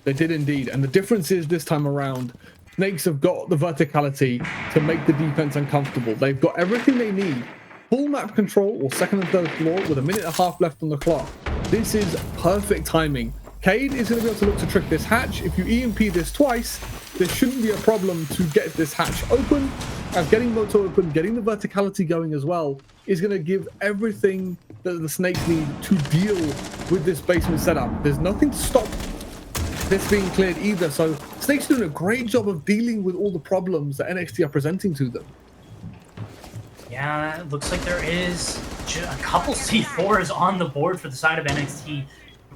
They did indeed, and the difference is this time around, Snakes have got the verticality to make the defense uncomfortable. They've got everything they need. Full map control, or second and third floor, with a minute and a half left on the clock. This is perfect timing. Kaid is going to be able to look to trick this hatch. If you EMP this twice, there shouldn't be a problem to get this hatch open. And getting Moto open, getting the verticality going as well, is going to give everything that the Snakes need to deal with this basement setup. There's nothing to stop this being cleared either. So Snakes doing a great job of dealing with all the problems that NXT are presenting to them. Yeah, it looks like there is a couple C4s on the board for the side of NXT.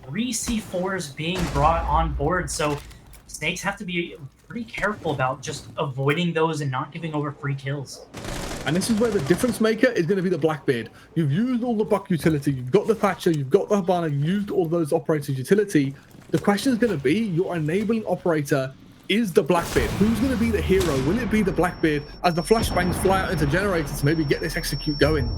3 C4s being brought on board, so Snakes have to be pretty careful about just avoiding those and not giving over free kills. And this is where the difference maker is going to be the Blackbeard. You've used all the Buck utility, you've got the Thatcher, you've got the Hibana, you've used all those operators utility. The question is going to be, your enabling operator is the Blackbeard. Who's going to be the hero? Will it be the Blackbeard as the flashbangs fly out into generators to maybe get this execute going?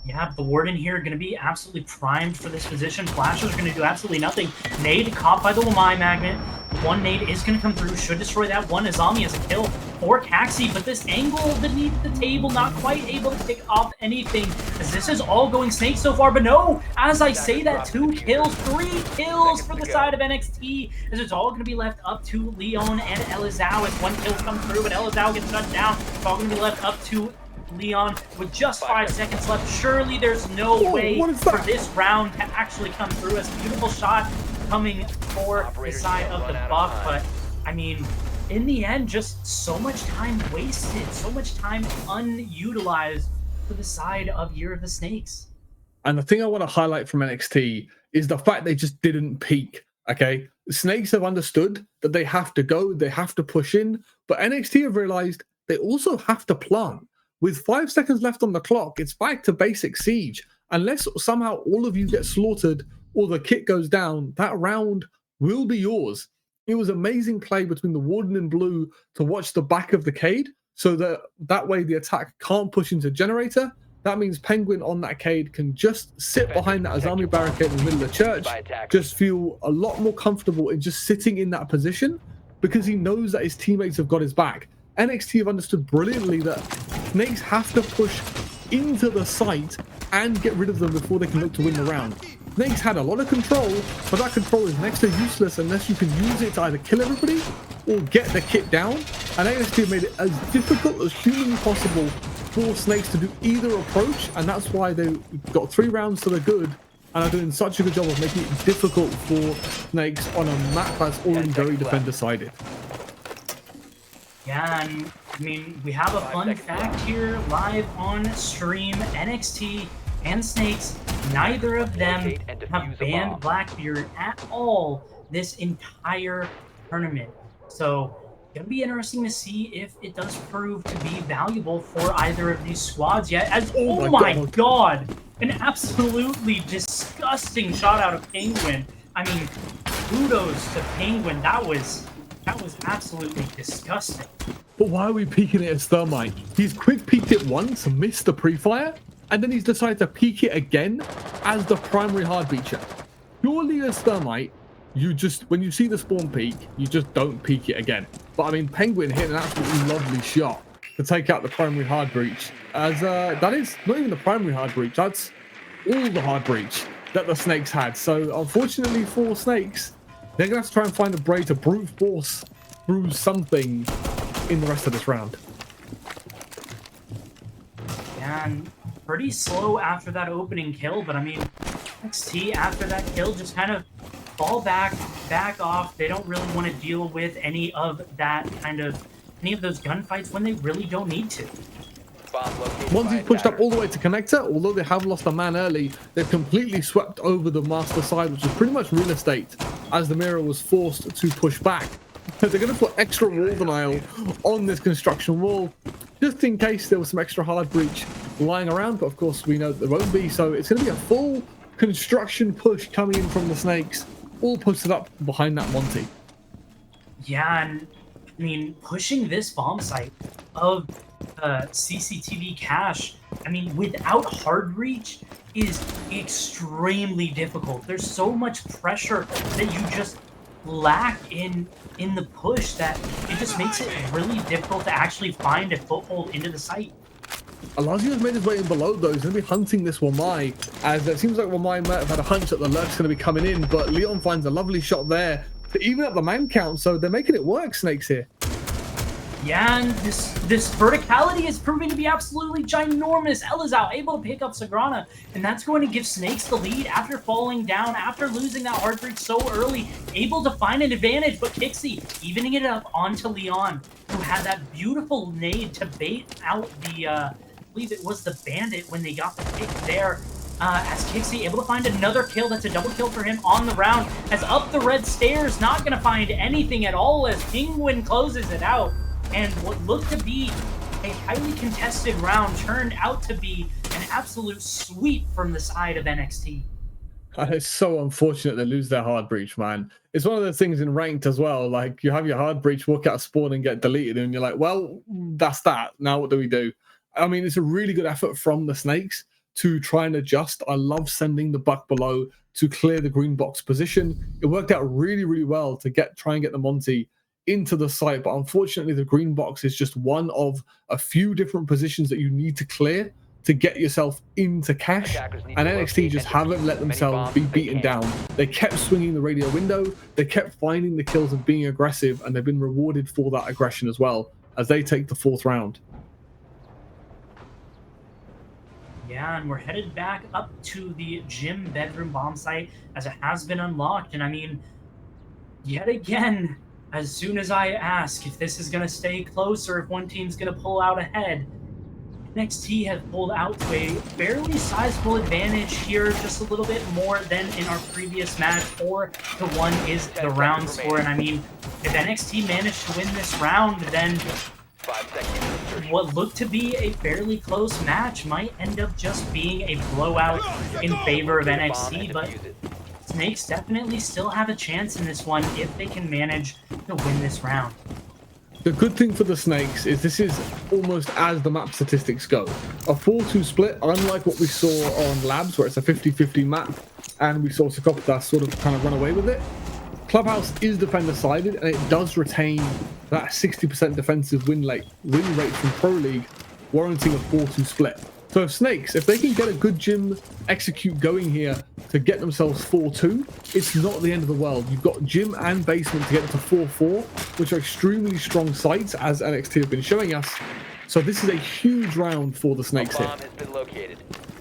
Yeah, the Warden here going to be absolutely primed for this position. Flashers are going to do absolutely nothing. Nade caught by the Lamai Magnet. One nade is going to come through, should destroy that one. Azami has a kill for Caxi, but this angle beneath the table, not quite able to pick off anything, as this is all going Snake so far. But no, as I say that, 2 kills, 3 kills for the side of NXT, as it's all going to be left up to Leon and Elizao as 1 kill's come through, but Elizao gets shut down. It's all going to be left up to Leon with just 5 seconds left. Surely there's no way for this round to actually come through. As a beautiful shot coming for the side of the Buff, but I mean, in the end, just so much time wasted, so much time unutilized for the side of Year of the Snakes. And the thing I want to highlight from NXT is the fact they just didn't peak. Okay, the Snakes have understood that they have to go, they have to push in, but NXT have realized they also have to plant. With 5 seconds left on the clock, it's back to basic siege. Unless somehow all of you get slaughtered or the kit goes down, that round will be yours. It was amazing play between the Warden in blue to watch the back of the Cade, so that way the attack can't push into generator. That means Penguin on that Cade can just sit behind that Azami barricade in the middle of the church, just feel a lot more comfortable in just sitting in that position because he knows that his teammates have got his back. NXT have understood brilliantly that Snakes have to push into the site and get rid of them before they can look to win the round. Snakes had a lot of control, but that control is next to useless unless you can use it to either kill everybody or get the kit down. And NXT made it as difficult as humanly possible for Snakes to do either approach, and that's why they got 3 rounds to the good and are doing such a good job of making it difficult for Snakes on a map that's already very defender-sided. Yeah, and I mean, we have a fun fact here live on stream. NXT and Snakes, neither of them have banned Blackbeard at all this entire tournament. So, gonna be interesting to see if it does prove to be valuable for either of these squads yet. As oh my god, an absolutely disgusting shot out of Penguin. I mean, kudos to Penguin. That was absolutely disgusting. But why are we peeking it as Thermite? He's quick peeked it once, missed the pre-fire, and then he's decided to peek it again as the primary hard breacher. Purely as Thermite, you just, when you see the spawn peek, you just don't peek it again. But I mean, Penguin hit an absolutely lovely shot to take out the primary hard breach. As that is not even the primary hard breach, that's all the hard breach that the Snakes had. So unfortunately for Snakes, they're gonna have to try and find a way to brute force through something in the rest of this round. And pretty slow after that opening kill, but I mean, NXT after that kill just kind of fall back off. They don't really want to deal with any of those gunfights when they really don't need to. Once he's pushed up all the way to connector, although they have lost a man early, they've completely swept over the master side, which is pretty much real estate, as the mirror was forced to push back. They're going to put extra wall denial on this construction wall, just in case there was some extra hard breach lying around, but of course we know that there won't be, so it's going to be a full construction push coming in from the Snakes, all posted up behind that Monty. Yeah, and I mean, pushing this bomb site of CCTV cache, I mean, without hard reach is extremely difficult. There's so much pressure that you just lack in the push that it just makes it really difficult to actually find a foothold into the site. Alazio has made his way in below though. He's going to be hunting this Wamai, as it seems like Wamai might have had a hunch that the lurk's going to be coming in, but Leon finds a lovely shot there to even up the man count, so they're making it work, Snakes here. Yeah, and this verticality is proving to be absolutely ginormous. Elazar able to pick up Sagrana, and that's going to give Snakes the lead after falling down, after losing that hard breach so early, able to find an advantage, but Kixie evening it up onto Leon, who had that beautiful nade to bait out the, I believe it was the Bandit when they got the pick there. As Kixie able to find another kill. That's a double kill for him on the round. As up the red stairs, not going to find anything at all as Penguin closes it out. And what looked to be a highly contested round turned out to be an absolute sweep from the side of NXT. It's so unfortunate they lose their hard breach, man. It's one of those things in ranked as well. Like, you have your hard breach, walk out of spawn and get deleted, and you're like, well, that's that. Now what do we do? I mean, it's a really good effort from the Snakes to try and adjust. I love sending the buck below to clear the green box position. It worked out really, really well to try and get the Monty into the site, but unfortunately the green box is just one of a few different positions that you need to clear to get yourself into cash, and NXT just haven't let themselves be beaten down. They kept swinging the radio window, they kept finding the kills and being aggressive, and they've been rewarded for that aggression as well as they take the 4th round. Yeah, and we're headed back up to the gym bedroom bomb site as it has been unlocked, and I mean, yet again, as soon as I ask if this is going to stay close or if one team's going to pull out ahead, NXT has pulled out to a fairly sizable advantage here, just a little bit more than in our previous match. 4-1 is the round score, and I mean, if NXT managed to win this round, then what looked to be a fairly close match might end up just being a blowout in favor of NXT, but Snakes definitely still have a chance in this one if they can manage to win this round. The good thing for the Snakes is this is almost as the map statistics go. A 4-2 split, unlike what we saw on Labs, where it's a 50-50 map, and we saw Sokoputa sort of kind of run away with it. Clubhouse is defender-sided, and it does retain that 60% defensive win rate from Pro League, warranting a 4-2 split. So Snakes, if they can get a good Jim execute going here to get themselves 4-2, it's not the end of the world. You've got Jim and Basement to get it to 4-4, which are extremely strong sites, as NXT have been showing us. So this is a huge round for the Snakes here.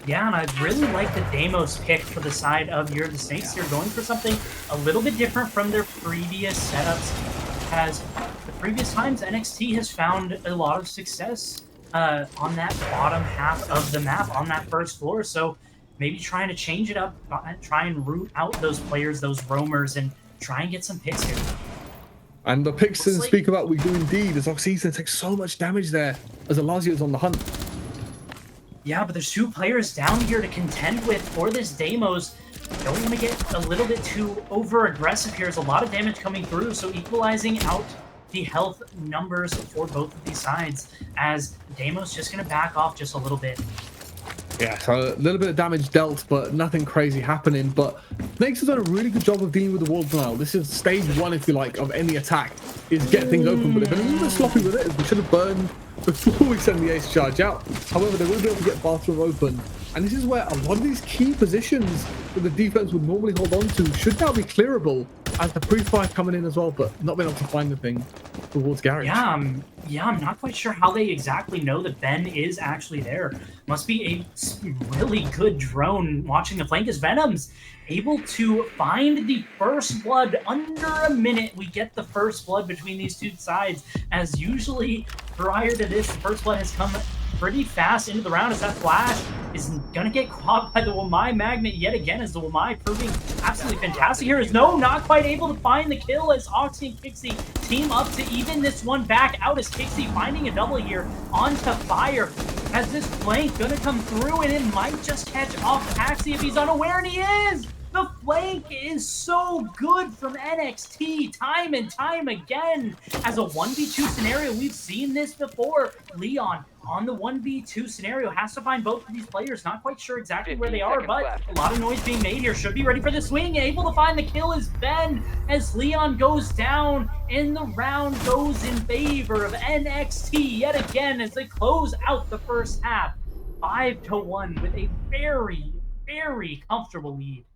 Yeah, and I really like the Deimos pick for the side of the Snakes here, going for something a little bit different from their previous setups, as the previous times NXT has found a lot of success on that bottom half of the map, on that first floor. So maybe trying to change it up, try and root out those players, those roamers, and try and get some picks here. And the picks to speak about, we do indeed, as Oxygen takes so much damage there as Alazio is on the hunt. Yeah, but there's 2 players down here to contend with for this Deimos. Don't want to get a little bit too over-aggressive here. There's a lot of damage coming through, so equalizing out the health numbers for both of these sides, as Deimos just going to back off just a little bit. Yeah, so a little bit of damage dealt, but nothing crazy happening. But Snakes has done a really good job of dealing with the wall denial. This is stage 1, if you like, of any attack, is get things open. But they've been a little bit sloppy with it, as we should have burned before we send the ace charge out. However, they will be able to get bathroom open. And this is where a lot of these key positions that the defense would normally hold on to should now be clearable, as the pre-fire coming in as well, but not being able to find the thing towards Garage. Yeah, I'm not quite sure how they exactly know that Ben is actually there. Must be a really good drone watching the flank, as Venom's able to find the first blood. Under a minute, we get the first blood between these 2 sides, as usually prior to this, the first blood has come pretty fast into the round, as that flash is gonna get caught by the Wamai Magnet yet again, as the Wamai proving absolutely fantastic here. Is not quite able to find the kill, as Oxy and Kixie team up to even this one back out, as Kixie finding a double here onto Fire. Has this flank gonna come through, and it might just catch off Axie if he's unaware, and he is! The flank is so good from NXT time and time again. As a 1v2 scenario, we've seen this before. Leon on the 1v2 scenario has to find both of these players. Not quite sure exactly where they are, but a lot of noise being made here. Should be ready for the swing. Able to find the kill is Ben, as Leon goes down, and the round goes in favor of NXT yet again, as they close out the first half 5-1 with a very, very comfortable lead.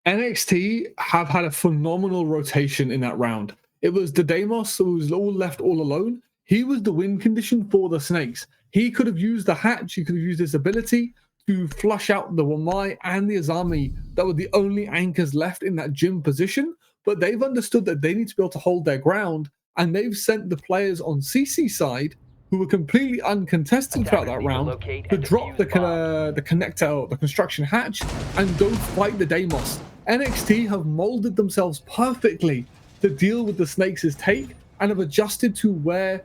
NXT have had a phenomenal rotation in that round. It was the Deimos who was all left all alone. He was the win condition for the Snakes. He could have used the hatch. He could have used his ability to flush out the Wamai and the Azami that were the only anchors left in that Jim position. But they've understood that they need to be able to hold their ground, and they've sent the players on CC side, who were completely uncontested throughout that round, to drop the connector, the construction hatch, and go fight the Deimos. NXT have molded themselves perfectly to deal with the Snakes' take, and have adjusted to where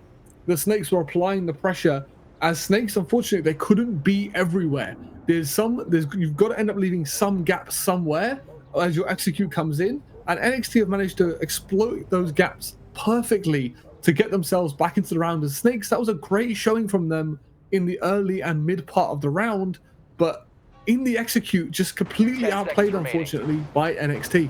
the Snakes were applying the pressure. As Snakes, unfortunately, they couldn't be everywhere. You've got to end up leaving some gaps somewhere as your execute comes in, and NXT have managed to exploit those gaps perfectly to get themselves back into the round. As Snakes, that was a great showing from them in the early and mid part of the round, but in the execute, just completely outplayed, unfortunately, by NXT.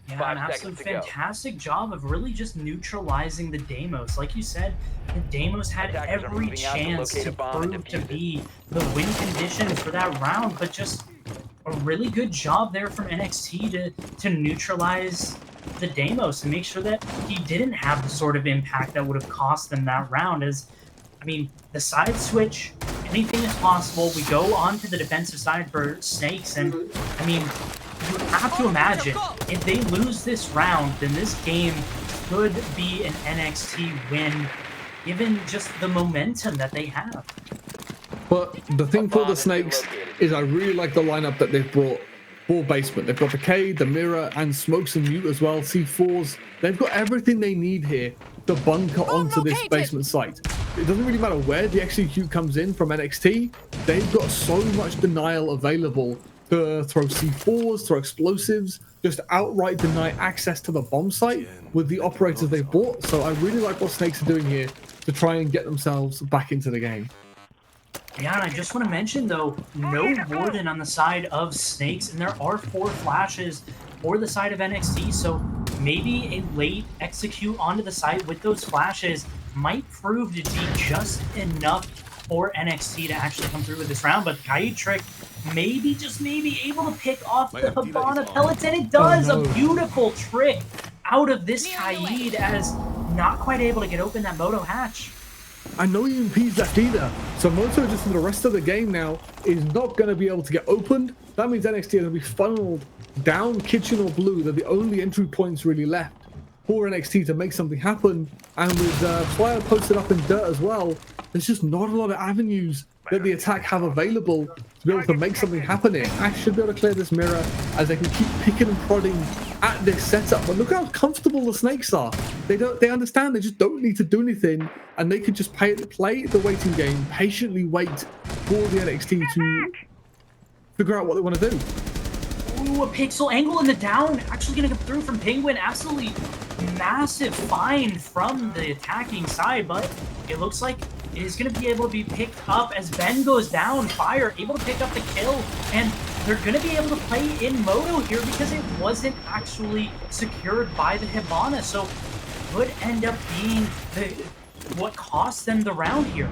Yeah, an absolute fantastic job of really just neutralizing the Deimos. Like you said, the Deimos had every chance to prove to be the win condition for that round, but just a really good job there from NXT to neutralize the Deimos and make sure that he didn't have the sort of impact that would have cost them that round. As, I mean, the side switch, anything is possible. We go on to the defensive side for Snakes, and I mean, you have to imagine, if they lose this round, then this game could be an NXT win, given just the momentum that they have. But the thing for the Snakes is I really like the lineup that they've brought for Basement. They've got the K, the Mirror, and Smokes and Mute as well, C4s. They've got everything they need here to bunker onto this Basement site. It doesn't really matter where the execute comes in from NXT. They've got so much denial available to throw C4s, throw explosives, just outright deny access to the bomb site with the operators they've bought. So I really like what Snakes are doing here to try and get themselves back into the game. Yeah, and I just want to mention, though, no Warden on the side of Snakes, and there are 4 flashes for the side of NXT, so maybe a late execute onto the site with those flashes might prove to be just enough for NXT to actually come through with this round, but Kaid Trick maybe, just maybe, able to pick off the Hibana pellets, and it does a beautiful trick out of this Kaid, as not quite able to get open that Moto hatch. And no EMPs left either. So Moto, just for the rest of the game now, is not going to be able to get opened. That means NXT is going to be funneled down kitchen or blue. They're the only entry points really left for NXT to make something happen. And with Fire posted up in dirt as well, there's just not a lot of avenues that the attack have available to be able to make something happen here. Ash should be able to clear this mirror as they can keep picking and prodding at this setup. But look how comfortable the snakes are. They understand they just don't need to do anything, and they can just play the waiting game, patiently wait for the NXT to figure out what they want to do. Ooh, a pixel angle in the down, actually going to come through from Penguin. Absolutely massive find from the attacking side, but it looks like it is going to be able to be picked up as Ben goes down. Fire able to pick up the kill, and they're going to be able to play in Moto here because it wasn't actually secured by the Hibana, so could end up being what cost them the round here.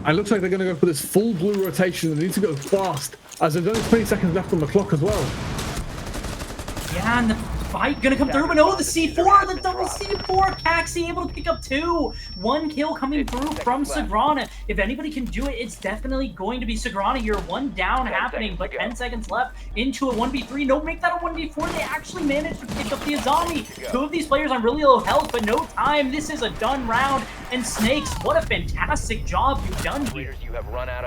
It looks like they're going to go for this full blue rotation. They need to go fast, as there's only 20 seconds left on the clock as well. Yeah, and the fight gonna come through, but oh, the C4, the double C4, Caxi able to pick up 2. 1 kill coming through from Sagrana. If anybody can do it, it's definitely going to be Sagrana here. 1 down happening, but 10 seconds left into a 1v3. No, make that a 1v4. They actually managed to pick up the Azami. 2 of these players on really low health, but no time. This is a done round. And Snakes, what a fantastic job you've done here.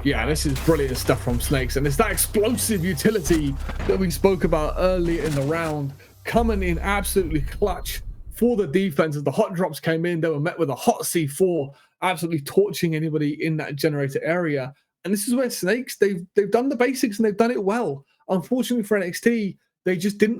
Yeah, this is brilliant stuff from Snakes, and it's that explosive utility that we spoke about earlier in the round, coming in absolutely clutch for the defense. As the hot drops came in, they were met with a hot C4, absolutely torching anybody in that generator area. And this is where Snakes, they've done the basics and they've done it well. Unfortunately for NXT, they just didn't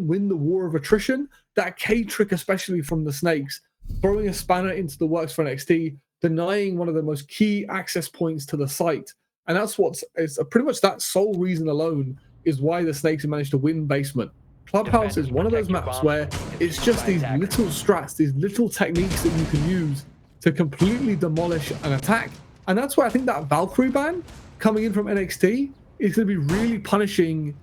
win the war of attrition. That K trick, especially from the Snakes, throwing a spanner into the works for NXT, denying one of the most key access points to the site. And that's pretty much that sole reason alone is why the Snakes have managed to win Basement. Clubhouse is one of those maps where it's just these little strats, these little techniques that you can use to completely demolish an attack. And that's why I think that Valkyrie ban coming in from NXT is going to be really punishing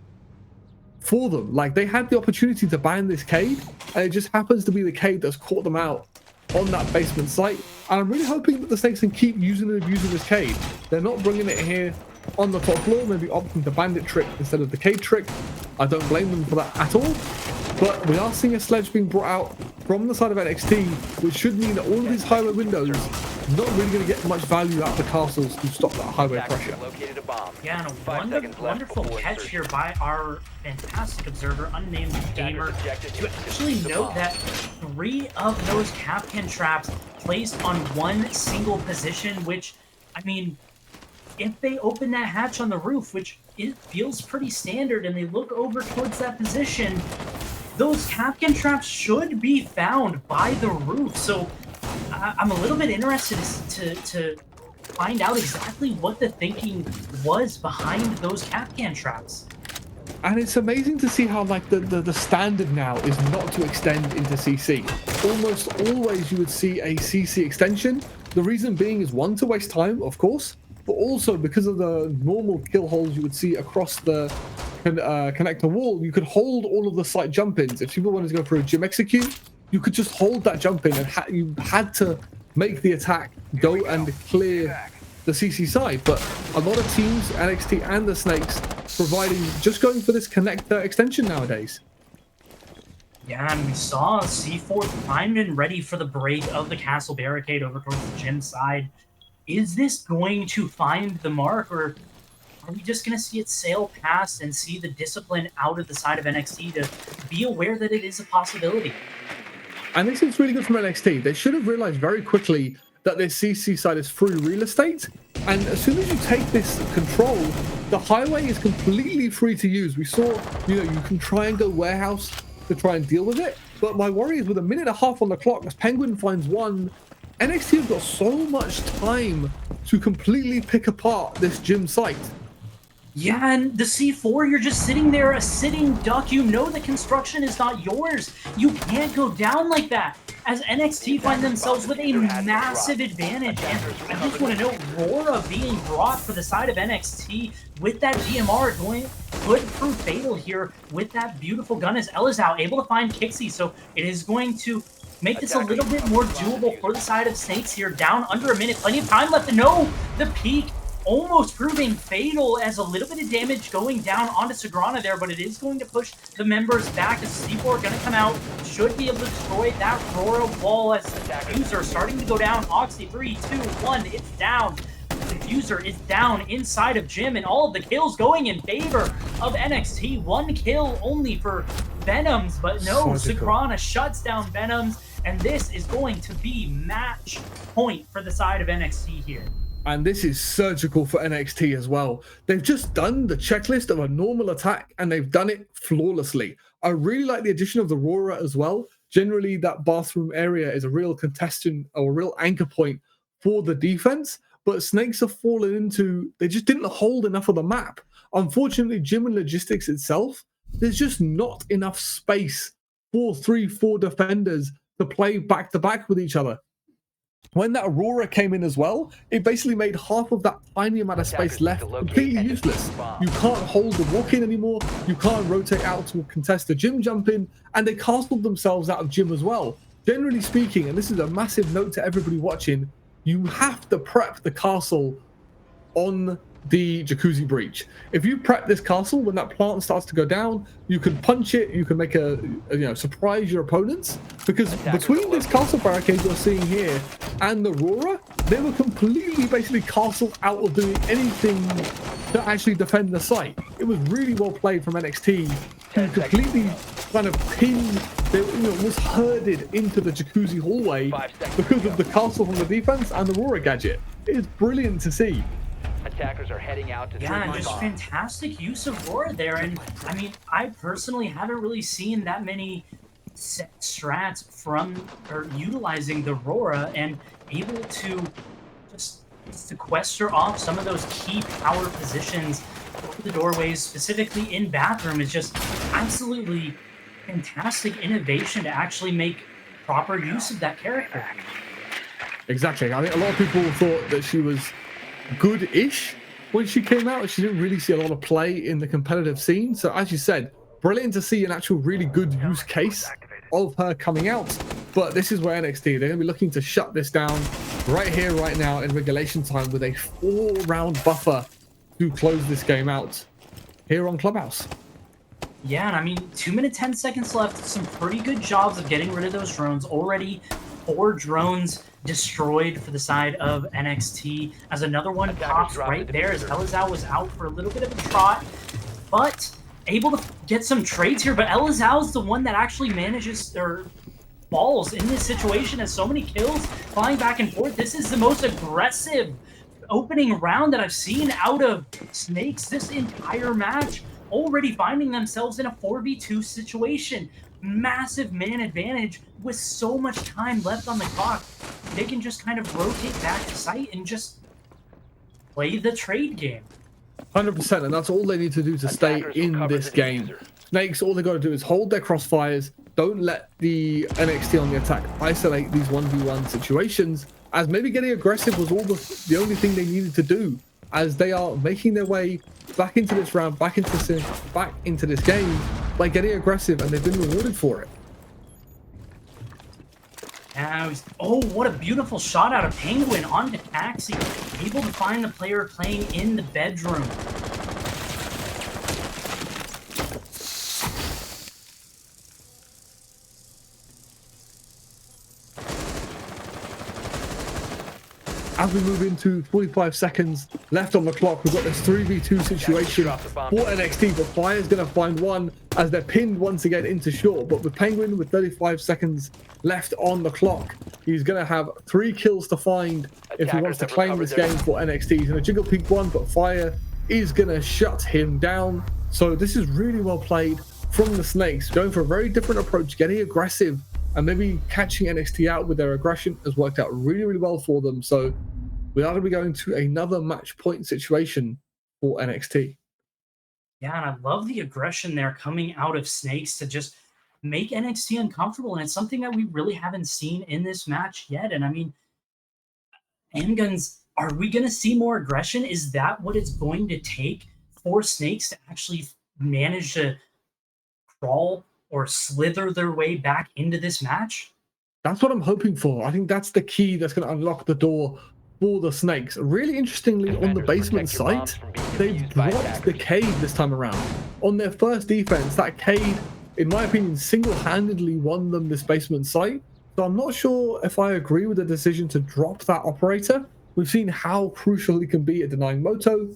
for them. Like, they had the opportunity to ban this Cade, and it just happens to be the Cade that's caught them out on that Basement site. And I'm really hoping that the Snakes can keep using and abusing this Cade. They're not bringing it here on the top floor, maybe opting the Bandit trick instead of the Cade trick. I don't blame them for that at all. But we are seeing a sledge being brought out from the side of NXT, which should mean that all of these highway windows not really going to get much value out of the castles to stop that highway pressure. Yeah, and a wonderful catch here by our fantastic observer, Unnamed Gamer, to actually note that 3 of those Kapkan traps placed on one single position, which, I mean, if they open that hatch on the roof, which it feels pretty standard, and they look over towards that position, those Kapkan traps should be found by the roof. So I'm a little bit interested to find out exactly what the thinking was behind those Kapkan traps. And it's amazing to see how, like, the standard now is not to extend into CC. Almost always you would see a CC extension. The reason being is, 1, to waste time, of course, but also because of the normal kill holes you would see across the connector wall, you could hold all of the site jump-ins. If people wanted to go for a gym execute, you could just hold that jump-in, and you had to make the attack go and clear the CC side. But a lot of teams, NXT and the Snakes, just going for this connector extension nowadays. Yeah, and we saw C4 primed and ready for the break of the castle barricade over towards the gym side. Is this going to find the mark, or are we just going to see it sail past and see the discipline out of the side of NXT to be aware that it is a possibility? And this is really good from NXT. They should have realized very quickly that this CC side is free real estate. And as soon as you take this control, the highway is completely free to use. We saw, you can try and go warehouse to try and deal with it. But my worry is, with 1.5 minutes on the clock, as Penguin finds 1, NXT have got so much time to completely pick apart this gym site. Yeah, and the C4, you're just sitting there, a sitting duck. You know the construction is not yours. You can't go down like that. as NXT find themselves with a massive advantage. And I just want to note, Rora being brought for the side of NXT with that DMR could prove fatal here with that beautiful gun, as Elizao able to find Kixie. So it is going to make this a little bit more doable for the side of Snakes here. Down under a minute, plenty of time left. No, the peak almost proving fatal, as a little bit of damage going down onto Sagrana there, but it is going to push the members back as C4 are going to come out. Should be able to destroy that Rora wall as the Diffuser starting to go down. Oxy, 3, 2, 1, it's down. The Diffuser is down inside of Jim, and all of the kills going in favor of NXT. 1 kill only for Venoms, but no, Sagrana shuts down Venoms, and this is going to be match point for the side of NXT here. And this is surgical for NXT as well. They've just done the checklist of a normal attack, and they've done it flawlessly. I really like the addition of the Rora as well. Generally, that bathroom area is a real contestant or a real anchor point for the defense, but Snakes have fallen into, they just didn't hold enough of the map. Unfortunately, Gym and Logistics itself, there's just not enough space for 3-4 defenders to play back-to-back with each other. When that Aurora came in as well, it basically made half of that tiny amount of space left completely useless. You can't hold the walk-in anymore, you can't rotate out to contest the Gym jump in, and they castled themselves out of Gym as well. Generally speaking, and this is a massive note to everybody watching, you have to prep the castle on the Jacuzzi Breach. If you prep this castle, when that plant starts to go down, you can punch it, you can make surprise your opponents, because between this castle barricade you're seeing here and the Aurora, they were completely basically castled out of doing anything to actually defend the site. It was really well played from NXT to completely kind of pin, they was herded into the Jacuzzi hallway because of the castle from the defense and the Aurora gadget. It is brilliant to see. Attackers are heading out to and just fantastic use of Rora there. And I mean, I personally haven't really seen that many set strats from or utilizing the Rora and able to just sequester off some of those key power positions over the doorways, specifically in bathroom, is just absolutely fantastic innovation to actually make proper use of that character. Exactly. I think a lot of people thought that she was good-ish when she came out. She didn't really see a lot of play in the competitive scene. So as you said, brilliant to see an actual really good use case of her coming out. But this is where NXT, they're going to be looking to shut this down right here, right now in regulation time with a 4-round buffer to close this game out here on Clubhouse. Yeah, and I mean, 2 minutes, 10 seconds left. Some pretty good jobs of getting rid of those drones. Already 4 drones destroyed for the side of NXT, as another one pops right there as Elizao was out for a little bit of a trot, but able to get some trades here. But Elizao's the one that actually manages or falls in this situation, as so many kills flying back and forth. This is the most aggressive opening round that I've seen out of Snakes this entire match, already finding themselves in a 4v2 situation. Massive man advantage with so much time left on the clock. They can just kind of rotate back to site and just play the trade game. 100%, and that's all they need to do to stay in this game. Snakes, all they got to do is hold their crossfires, don't let the NXT on the attack isolate these 1v1 situations, as maybe getting aggressive was all the only thing they needed to do, as they are making their way back into this round, back into this game by getting aggressive, and they've been rewarded for it. Oh, what a beautiful shot out of Penguin onto Taxi, able to find the player playing in the bedroom. As we move into 45 seconds left on the clock, we've got this 3v2 situation for NXT, but Fire's going to find one as they're pinned once again into short. But with Penguin with 35 seconds left on the clock, he's going to have 3 kills to find if he wants to claim this game for NXT. He's going to jiggle peek one, but Fire is going to shut him down. So this is really well played from the Snakes, going for a very different approach, getting aggressive, and maybe catching NXT out with their aggression has worked out really, really well for them. So we are going to be going to another match point situation for NXT. Yeah, and I love the aggression there coming out of Snakes to just make NXT uncomfortable. And it's something that we really haven't seen in this match yet. And I mean, handguns, are we going to see more aggression? Is that what it's going to take for Snakes to actually manage to crawl or slither their way back into this match? That's what I'm hoping for. I think that's the key that's going to unlock the door for the Snakes. Really interestingly, on the basement site, they've dropped the Cade this time around. On their first defense, that Cade, in my opinion, single-handedly won them this basement site. So I'm not sure if I agree with the decision to drop that operator. We've seen how crucial he can be at denying Moto.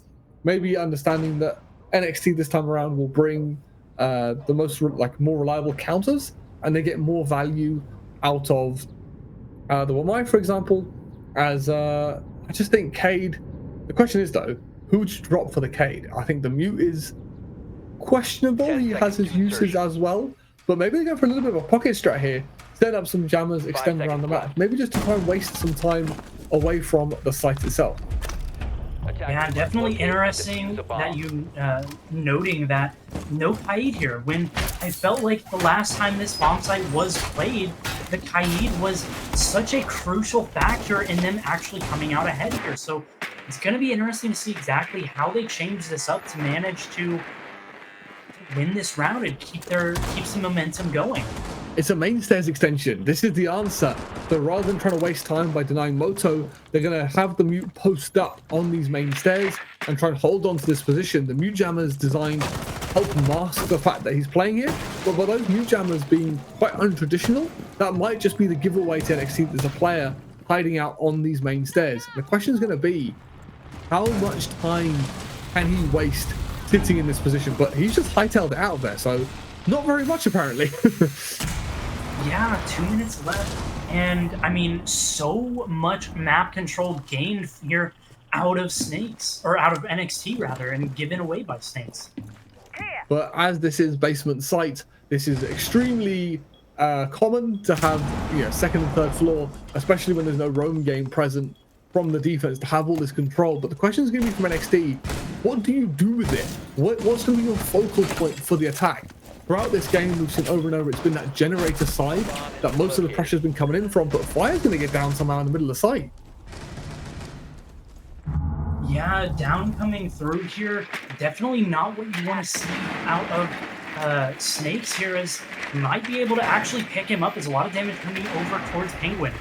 Maybe understanding that NXT this time around will bring the most more reliable counters, and they get more value out of the Wamai, for example. As I just think Cade. The question is though, who would you drop for the Cade? I think the Mute is questionable. He has his uses as well, but maybe they go for a little bit of a pocket strat here. Set up some jammers, extend around the map. Maybe just to try and waste some time away from the site itself. Yeah, definitely interesting that you noting that no Kaid here. When I felt like the last time this bomb site was played, the Kaid was such a crucial factor in them actually coming out ahead here. So it's going to be interesting to see exactly how they change this up to manage to win this round and keep some momentum going. It's a mainstairs extension. This is the answer. So rather than trying to waste time by denying Moto, they're going to have the Mute post up on these mainstairs and try and hold on to this position. The Mute Jammers designed to help mask the fact that he's playing here. But by those Mute Jammers being quite untraditional, that might just be the giveaway to NXT. There's a player hiding out on these mainstairs. The question is going to be, how much time can he waste sitting in this position? But he's just hightailed it out of there, so not very much apparently. Yeah, 2 minutes left. And I mean, so much map control gained here out of Snakes, or out of NXT rather, and given away by Snakes. But as this is basement site, this is extremely common to have second and third floor, especially when there's no roam game present from the defense, to have all this control. But the question is going to be from NXT, what do you do with it? What's going to be your focal point for the attack? Throughout this game, we've seen over and over, it's been that generator side that most of the pressure's been coming in from, but Fire's going to get down somehow in the middle of the site. Yeah, down coming through here. Definitely not what you want to see out of Snakes here, as might be able to actually pick him up. There's a lot of damage coming over towards Penguin.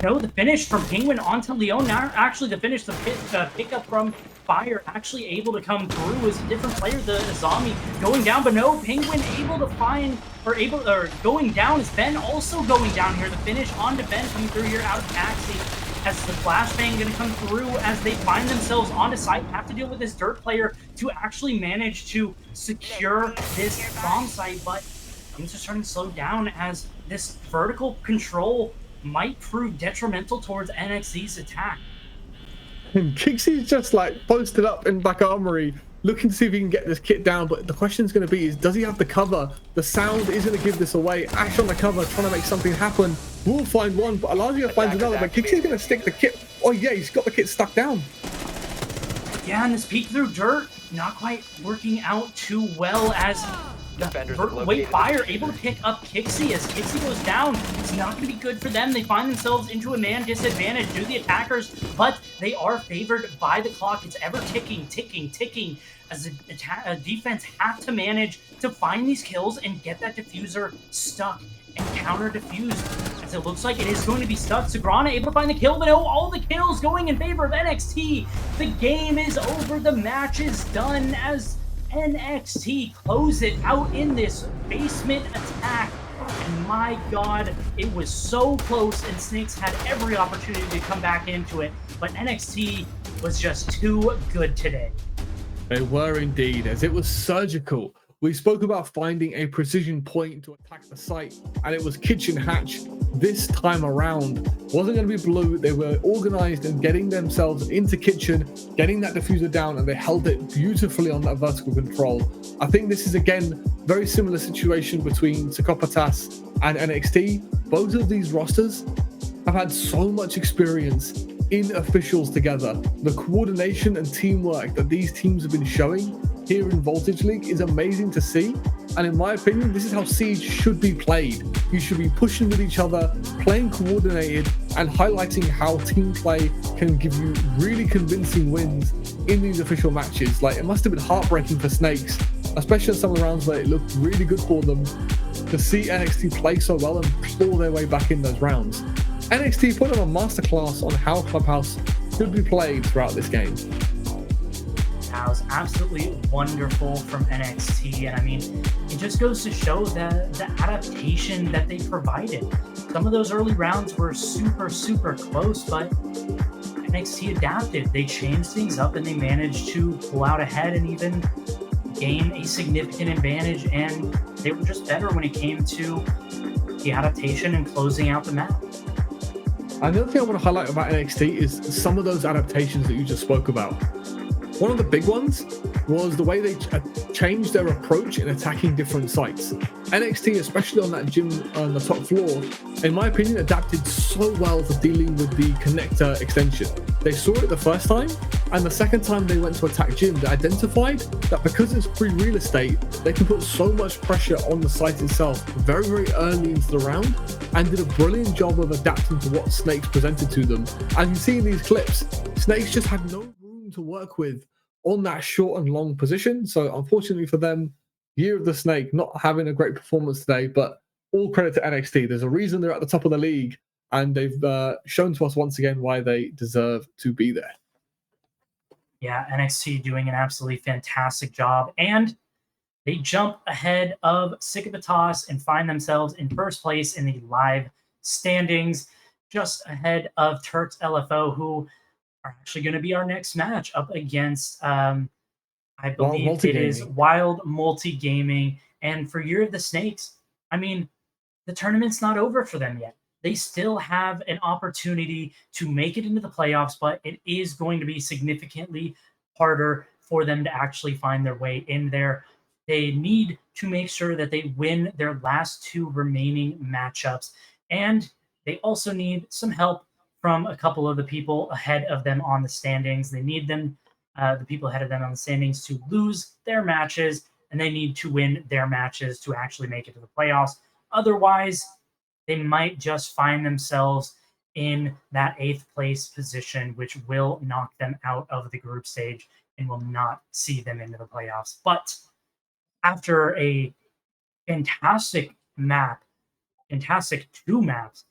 No, the finish from Penguin onto Leon. Now, actually, the finish, the pickup from Fire actually able to come through as a different player. The zombie going down, but no, Penguin able to find, or going down is Ben also going down here. The finish onto Ben coming through here out of Taxi, as the flashbang going to come through as they find themselves onto site, have to deal with this Dirt player to actually manage to secure this bomb site, but things are starting to slow down as this vertical control might prove detrimental towards NXT's attack. And Kixie's just like posted up in back armory, looking to see if he can get this kit down. But the question is going to be, does he have the cover? The sound is going to give this away. Ash on the cover, trying to make something happen. We'll find one, but Elijah finds another. But Kixie's going to stick the kit. Oh yeah, he's got the kit stuck down. Yeah, and this peek through Dirt, not quite working out too well, as Fire able to pick up Kixie as Kixie goes down. It's not going to be good for them. They find themselves into a man disadvantage due to the attackers, but they are favored by the clock. It's ever ticking, ticking, ticking, as a defense have to manage to find these kills and get that diffuser stuck and counter diffused, as it looks like it is going to be stuck. Sagrana able to find the kill, but no, all the kills going in favor of NXT. The game is over. The match is done as NXT close it out in this basement attack. And my God, it was so close, and Snakes had every opportunity to come back into it, but NXT was just too good today. They were indeed, as it was surgical. We spoke about finding a precision point to attack the site, and it was Kitchen Hatch this time around. Wasn't going to be blue. They were organized and getting themselves into Kitchen, getting that diffuser down, and they held it beautifully on that vertical control. I think this is, again, very similar situation between Psychopatas and NXT. Both of these rosters have had so much experience in officials together. The coordination and teamwork that these teams have been showing here in Voltage League is amazing to see. And in my opinion, this is how Siege should be played. You should be pushing with each other, playing coordinated, and highlighting how team play can give you really convincing wins in these official matches. Like, it must have been heartbreaking for Snakes, especially in some of the rounds where it looked really good for them, to see NXT play so well and claw their way back in those rounds. NXT put on a masterclass on how Clubhouse should be played throughout this game. That was absolutely wonderful from NXT. And I mean, it just goes to show the adaptation that they provided. Some of those early rounds were super, super close, but NXT adapted. They changed things up and they managed to pull out ahead and even gain a significant advantage. And they were just better when it came to the adaptation and closing out the map. Another thing I want to highlight about NXT is some of those adaptations that you just spoke about. One of the big ones was the way they changed their approach in attacking different sites. NXT, especially on that gym on the top floor, in my opinion, adapted so well to dealing with the connector extension. They saw it the first time, and the second time they went to attack gym, they identified that because it's free real estate, they can put so much pressure on the site itself very, very early into the round, and did a brilliant job of adapting to what Snakes presented to them. As you see in these clips, Snakes just had no room to work with on that short and long position. So unfortunately for them, Year of the Snake not having a great performance today, but all credit to NXT. There's a reason they're at the top of the league, and they've shown to us once again why they deserve to be there. Yeah, NXT doing an absolutely fantastic job, and they jump ahead of Cicapatas and find themselves in first place in the live standings, just ahead of Turks LFO, who are actually going to be our next match up against, I believe it is Wild Multi-Gaming. And for Year of the Snakes, I mean, the tournament's not over for them yet. They still have an opportunity to make it into the playoffs, but it is going to be significantly harder for them to actually find their way in there. They need to make sure that they win their last two remaining matchups. And they also need some help from a couple of the people ahead of them on the standings. They need them, the people ahead of them on the standings, to lose their matches, and they need to win their matches to actually make it to the playoffs. Otherwise, they might just find themselves in that 8th place position, which will knock them out of the group stage and will not see them into the playoffs. But after a fantastic two maps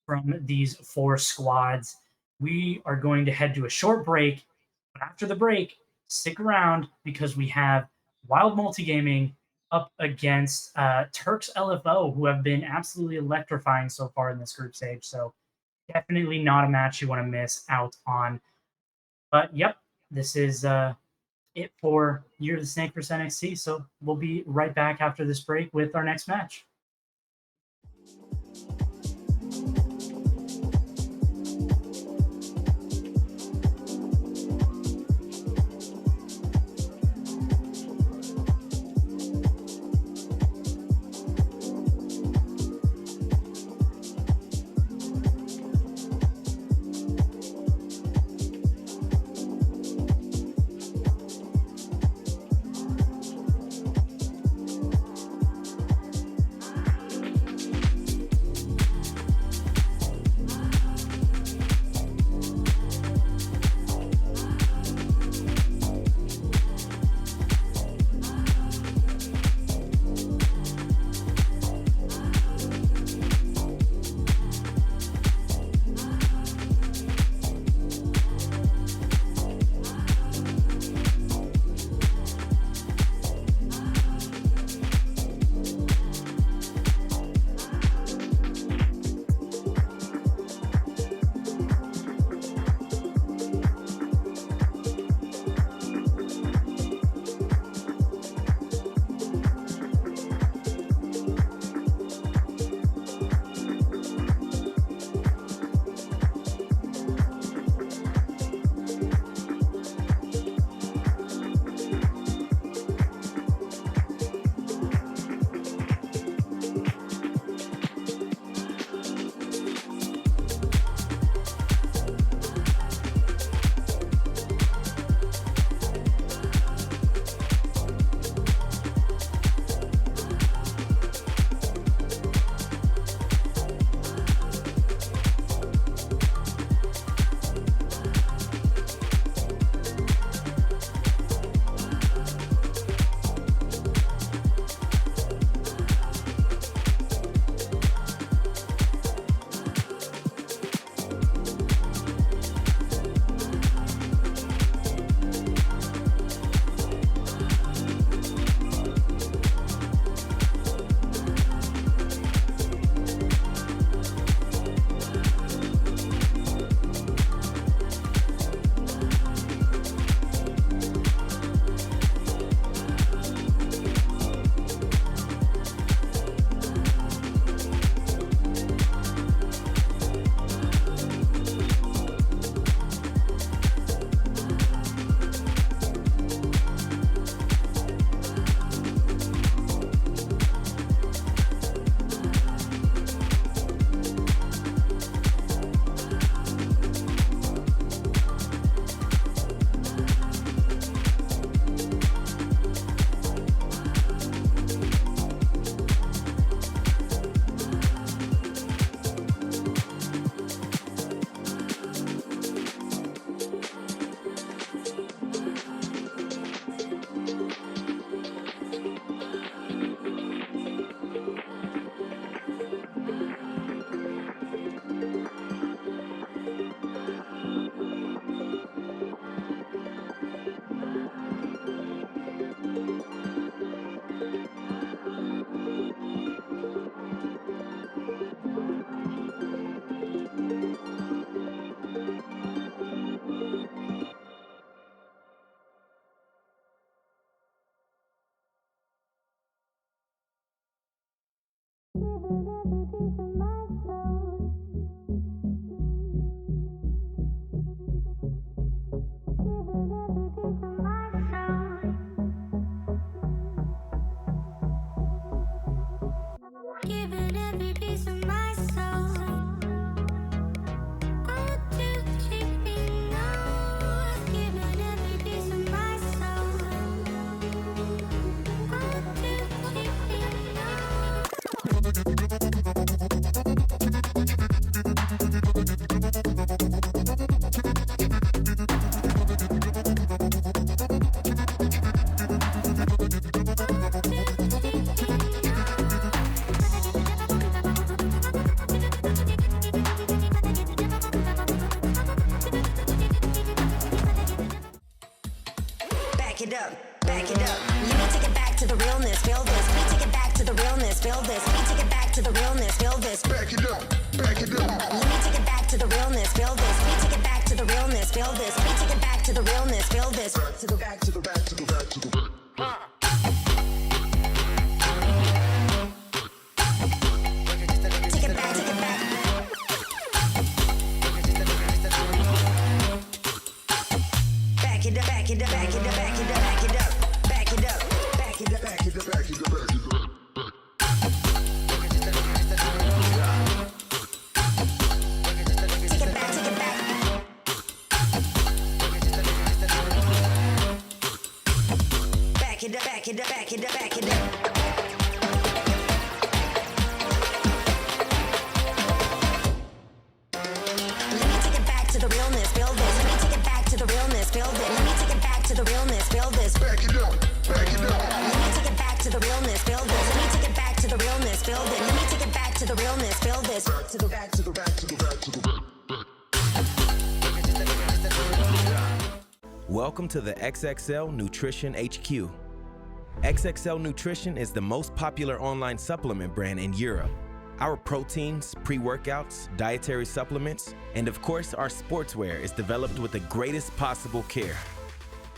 from these 4 squads, we are going to head to a short break. But after the break, stick around, because we have Wild Multi-Gaming up against Turks LFO, who have been absolutely electrifying so far in this group stage. So definitely not a match you want to miss out on. But yep, this is it for Year of the Snake vs NXT. So we'll be right back after this break with our next match. Giving every piece of my soul. All to keep me now. Giving every piece of my soul. All to keep me now. Back it up, back it up. Let me take it back to the realness, feel this. Let me take it back to the realness, feel this. Let me take it back to the realness, feel this. Back it up, back it up. Let me take it back to the realness, feel this. Let me take it back to the realness, feel this. Let me take it back to the realness, feel this. Back to the back to the back to the back to the back. Take it back, take it back. Back it up, back it up, back it up, back it up, back it up, back it up, back it up, Back it up, back it up, back it up. take it back, take it back. Back it up, back it up, back it up, back it up. Let me take it back to the realness, feel this. Let me take it back to the realness, feel this. Let me take it back to the realness, feel this. Back it up, back it up. Let me take it back to the realness, feel this. Let me take it back to the realness, feel this. Let me take it back to the realness, feel this. Back to the back to the back to the back to the back. Welcome to the XXL Nutrition HQ. XXL Nutrition is the most popular online supplement brand in Europe. Our proteins, pre-workouts, dietary supplements, and of course our sportswear is developed with the greatest possible care.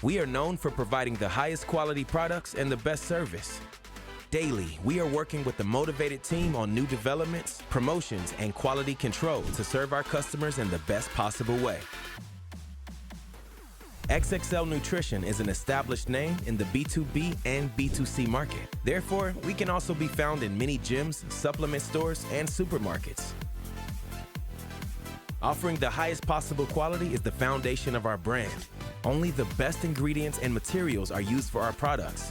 We are known for providing the highest quality products and the best service. Daily, we are working with a motivated team on new developments, promotions, and quality control to serve our customers in the best possible way. XXL Nutrition is an established name in the B2B and B2C market. Therefore, we can also be found in many gyms, supplement stores, and supermarkets. Offering the highest possible quality is the foundation of our brand. Only the best ingredients and materials are used for our products.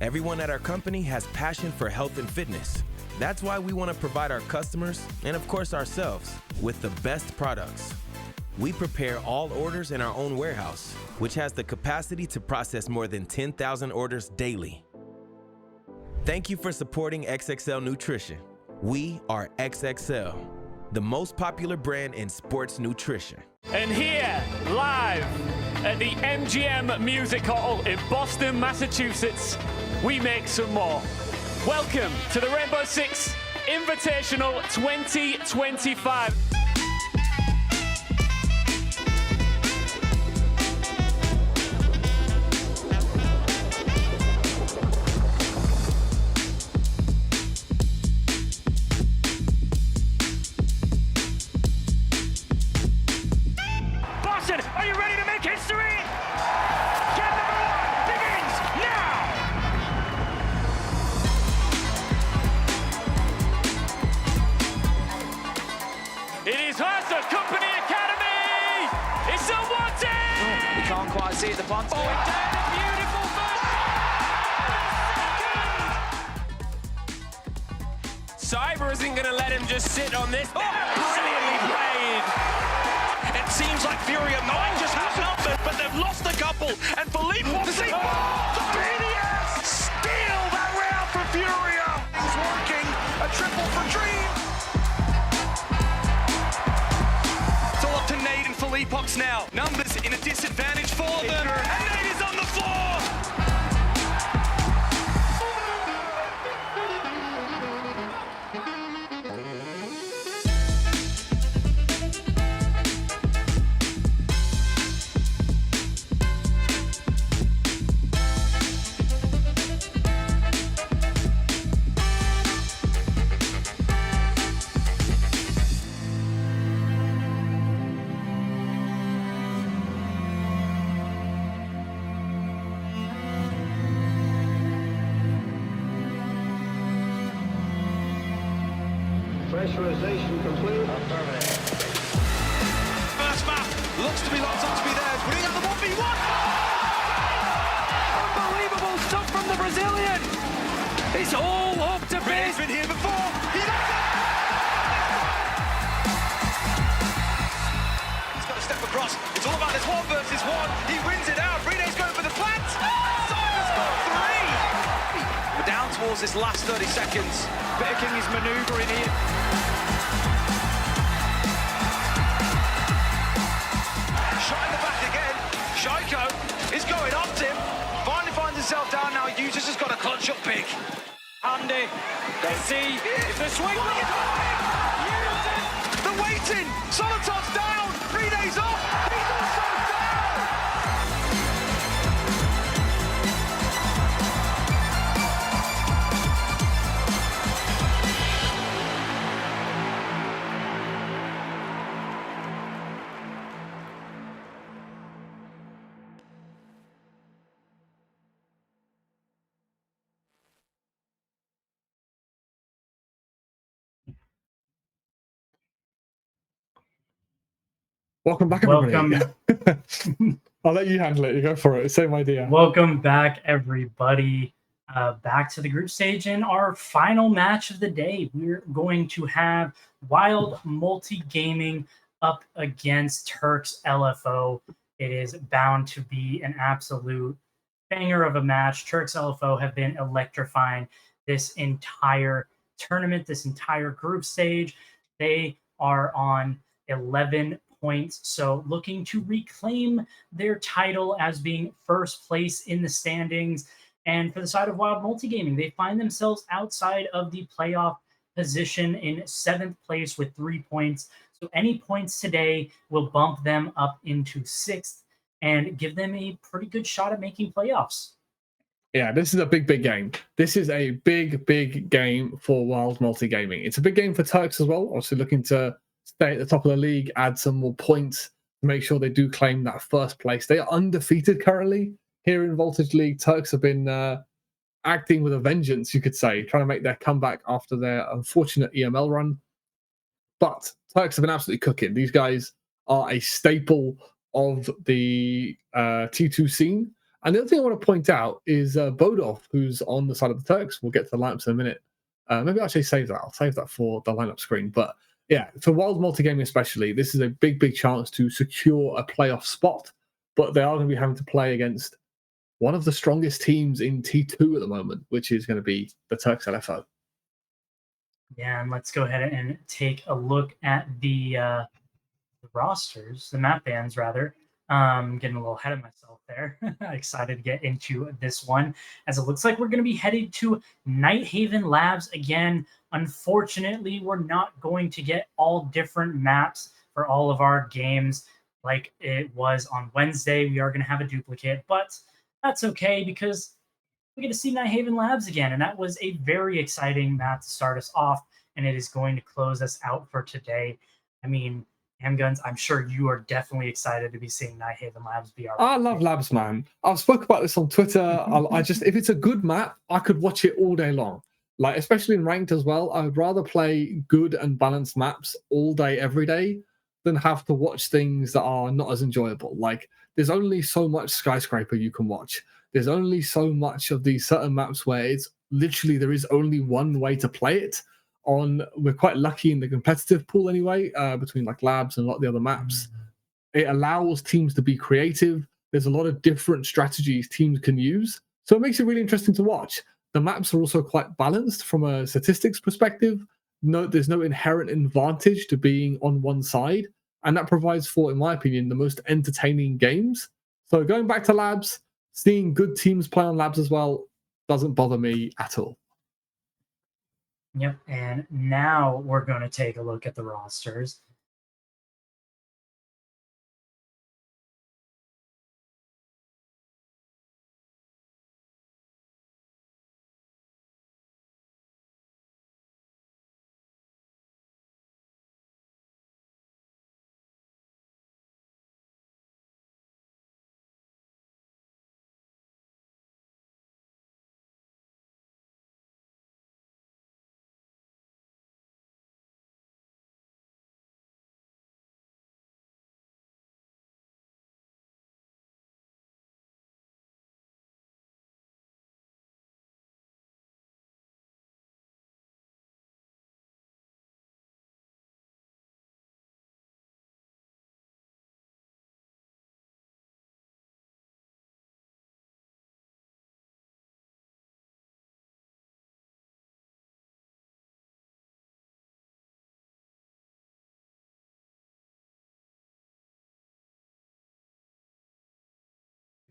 Everyone at our company has passion for health and fitness. That's why we want to provide our customers, and of course ourselves, with the best products. We prepare all orders in our own warehouse, which has the capacity to process more than 10,000 orders daily. Thank you for supporting XXL Nutrition. We are XXL, the most popular brand in sports nutrition. And here, live at the MGM Music Hall in Boston, Massachusetts, we make some more. Welcome to the Rainbow Six Invitational 2025. Boston, are you ready to make history? Game number 1 begins now! It is Hudson Company Academy! It's Unwanted! We can't quite see it, the punt's going down, a beautiful Cyber isn't going to let him just sit on this. Brilliantly played. It seems like Furia might just have numbers, but they've lost a couple. And Philippe Foxy, the BDS steal that round for Furia. He's working a triple for Dream. It's all up to Nate and Philippe Fox now. Numbers in a disadvantage for them. And Nate is on the floor. Pressurization complete. First map looks to be locked on to be theirs. Putting out the 1v1. Unbelievable stuff from the Brazilian. It's all up to He's been here before. He loves it. He's got to step across. It's all about this 1 versus 1. He wins it out. Rene's going for the plant. Simon's got 3. We're down towards this last 30 seconds. Better King is manoeuvring here. Shot in the back again. Shaiko is going up Tim. Finally finds himself down now. Users has got a clutch up big. Andy, let's see if the swing. The waiting. Solotov's down. Rene's off. He's also down. Welcome back, everybody. Welcome. I'll let you handle it. You go for it. Same idea. Welcome back, everybody. Back to the group stage in our final match of the day. We're going to have Wild Multi Gaming up against Turks LFO. It is bound to be an absolute banger of a match. Turks LFO have been electrifying this entire tournament, this entire group stage. They are on 11 points, so looking to reclaim their title as being first place in the standings. And for the side of Wild Multigaming, they find themselves outside of the playoff position in 7th place with 3 points. So any points today will bump them up into 6th and give them a pretty good shot at making playoffs. Yeah, this is a big game. This is a big game for Wild Multigaming. It's a big game for Turks as well. Obviously looking to stay at the top of the league, add some more points to make sure they do claim that first place. They are undefeated currently here in Voltage League. Turks have been acting with a vengeance, you could say, trying to make their comeback after their unfortunate EML run. But Turks have been absolutely cooking. These guys are a staple of the T2 scene. And the other thing I want to point out is Bodov, who's on the side of the Turks. We'll get to the lineups in a minute. Maybe I'll actually save that. I'll save that for the lineup screen. But yeah, for Wild Multigaming especially, this is a big chance to secure a playoff spot. But they are going to be having to play against one of the strongest teams in T2 at the moment, which is going to be the Turks LFO. Yeah, and let's go ahead and take a look at the rosters, the map bans rather. Getting a little ahead of myself there. Excited to get into this one, as it looks like we're going to be headed to Nighthaven Labs again. Unfortunately, we're not going to get all different maps for all of our games like it was on Wednesday. We are going to have a duplicate, but that's okay because we get to see Nighthaven Labs again, and that was a very exciting map to start us off, and it is going to close us out for today. I mean, Handguns, I'm sure you are definitely excited to be seeing Nighthaven Labs be our. I love Labs, man. I've spoke about this on Twitter. I just, if it's a good map, I could watch it all day long. Like, especially in ranked as well. I would rather play good and balanced maps all day, every day, than have to watch things that are not as enjoyable. Like, there's only so much Skyscraper you can watch. There's only so much of these certain maps where it's literally there is only one way to play it. We're quite lucky in the competitive pool anyway, between like Labs and a lot of the other maps. It allows teams to be creative. There's a lot of different strategies teams can use. So it makes it really interesting to watch. The maps are also quite balanced from a statistics perspective. There's no inherent advantage to being on one side. And that provides for, in my opinion, the most entertaining games. So going back to Labs, seeing good teams play on Labs as well doesn't bother me at all. Yep, and now we're going to take a look at the rosters.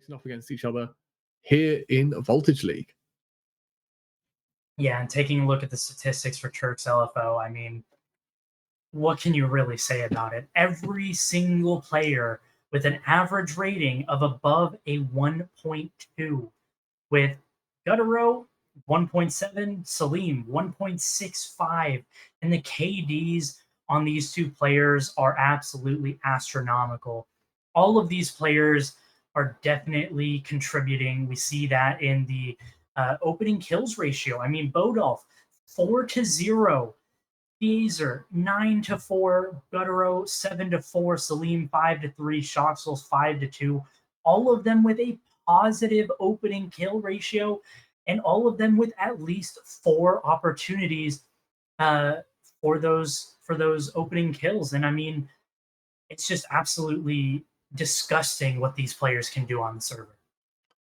facing off against each other here in Voltage League. Yeah, and taking a look at the statistics for Turks LFO, I mean, what can you really say about it? Every single player with an average rating of above a 1.2, with Gutaro 1.7, Salim 1.65, and the KDs on these two players are absolutely astronomical. All of these players are definitely contributing. We see that in the opening kills ratio. I mean, Bodolf 4-0, Beezer 9-4, Gutaro 7-4, Salim 5-3, Shoxels 5-2. All of them with a positive opening kill ratio, and all of them with at least 4 opportunities for those opening kills. And I mean, it's just absolutely disgusting what these players can do on the server.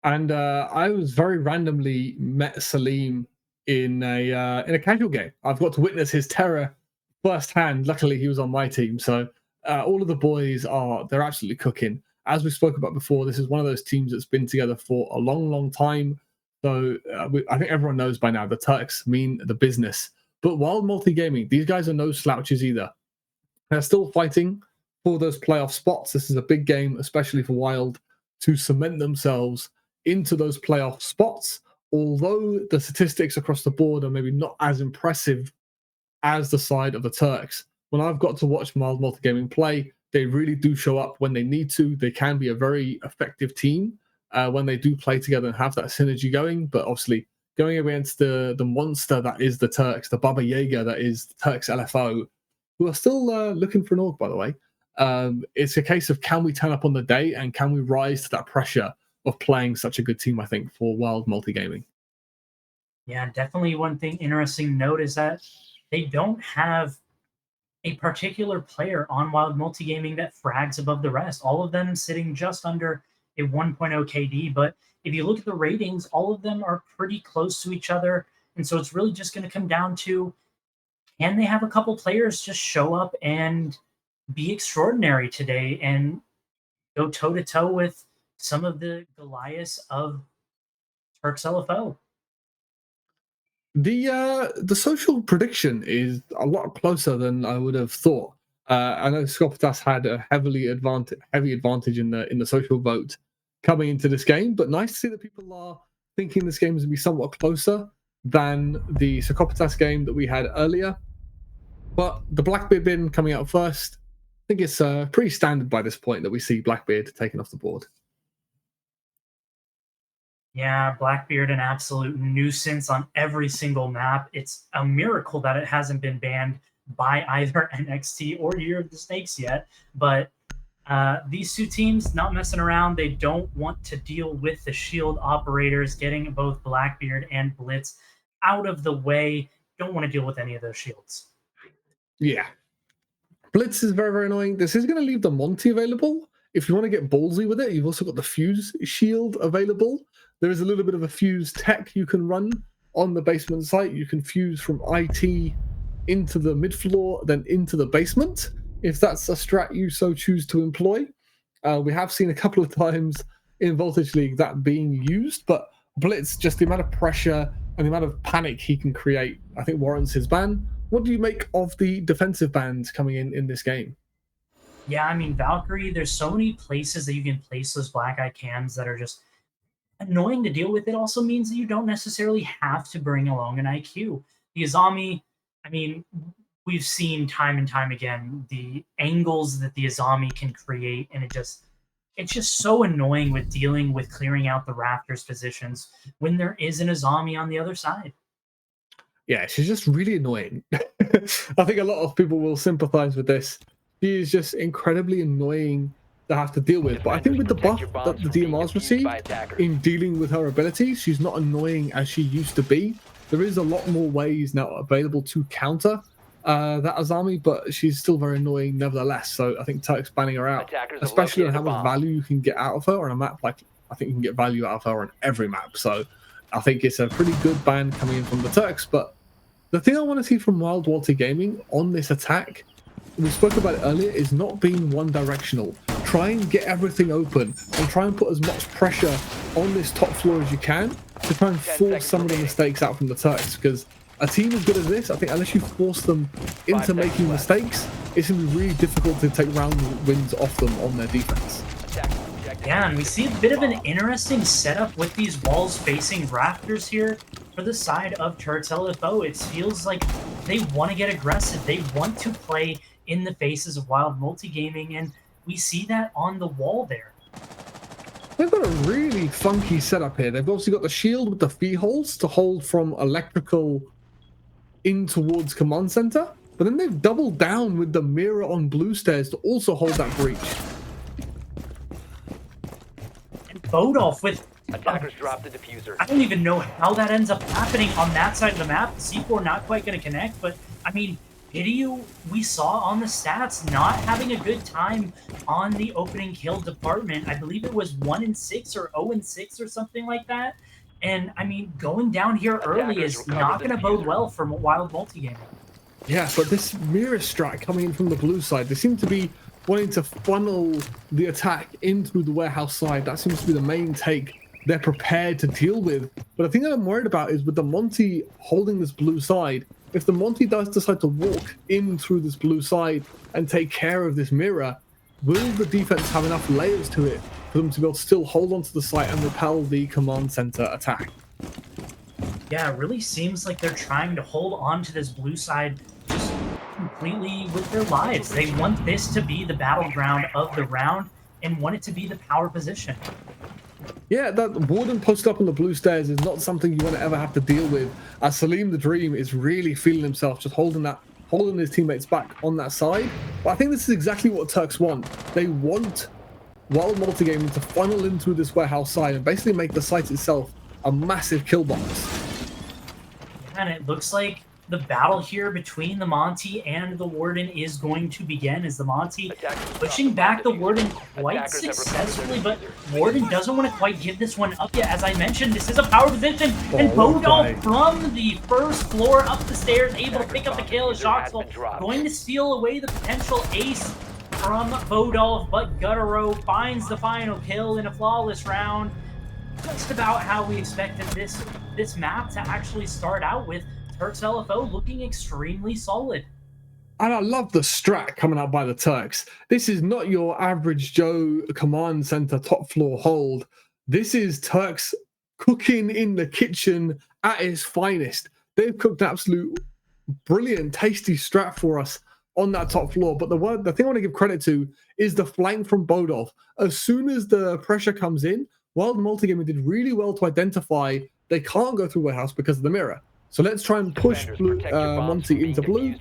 And I was very randomly met Salim in a casual game. I've got to witness his terror firsthand. Luckily, he was on my team, so all of the boys they're absolutely cooking. As we spoke about before, this is one of those teams that's been together for a long, long time. So I think everyone knows by now the Turks mean the business. But Wild Multi-Gaming, these guys are no slouches either. They're still fighting for those playoff spots. This is a big game, especially for Wild, to cement themselves into those playoff spots. Although the statistics across the board are maybe not as impressive as the side of the Turks, when I've got to watch Wild Multi-Gaming play, they really do show up when they need to. They can be a very effective team when they do play together and have that synergy going. But obviously, going against the monster that is the Turks, the Baba Yaga that is the Turks LFO, who are still looking for an org, by the way. It's a case of, can we turn up on the day and can we rise to that pressure of playing such a good team, I think, for Wild Multi-Gaming. Yeah, definitely one thing interesting to note is that they don't have a particular player on Wild Multi-Gaming that frags above the rest. All of them sitting just under a 1.0 KD, but if you look at the ratings, all of them are pretty close to each other. And so it's really just going to come down to, can they have a couple players just show up and be extraordinary today and go toe-to-toe with some of the Goliaths of Turks LFO? The social prediction is a lot closer than I would have thought. I know Skopotas had a heavy advantage in the social vote coming into this game, but nice to see that people are thinking this game is going to be somewhat closer than the Skopotas game that we had earlier. But the Blackbeard bin coming out first, I think it's pretty standard by this point that we see Blackbeard taken off the board. Yeah, Blackbeard, an absolute nuisance on every single map. It's a miracle that it hasn't been banned by either NXT or Year of the Snakes yet. But these two teams, not messing around. They don't want to deal with the shield operators, getting both Blackbeard and Blitz out of the way. Don't want to deal with any of those shields. Yeah. Blitz is very, very annoying. This is going to leave the Monty available. If you want to get ballsy with it, you've also got the Fuse shield available. There is a little bit of a Fuse tech you can run on the basement site. You can fuse from IT into the mid-floor, then into the basement, if that's a strat you so choose to employ. We have seen a couple of times in Voltage League that being used, but Blitz, just the amount of pressure and the amount of panic he can create, I think warrants his ban. What do you make of the defensive bans coming in this game? Yeah, I mean, Valkyrie, there's so many places that you can place those black eye cams that are just annoying to deal with. It also means that you don't necessarily have to bring along an IQ. The Azami, I mean, we've seen time and time again the angles that the Azami can create, and it's just so annoying with dealing with clearing out the Raptors positions when there is an Azami on the other side. Yeah, she's just really annoying. I think a lot of people will sympathize with this. She is just incredibly annoying to have to deal with. But I think with the buff that the DMRs received in dealing with her abilities, she's not annoying as she used to be. There is a lot more ways now available to counter that Azami, but she's still very annoying nevertheless. So I think Turks banning her out, especially on how much value you can get out of her on a map. Like, I think you can get value out of her on every map. So I think it's a pretty good ban coming in from the Turks. But the thing I want to see from Wild Multi-Gaming on this attack, we spoke about it earlier, is not being one-directional. try and get everything open and try and put as much pressure on this top floor as you can to try and force some of the mistakes out from the Turks, because a team as good as this, I think unless you force them into making mistakes, it's going to be really difficult to take round wins off them on their defense. Yeah, and we see a bit of an interesting setup with these walls facing rafters here for the side of Turks LFO. It feels like they want to get aggressive. They want to play in the faces of Wild Multigaming, and we see that on the wall there. They've got a really funky setup here. They've obviously got the shield with the fee holes to hold from electrical in towards command center, but then they've doubled down with the mirror on blue stairs to also hold that breach. And Bodolf with Attackers dropped the diffuser. I don't even know how that ends up happening on that side of the map. The C4 not quite going to connect, but I mean, Hideo, we saw on the stats, not having a good time on the opening kill department. I believe it was 1-6 or 0-6 or something like that. And I mean, going down here early is not going to bode well for Wild Multigaming. Yeah, but this mirror strat coming in from the blue side, they seem to be wanting to funnel the attack in through the warehouse side. That seems to be the main take they're prepared to deal with. But the thing that I'm worried about is with the Monty holding this blue side, if the Monty does decide to walk in through this blue side and take care of this mirror, will the defense have enough layers to it for them to be able to still hold onto the site and repel the command center attack? Yeah, it really seems like they're trying to hold on to this blue side just completely with their lives. They want this to be the battleground of the round and want it to be the power position. Yeah, that Warden posted up on the blue stairs is not something you want to ever have to deal with, as Salim the Dream is really feeling himself, just holding his teammates back on that side. But I think this is exactly what Turks want. They want Wild Multigaming to funnel in through this warehouse side and basically make the site itself a massive kill box. And it looks like the battle here between the Monty and the Warden is going to begin, as the Monty pushing back the Warden quite successfully, but Warden doesn't want to quite give this one up yet. As I mentioned, this is a power position, and Bodolf from the first floor up the stairs, able to pick up the kill as Shoxel going to steal away the potential ace from Bodolf, but Gutaro finds the final kill in a flawless round. Just about how we expected this map to actually start out, with Turks LFO looking extremely solid. And I love the strat coming out by the Turks. This is not your average Joe command center top floor hold. This is Turks cooking in the kitchen at its finest. They've cooked an absolute brilliant, tasty strat for us on that top floor. But the thing I want to give credit to is the flank from Bodolf. As soon as the pressure comes in, Wild Multigaming did really well to identify they can't go through warehouse because of the mirror. So let's try and push Monty into blue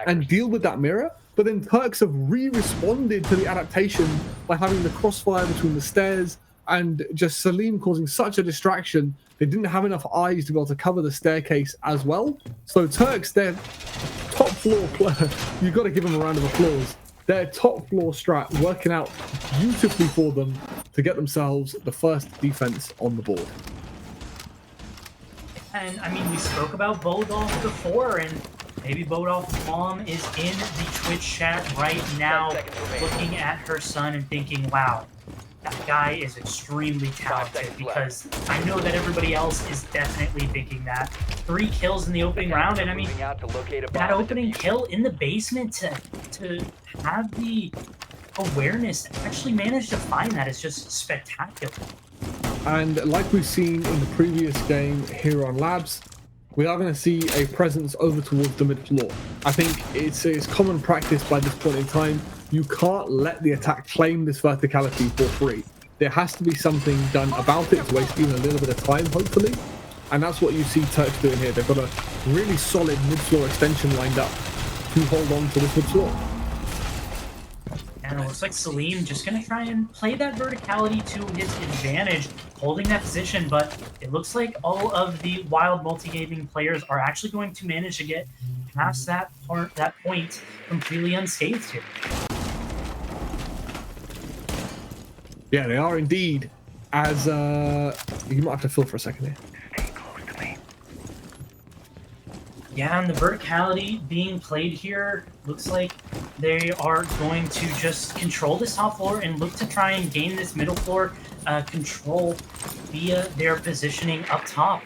and deal with that mirror. But then Turks have responded to the adaptation by having the crossfire between the stairs and just Salim causing such a distraction. They didn't have enough eyes to be able to cover the staircase as well. So Turks, their top floor player, you've got to give them a round of applause. Their top floor strat working out beautifully for them to get themselves the first defense on the board. And I mean, we spoke about Bodolf before, and maybe Bodolf's mom is in the Twitch chat right now, looking at her son and thinking, wow, that guy is extremely talented, because I know that everybody else is definitely thinking that. 3 kills in the opening round, and I mean, that opening kill in the basement to have the awareness to actually manage to find that is just spectacular. And like we've seen in the previous game here on Labs, we are going to see a presence over towards the mid floor. I think it's common practice by this point in time. You can't let the attack claim this verticality for free. There has to be something done about it to waste even a little bit of time, hopefully. And that's what you see Turks doing here. They've got a really solid mid-floor extension lined up to hold on to this mid-floor. And it looks like Salim just going to try and play that verticality to his advantage, holding that position, but it looks like all of the Wild Multigaming players are actually going to manage to get past that point completely unscathed here. Yeah, they are indeed. As you might have to fill for a second here. Yeah, and the verticality being played here looks like they are going to just control this top floor and look to try and gain this middle floor control via their positioning up top.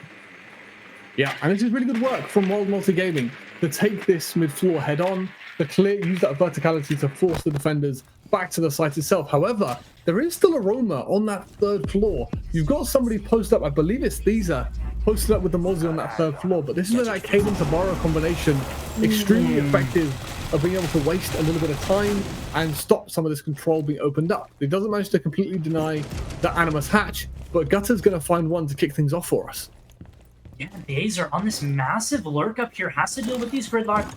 Yeah, and this is really good work from Wild Multigaming to take this mid-floor head-on, to use that verticality to force the defenders back to the site itself. However, there is still a roamer on that third floor. You've got somebody posted up, I believe it's Thesa, posted up with the Mozzie on that third floor, but this is where that Kaden to Borrow combination, extremely effective of being able to waste a little bit of time and stop some of this control being opened up. It doesn't manage to completely deny the Animus hatch, but Gutter's going to find one to kick things off for us. Yeah, the A's are on this massive lurk up here, has to deal with these gridlock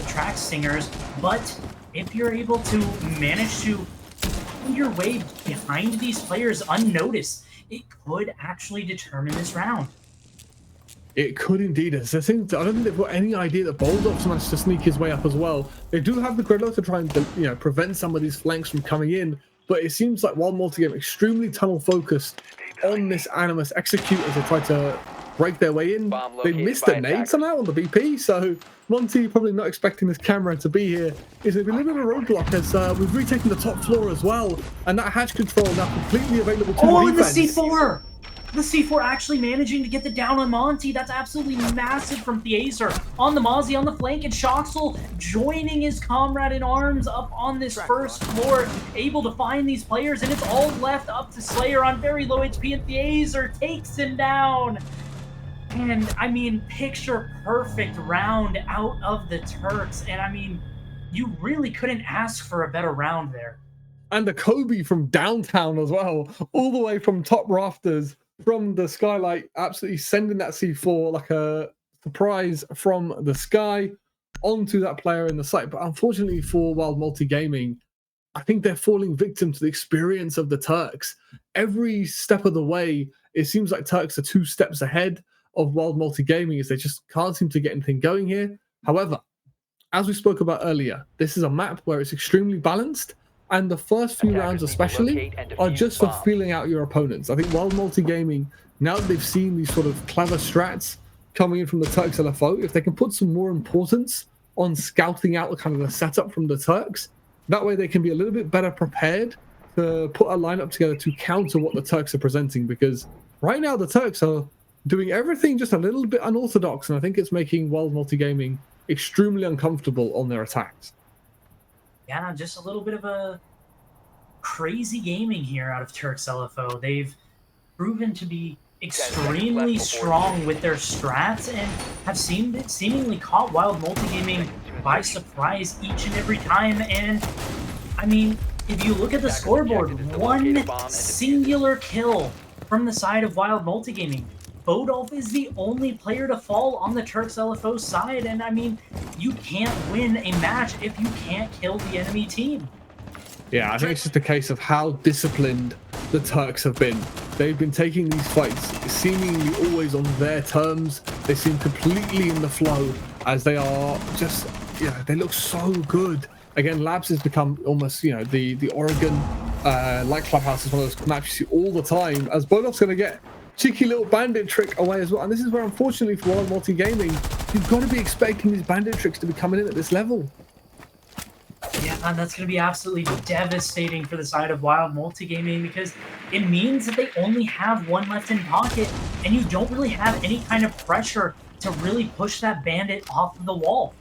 track stingers, but if you're able to manage to find your way behind these players unnoticed, it could actually determine this round. It could indeed. I don't think they've got any idea that Boldov's managed to sneak his way up as well. They do have the gridlock to try and prevent some of these flanks from coming in, but it seems like Wild Multigame extremely tunnel focused on this Animus execute as they try to break their way in. They missed a nade somehow on the BP, so Monty, probably not expecting this camera to be here, is a little bit of a roadblock as we've retaken the top floor as well, and that hatch control now completely available to the defense. And the C4! The C4 actually managing to get the down on Monty. That's absolutely massive from Thiezer. On the Mozzie on the flank, and Shoxel joining his comrade in arms up on this first floor, able to find these players, and it's all left up to Slayer on very low HP, and Thiezer takes him down. And, I mean, picture perfect round out of the Turks. And, I mean, you really couldn't ask for a better round there. And the Kobe from downtown as well, all the way from top rafters, from the skylight, absolutely sending that C4 like a surprise from the sky onto that player in the site. But unfortunately for Wild Multigaming, I think they're falling victim to the experience of the Turks. Every step of the way, it seems like Turks are 2 steps ahead of Wild Multigaming as they just can't seem to get anything going here. However, as we spoke about earlier, this is a map where it's extremely balanced, and the first few rounds especially are just for feeling out your opponents. I think Wild Multigaming, now that they've seen these sort of clever strats coming in from the Turks LFO, if they can put some more importance on scouting out kind of the setup from the Turks, that way they can be a little bit better prepared to put a lineup together to counter what the Turks are presenting, because right now the Turks are doing everything just a little bit unorthodox, and I think it's making Wild Multigaming extremely uncomfortable on their attacks. Yeah, just a little bit of a crazy gaming here out of Turks LFO. They've proven to be extremely strong with their strats and have seemingly caught Wild Multigaming by surprise each and every time. And, I mean, if you look at the scoreboard, one singular kill from the side of Wild Multigaming. Bodolf is the only player to fall on the Turks LFO side, and I mean, you can't win a match if you can't kill the enemy team. Yeah, I think it's just a case of how disciplined the Turks have been. They've been taking these fights seemingly always on their terms. They seem completely in the flow as they are just, they look so good. Again, Labs has become almost, the Oregon like Clubhouse is one of those maps you see all the time, as Bodolf's going to get cheeky little bandit trick away as well. And this is where, unfortunately, for Wild Multigaming, you've got to be expecting these bandit tricks to be coming in at this level. Yeah, and that's going to be absolutely devastating for the side of Wild Multigaming, because it means that they only have one left in pocket, and you don't really have any kind of pressure to really push that bandit off of the wall.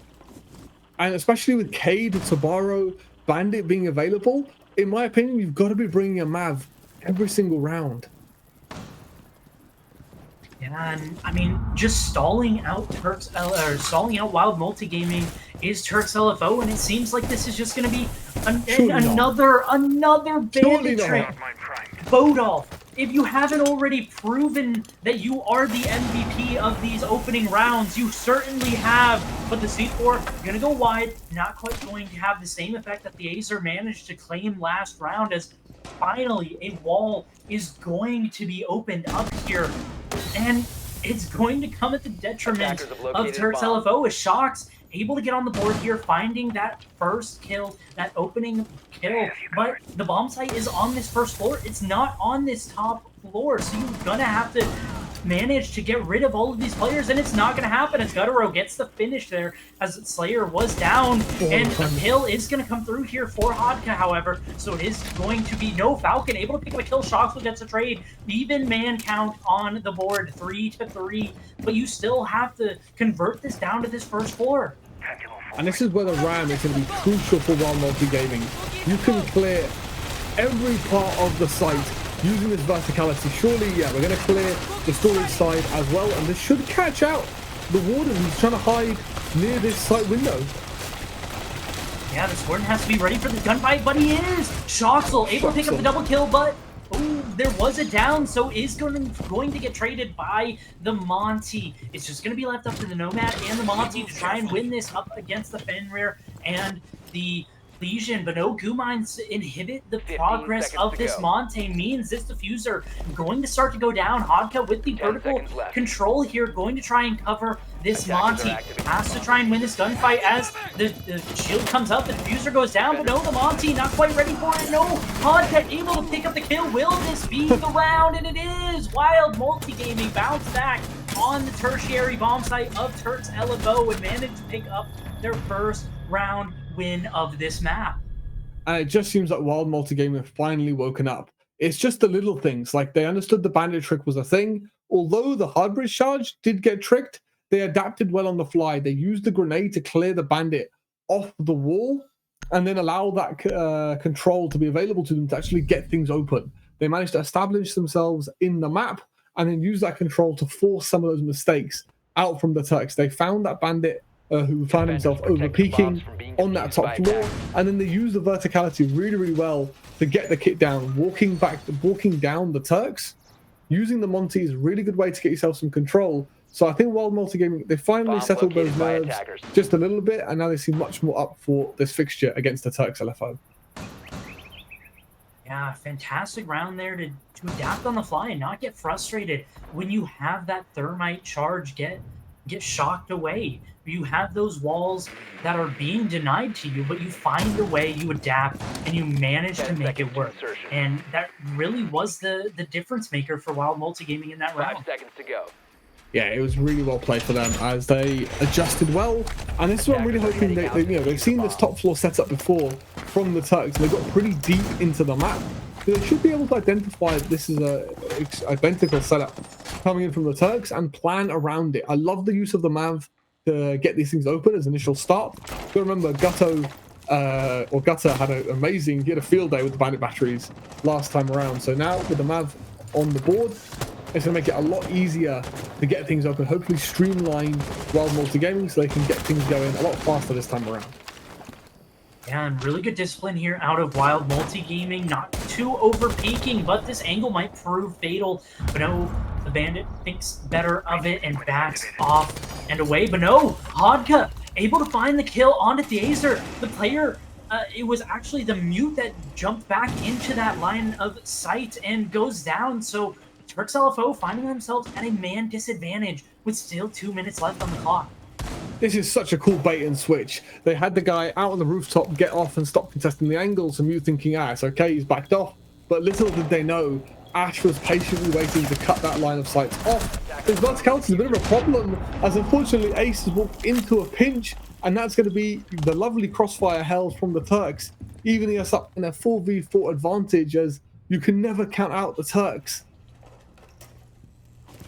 And especially with Cade, Tabaro, Bandit being available, in my opinion, you've got to be bringing a Mav every single round. Yeah, and I mean, just stalling out stalling out Wild Multigaming is Turks LFO, and it seems like this is just going to be another bandit trick. Bodolf, if you haven't already proven that you are the MVP of these opening rounds, you certainly have. But the C4 going to go wide, not quite going to have the same effect that the Azer managed to claim last round, as finally a wall is going to be opened up here. And it's going to come at the detriment of Turks LFO, as Shox able to get on the board here, finding that first kill, that opening kill. But the bomb site is on this first floor. It's not on this top floor, so you're going to have to manage to get rid of all of these players, and it's not going to happen as Gutaro gets the finish there as Slayer was down, and a kill is going to come through here for Hodka, however, so it is going to be no Falcon able to pick up a kill. Shoxel gets a trade, even man count on the board, 3-3, but you still have to convert this down to this first floor. And this is where the RAM is going to be crucial for Wild Multigaming. You can clear every part of the site using this verticality. Surely, yeah, we're going to clear the storage side as well, and this should catch out the Warden who's trying to hide near this site window. Yeah, this Warden has to be ready for the gunfight, but he is! Shoxel able to pick up the double kill, but there was a down, so is going to get traded by the Monty. It's just going to be left up to the Nomad and the Monty to try and win this up against the Fenrir and the Legion, but no goo mines inhibit the progress of this Monte. Means this diffuser going to start to go down. Hodka with the vertical control here, going to try and cover this Monty. Has to try and win this gunfight as the shield comes up, the diffuser goes down, but no, the Monty not quite ready for it. No, Hodka able to pick up the kill. Will this be the round? And it is! Wild Multigaming bounce back on the tertiary bomb site of Turks LFO and managed to pick up their first round win of this map. And it just seems like Wild Multigaming have finally woken up. It's just the little things, like they understood the bandit trick was a thing. Although the hard bridge charge did get tricked, they adapted well on the fly. They used the grenade to clear the bandit off the wall and then allow that control to be available to them to actually get things open. They managed to establish themselves in the map and then use that control to force some of those mistakes out from the Turks. They found that bandit who found himself over peaking on that top floor, and then they used the verticality really, really well to get the kit down, walking down the Turks. Using the Monty is a really good way to get yourself some control. So I think Wild Multigaming, they finally settled those nerves just a little bit, and now they seem much more up for this fixture against the Turks LFO. Yeah, fantastic round there to adapt on the fly and not get frustrated when you have that thermite charge get shocked away. You have those walls that are being denied to you, but you find a way, you adapt, and you manage to make it work. And that really was the difference maker for Wild Multigaming in that round. 5 seconds to go. Yeah, it was really well played for them as they adjusted well. And this is what I'm really hoping they've seen this top floor setup before from the Turks. They got pretty deep into the map. They should be able to identify this is a identical setup coming in from the Turks and plan around it. I love the use of the Mav to get these things open as initial start. So remember, Gutter had an amazing, he had a field day with the bandit batteries last time around. So now with the Mav on the board, it's going to make it a lot easier to get things open, hopefully streamline Wild Multigaming so they can get things going a lot faster this time around. Yeah, and really good discipline here out of Wild Multigaming. Not too over peaking, but this angle might prove fatal. But no, the bandit thinks better of it and backs off and away. But no, Hodka able to find the kill onto Dazer. The player, it was actually the mute that jumped back into that line of sight and goes down. So Turks LFO finding themselves at a man disadvantage with still 2 minutes left on the clock. This is such a cool bait and switch. They had the guy out on the rooftop get off and stop contesting the angles, and Mute thinking, it's okay, he's backed off. But little did they know, Ash was patiently waiting to cut that line of sight off. His verticality is a bit of a problem, as unfortunately Ace has walked into a pinch, and that's going to be the lovely crossfire held from the Turks, evening us up in a 4v4 advantage, as you can never count out the Turks.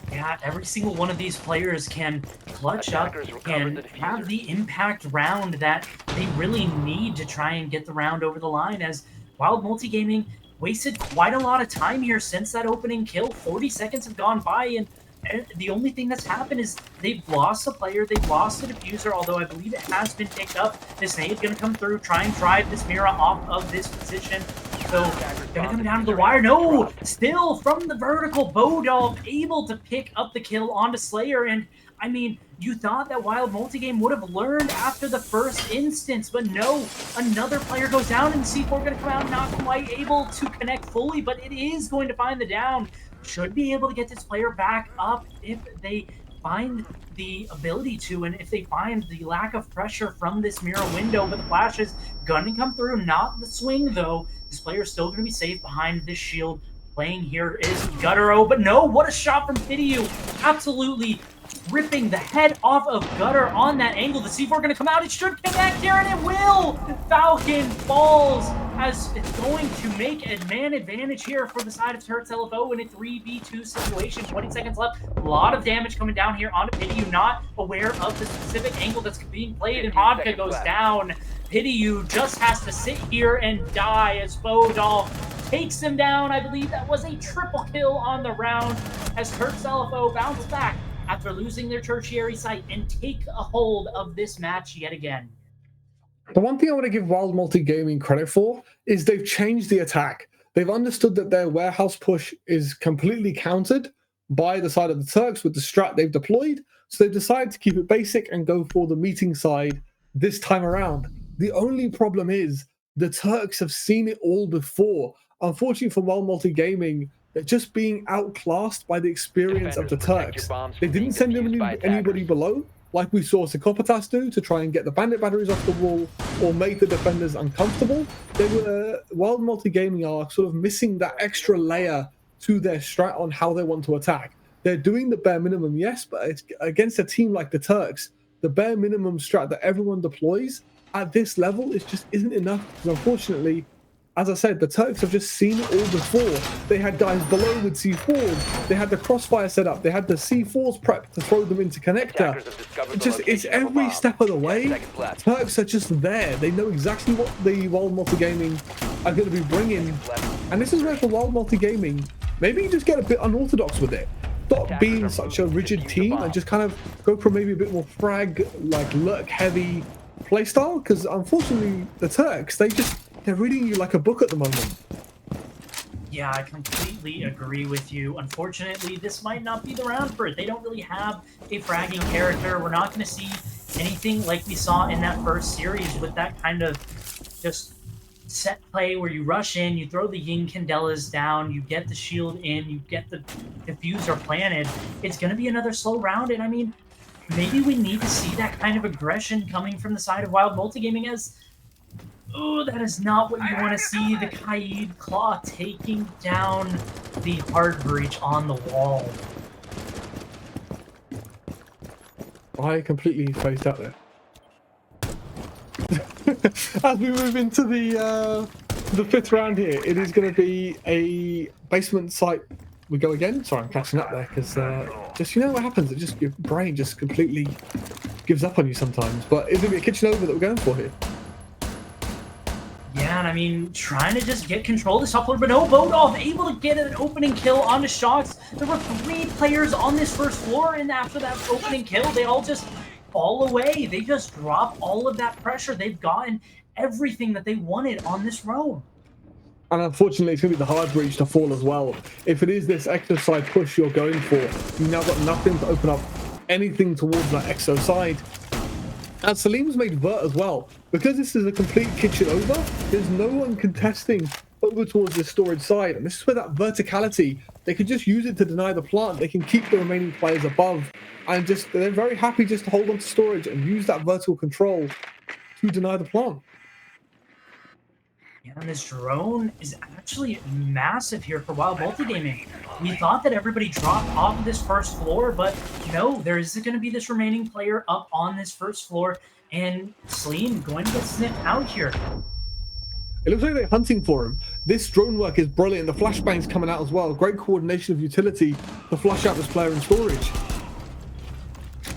Yeah, every single one of these players can clutch up and have the impact round that they really need to try and get the round over the line, as Wild Multigaming wasted quite a lot of time here since that opening kill. 40 seconds have gone by, and the only thing that's happened is they've lost a player, they've lost a diffuser, although I believe it has been picked up. This nade going to come through, try and drive this Mira off of this position. So, gonna come down to the wire. No! Still from the vertical, Bodolf able to pick up the kill onto Slayer. And, I mean, you thought that Wild Multigame would have learned after the first instance, but no. Another player goes down, and C4 gonna come out, not quite able to connect fully, but it is going to find the down. Should be able to get this player back up if they find the ability to, and if they find the lack of pressure from this mirror window. But the flash is gonna come through, not the swing though. This player is still gonna be safe behind this shield playing here is Guttero, but no, what a shot from Pidiu. Absolutely ripping the head off of Gutter on that angle. The C4 going to come out. It should connect here, and it will. Falcon falls as it's going to make a man advantage here for the side of Turks LFO in a 3v2 situation. 20 seconds left. A lot of damage coming down here onto Pidiu, not aware of the specific angle that's being played, and Hodka goes down. Pidiu just has to sit here and die as Bodolf takes him down. I believe that was a triple kill on the round as Turks LFO bounce back after losing their tertiary site and take a hold of this match yet again. The one thing I want to give Wild Multi Gaming credit for is they've changed the attack. They've understood that their warehouse push is completely countered by the side of the Turks with the strat they've deployed. So they've decided to keep it basic and go for the meeting side this time around. The only problem is the Turks have seen it all before. Unfortunately for Wild Multi Gaming, they're just being outclassed by the experience of the Turks. They didn't send anybody below, like we saw Psychopaths do, to try and get the bandit batteries off the wall or make the defenders uncomfortable. Wild Multi Gaming are sort of missing that extra layer to their strat on how they want to attack. They're doing the bare minimum, yes, but it's against a team like the Turks, the bare minimum strat that everyone deploys at this level just isn't enough, because unfortunately, as I said, the Turks have just seen it all before. They had guys below with C4s. They had the crossfire set up. They had the C4s prepped to throw them into connector. It's every step of the way. Turks are just there. They know exactly what the Wild Multi Gaming are going to be bringing. And this is where for Wild Multi Gaming, maybe you just get a bit unorthodox with it. Stop being such a rigid team and just kind of go for maybe a bit more frag, like lurk heavy playstyle. Because unfortunately, the Turks, they're reading you like a book at the moment. Yeah, I completely agree with you. Unfortunately, this might not be the round for it. They don't really have a fragging character. We're not going to see anything like we saw in that first series with that kind of just set play where you rush in, you throw the Yin Candelas down, you get the shield in, you get the diffuser planted. It's going to be another slow round, and I mean, maybe we need to see that kind of aggression coming from the side of Wild Multi Gaming as... Oh, that is not what you want to see. The Kaid Claw taking down the hard breach on the wall. I completely phased out there. As we move into the fifth round here, it is going to be a basement site. We go again. Sorry, I'm catching up there because just you know what happens. It just your brain just completely gives up on you sometimes. But it's going to be a kitchen over that we're going for here. Yeah, and I mean, trying to just get control of this top floor, but no, Bodolf able to get an opening kill onto Shots. There were 3 players on this first floor, and after that opening kill, they all just fall away. They just drop all of that pressure. They've gotten everything that they wanted on this roam. And unfortunately, it's going to be the hard breach to fall as well. If it is this exo side push you're going for, you've now got nothing to open up anything towards that exo side. And Salim's made Vert as well. Because this is a complete kitchen over, there's no one contesting over towards the storage side. And this is where that verticality, they can just use it to deny the plant. They can keep the remaining players above. And they're very happy just to hold on to storage and use that vertical control to deny the plant. Yeah, and this drone is actually massive here for Wild Multi Gaming. We thought that everybody dropped off of this first floor, but no, there is going to be this remaining player up on this first floor, and Slim going to get sniffed out here. It looks like they're hunting for him. This drone work is brilliant. The flashbang's coming out as well. Great coordination of utility to flush out this player in storage.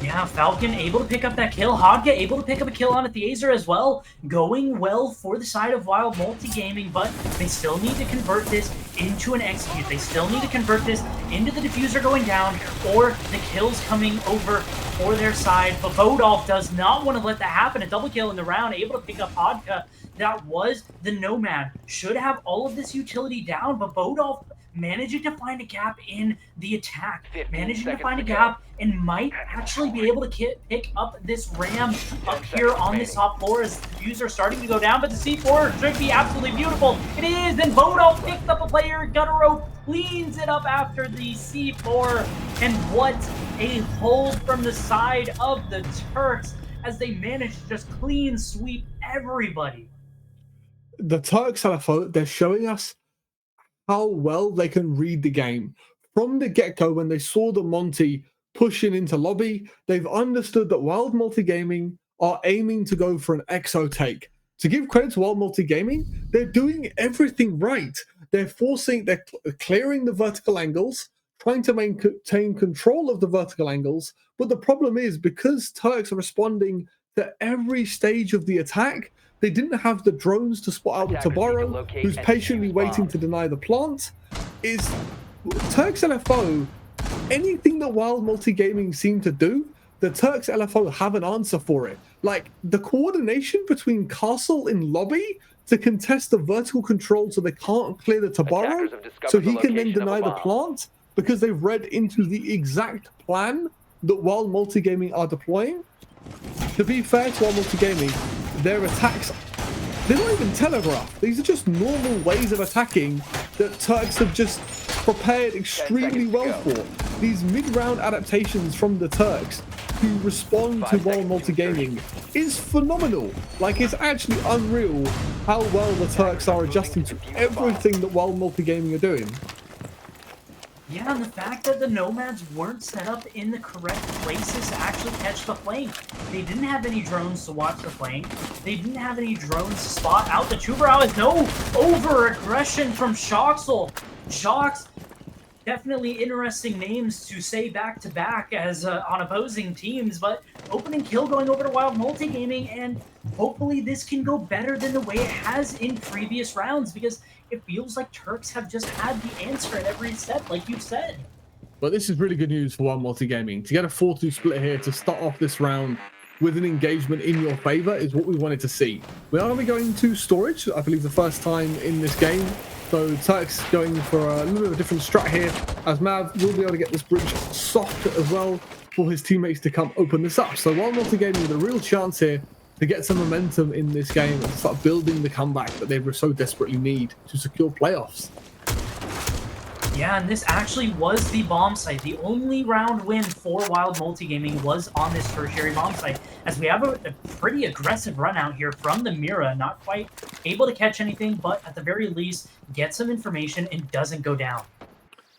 Yeah, Falcon able to pick up that kill. Hodga able to pick up a kill on a Theaser as well. Going well for the side of Wild Multi Gaming, but they still need to convert this into an execute. They still need to convert this into the diffuser going down or the kills coming over for their side. But Bodolf does not want to let that happen. A double kill in the round, able to pick up Hodga. That was the Nomad. Should have all of this utility down, but Bodolf managing to find a gap in the attack, managing to find a gap, and might actually be able to pick up this ram up here on this top floor as the diffuser starting to go down, but the C4 should be absolutely beautiful. It is, and Bodolf picked up a player. Guttero cleans it up after the C4, and what a hold from the side of the Turks as they manage to just clean sweep everybody. The Turks, LFO, they're showing us how well they can read the game. From the get-go, when they saw the Monty pushing into lobby, they've understood that Wild Multigaming are aiming to go for an exo take. To give credit to Wild Multigaming, they're doing everything right. They're clearing the vertical angles, trying to maintain control of the vertical angles. But the problem is, because Turks are responding to every stage of the attack, they didn't have the drones to spot out the Tabaro, who's patiently waiting to deny the plant. Turks LFO, anything that Wild Multigaming seem to do, the Turks LFO have an answer for it. Like, the coordination between Castle in lobby to contest the vertical control so they can't clear the Tabaro, so he can then deny the plant, because they've read into the exact plan that Wild Multigaming are deploying. To be fair to Wild Multigaming, their attacks, they're not even telegraphed. These are just normal ways of attacking that Turks have just prepared extremely well for. These mid-round adaptations from the Turks who respond to Wild Multigaming is phenomenal. Like, it's actually unreal how well the Turks are adjusting to everything that Wild Multigaming are doing. Yeah, and the fact that the Nomads weren't set up in the correct places to actually catch the flank. They didn't have any drones to watch the flank. They didn't have any drones to spot out the Chubarao. Is no over-aggression from Shoxel. Shox, definitely interesting names to say back-to-back as on opposing teams, but opening kill going over to Wild Multigaming, and hopefully this can go better than the way it has in previous rounds, because it feels like Turks have just had the answer at every step, like you said. But this is really good news for Wild Multigaming. To get a 4-2 split here to start off this round with an engagement in your favor is what we wanted to see. We are going to be going to storage, I believe the first time in this game. So Turks going for a little bit of a different strat here, as Mav will be able to get this bridge soft as well for his teammates to come open this up. So Wild Multigaming with a real chance here to get some momentum in this game and start building the comeback that they so desperately need to secure playoffs. Yeah, and this actually was the bomb site. The only round win for Wild Multigaming was on this tertiary bomb site, as we have a pretty aggressive run out here from the Mira, not quite able to catch anything, but at the very least get some information and doesn't go down.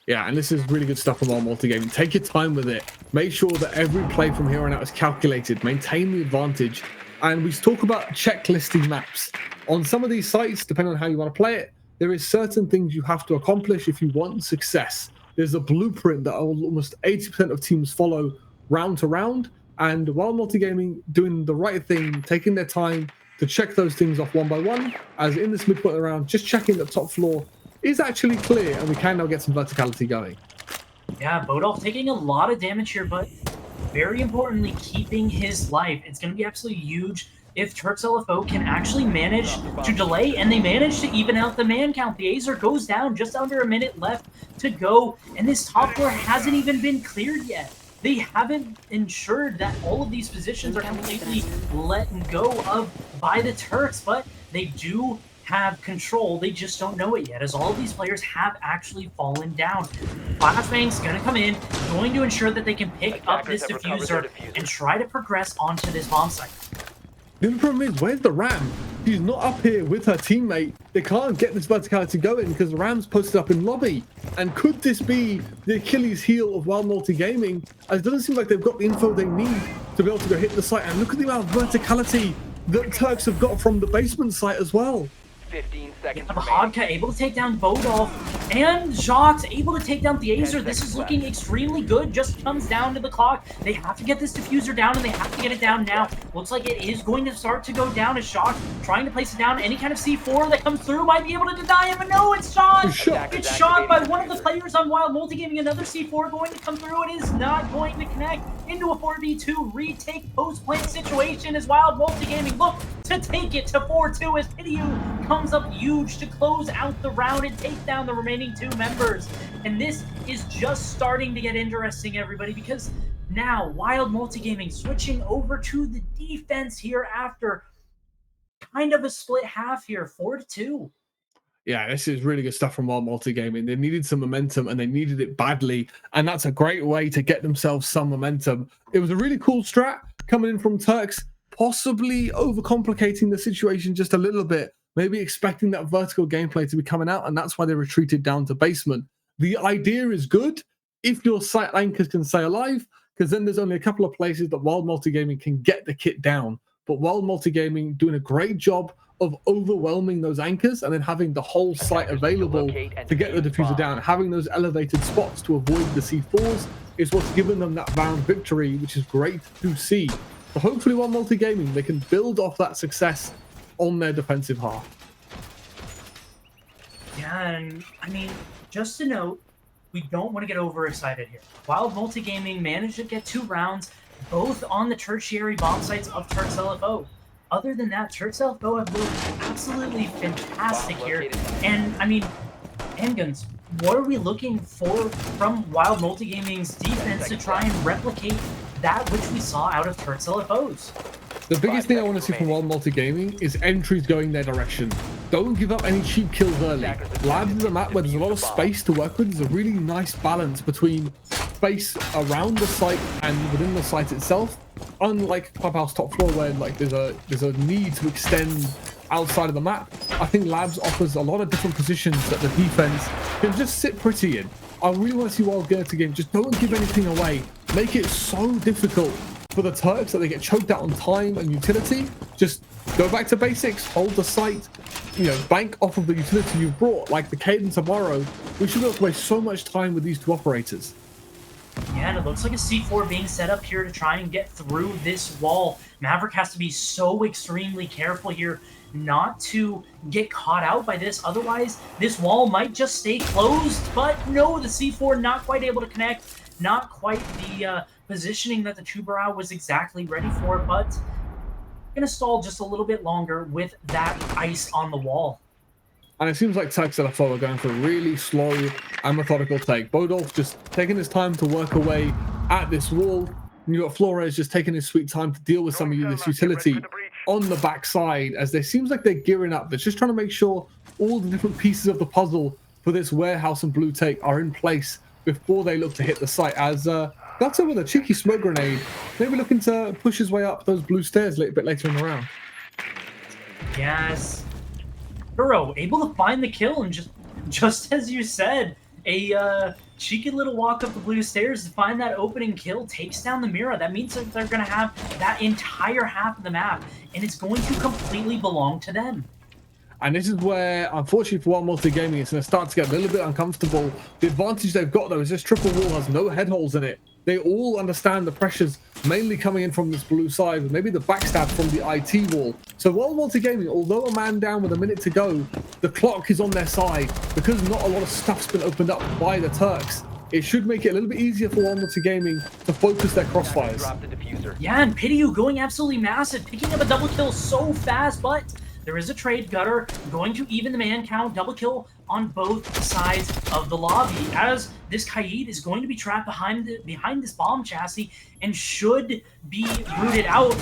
Yeah, and this is really good stuff from Wild Multigaming. Take your time with it. Make sure that every play from here on out is calculated. Maintain the advantage. And we talk about checklisting maps. On some of these sites, depending on how you want to play it, there is certain things you have to accomplish if you want success. There's a blueprint that almost 80% of teams follow round to round, and Wild Multigaming doing the right thing, taking their time to check those things off one by one, as in this midpoint round, just checking the top floor is actually clear, and we can now get some verticality going. Yeah, Bodolf taking a lot of damage here, but very importantly, keeping his life. It's going to be absolutely huge if Turks LFO can actually manage to delay, and they manage to even out the man count. The Azer goes down, just under a minute left to go, and this top floor hasn't even been cleared yet. They haven't ensured that all of these positions are completely let go of by the Turks, but they do have control. They just don't know it yet, as all of these players have actually fallen down. Flashbang's going to come in, going to ensure that they can pick up this diffuser and try to progress onto this bomb site. The problem is, where's the Ram? She's not up here with her teammate. They can't get this verticality going because the Ram's posted up in lobby. And could this be the Achilles heel of Wild Multigaming? As it doesn't seem like they've got the info they need to be able to go hit the site. And look at the amount of verticality that Turks have got from the basement site as well. 15 seconds Hodka able to take down Bodolf, and Jacques able to take down Theazer. This is looking extremely good. Just comes down to the clock. They have to get this diffuser down, and they have to get it down now. Looks like it is going to start to go down as Jacques trying to place it down. Any kind of C4 that comes through might be able to deny him, but no, it's shot. It's shot by one of the players on Wild Multigaming. Another C4 going to come through. It is not going to connect into a 4v2 retake post-plant situation as Wild Multigaming look to take it to 4-2 as Pidiu comes up huge to close out the round and take down the remaining two members. And this is just starting to get interesting, everybody, because now Wild Multigaming switching over to the defense here after kind of a split half here, 4-2. Yeah, this is really good stuff from Wild Multigaming. They needed some momentum, and they needed it badly, and that's a great way to get themselves some momentum. It was a really cool strat coming in from Turks, possibly overcomplicating the situation just a little bit, maybe expecting that vertical gameplay to be coming out, and that's why they retreated down to basement. The idea is good if your site anchors can stay alive, because then there's only a couple of places that Wild Multigaming can get the kit down. But Wild Multigaming doing a great job of overwhelming those anchors and then having the whole site available to get the diffuser down. Having those elevated spots to avoid the C4s is what's given them that round victory, which is great to see. So hopefully Wild Multigaming, they can build off that success on their defensive half. Yeah, and I mean, just to note, we don't want to get overexcited here. Wild Multigaming managed to get 2 rounds, both on the tertiary bomb sites of Turks LFO. Other than that, Turks LFO have looked absolutely fantastic here. And I mean, handguns, what are we looking for from Wild Multigaming's defense to try and replicate that which we saw out of Turks LFO's? The biggest thing I want to see from Wild Multigaming is entries going their direction. Don't give up any cheap kills early. Labs is a map where there's a lot of space to work with. There's a really nice balance between space around the site and within the site itself. Unlike Clubhouse top floor, where like there's a need to extend outside of the map, I think Labs offers a lot of different positions that the defense can just sit pretty in. I really want to see Wild Multigaming just don't give anything away. Make it so difficult for the Turks that they get choked out on time and utility. Just go back to basics, hold the site, you know, bank off of the utility you brought, like the Cadence tomorrow. We should not waste so much time with these 2 operators. Yeah, and it looks like a C4 being set up here to try and get through this wall. Maverick has to be so extremely careful here not to get caught out by this. Otherwise, this wall might just stay closed. But no, the C4 not quite able to connect. Not quite the positioning that the Tubarão was exactly ready for. But going to stall just a little bit longer with that ice on the wall. And it seems like Turks LFO are going for a really slow and methodical take. Bodolf just taking his time to work away at this wall. And you've got Flores just taking his sweet time to deal with some of this utility on the backside, as it seems like they're gearing up. They're just trying to make sure all the different pieces of the puzzle for this warehouse and blue take are in place before they look to hit the site. As that's with a cheeky smoke grenade, maybe looking to push his way up those blue stairs a little bit later in the round. Yes. Burrow able to find the kill, and just as you said, a cheeky little walk up the blue stairs to find that opening kill, takes down the Mira. That means that they're going to have that entire half of the map, and it's going to completely belong to them. And this is where, unfortunately for Wild Multigaming, it's going to start to get a little bit uncomfortable. The advantage they've got, though, is this triple wall has no head holes in it. They all understand the pressures mainly coming in from this blue side, with maybe the backstab from the IT wall. So Wild Multigaming, although a man down with a minute to go, the clock is on their side. Because not a lot of stuff's been opened up by the Turks, it should make it a little bit easier for Wild Multigaming to focus their crossfires. Yeah, and Pityu going absolutely massive, picking up a double kill so fast, but there is a trade. Gutter going to even the man count. Double kill on both sides of the lobby, as this Kaid is going to be trapped behind this bomb chassis and should be rooted out.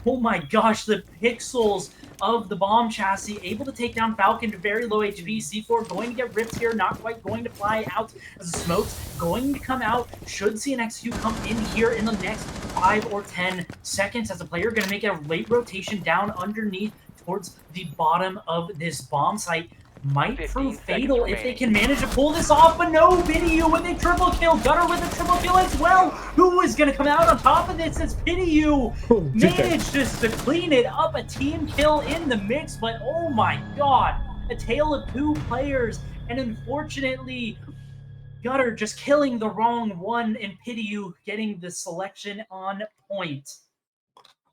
Oh my gosh, the pixels of the bomb chassis able to take down Falcon to very low HP. C4 going to get ripped here, not quite going to fly out as the smoke's going to come out. Should see an execute come in here in the next 5 or 10 seconds, as the player going to make a late rotation down underneath towards the bottom of this bomb site. Might prove fatal if they can manage to pull this off, but no, Pityu with a triple kill, Gutter with a triple kill as well. Who is going to come out on top of this as Pityu managed just to clean it up, a team kill in the mix, but oh my god, a tale of 2 players, and unfortunately, Gutter just killing the wrong one and Pityu getting the selection on point.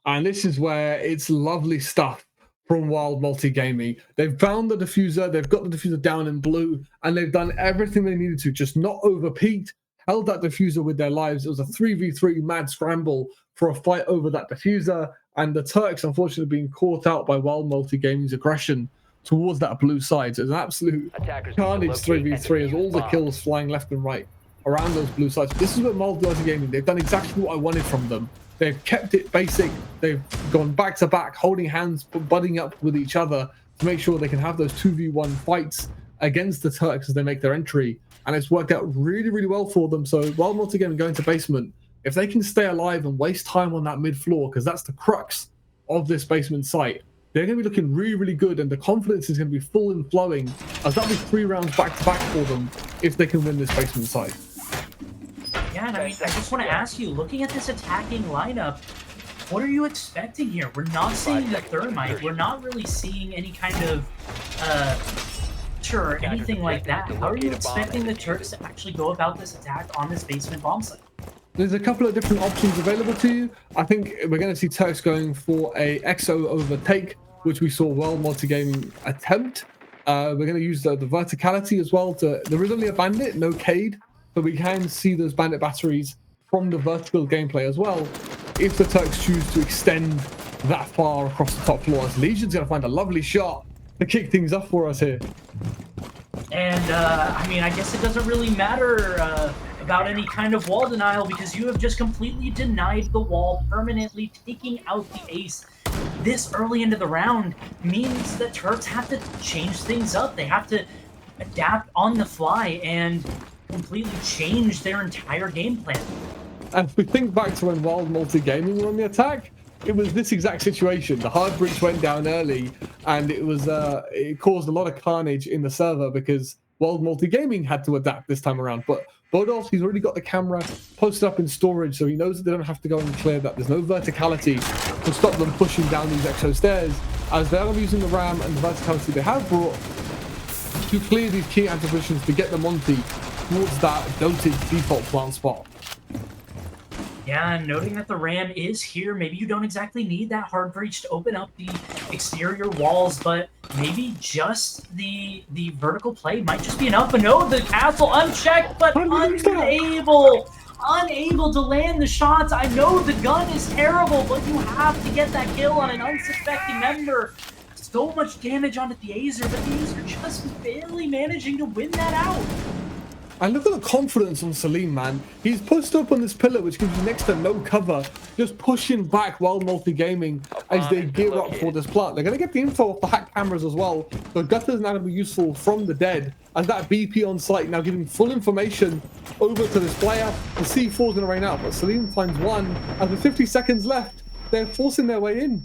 And this is where it's lovely stuff from Wild Multigaming. They've found the diffuser, they've got the diffuser down in blue, and they've done everything they needed to, just not overpeaked, held that diffuser with their lives. It was a 3v3 mad scramble for a fight over that diffuser, and the Turks unfortunately being caught out by Wild Multigaming's aggression towards that blue side. So it's an absolute carnage 3v3 as all the kills flying left and right around those blue sides. This is what Wild Multigaming, they've done exactly what I wanted from them. They've kept it basic. They've gone back to back, holding hands, budding up with each other to make sure they can have those 2v1 fights against the Turks as they make their entry. And it's worked out really, really well for them. So Wild Multigaming going to basement, if they can stay alive and waste time on that mid floor, because that's the crux of this basement site, they're going to be looking really, really good, and the confidence is going to be full and flowing, as that'll be 3 rounds back-to-back for them if they can win this basement side. Yeah, and I mean, I just want to ask you, looking at this attacking lineup, what are you expecting here? We're not seeing the Thermite. We're not really seeing any kind of or anything like that. How are you expecting the Turks to actually go about this attack on this basement bomb site? There's a couple of different options available to you. I think we're going to see Turks going for a EXO overtake, which we saw World Multigaming attempt. We're going to use the verticality as well. There is only a bandit, no Cade, but we can see those bandit batteries from the vertical gameplay as well, if the Turks choose to extend that far across the top floors. Legion's going to find a lovely shot to kick things off for us here. And, I mean, I guess it doesn't really matter about any kind of wall denial, because you have just completely denied the wall, permanently taking out the ace. This early into the round means that Turks have to change things up. They have to adapt on the fly and completely change their entire game plan. And if we think back to when Wild Multigaming were on the attack, it was this exact situation. The hard breach went down early, and it caused a lot of carnage in the server because Wild Multigaming had to adapt this time around. But Bodolf, he's already got the camera posted up in storage, so he knows that they don't have to go and clear that. There's no verticality to stop them pushing down these EXO stairs, as they're using the RAM and the verticality they have brought to clear these key anti positions to get the Monty towards that doted default plant spot. Yeah, and noting that the RAM is here, maybe you don't exactly need that hard breach to open up the exterior walls, but maybe just the vertical play might just be enough. But no, the castle unchecked, but unable to land the shots. I know the gun is terrible, but you have to get that kill on an unsuspecting member. So much damage onto the Azer, but the Azer just barely managing to win that out. And look at the confidence on Salim, man. He's posted up on this pillar, which gives you next to no cover, just pushing back Wild Multigaming as they gear up for this plant. They're going to get the info off the hack cameras as well. The Gutter's now going to be useful from the dead, as that BP on site now giving full information over to this player. The C4 is going to rain out, but Salim finds one. And with 50 seconds left, they're forcing their way in.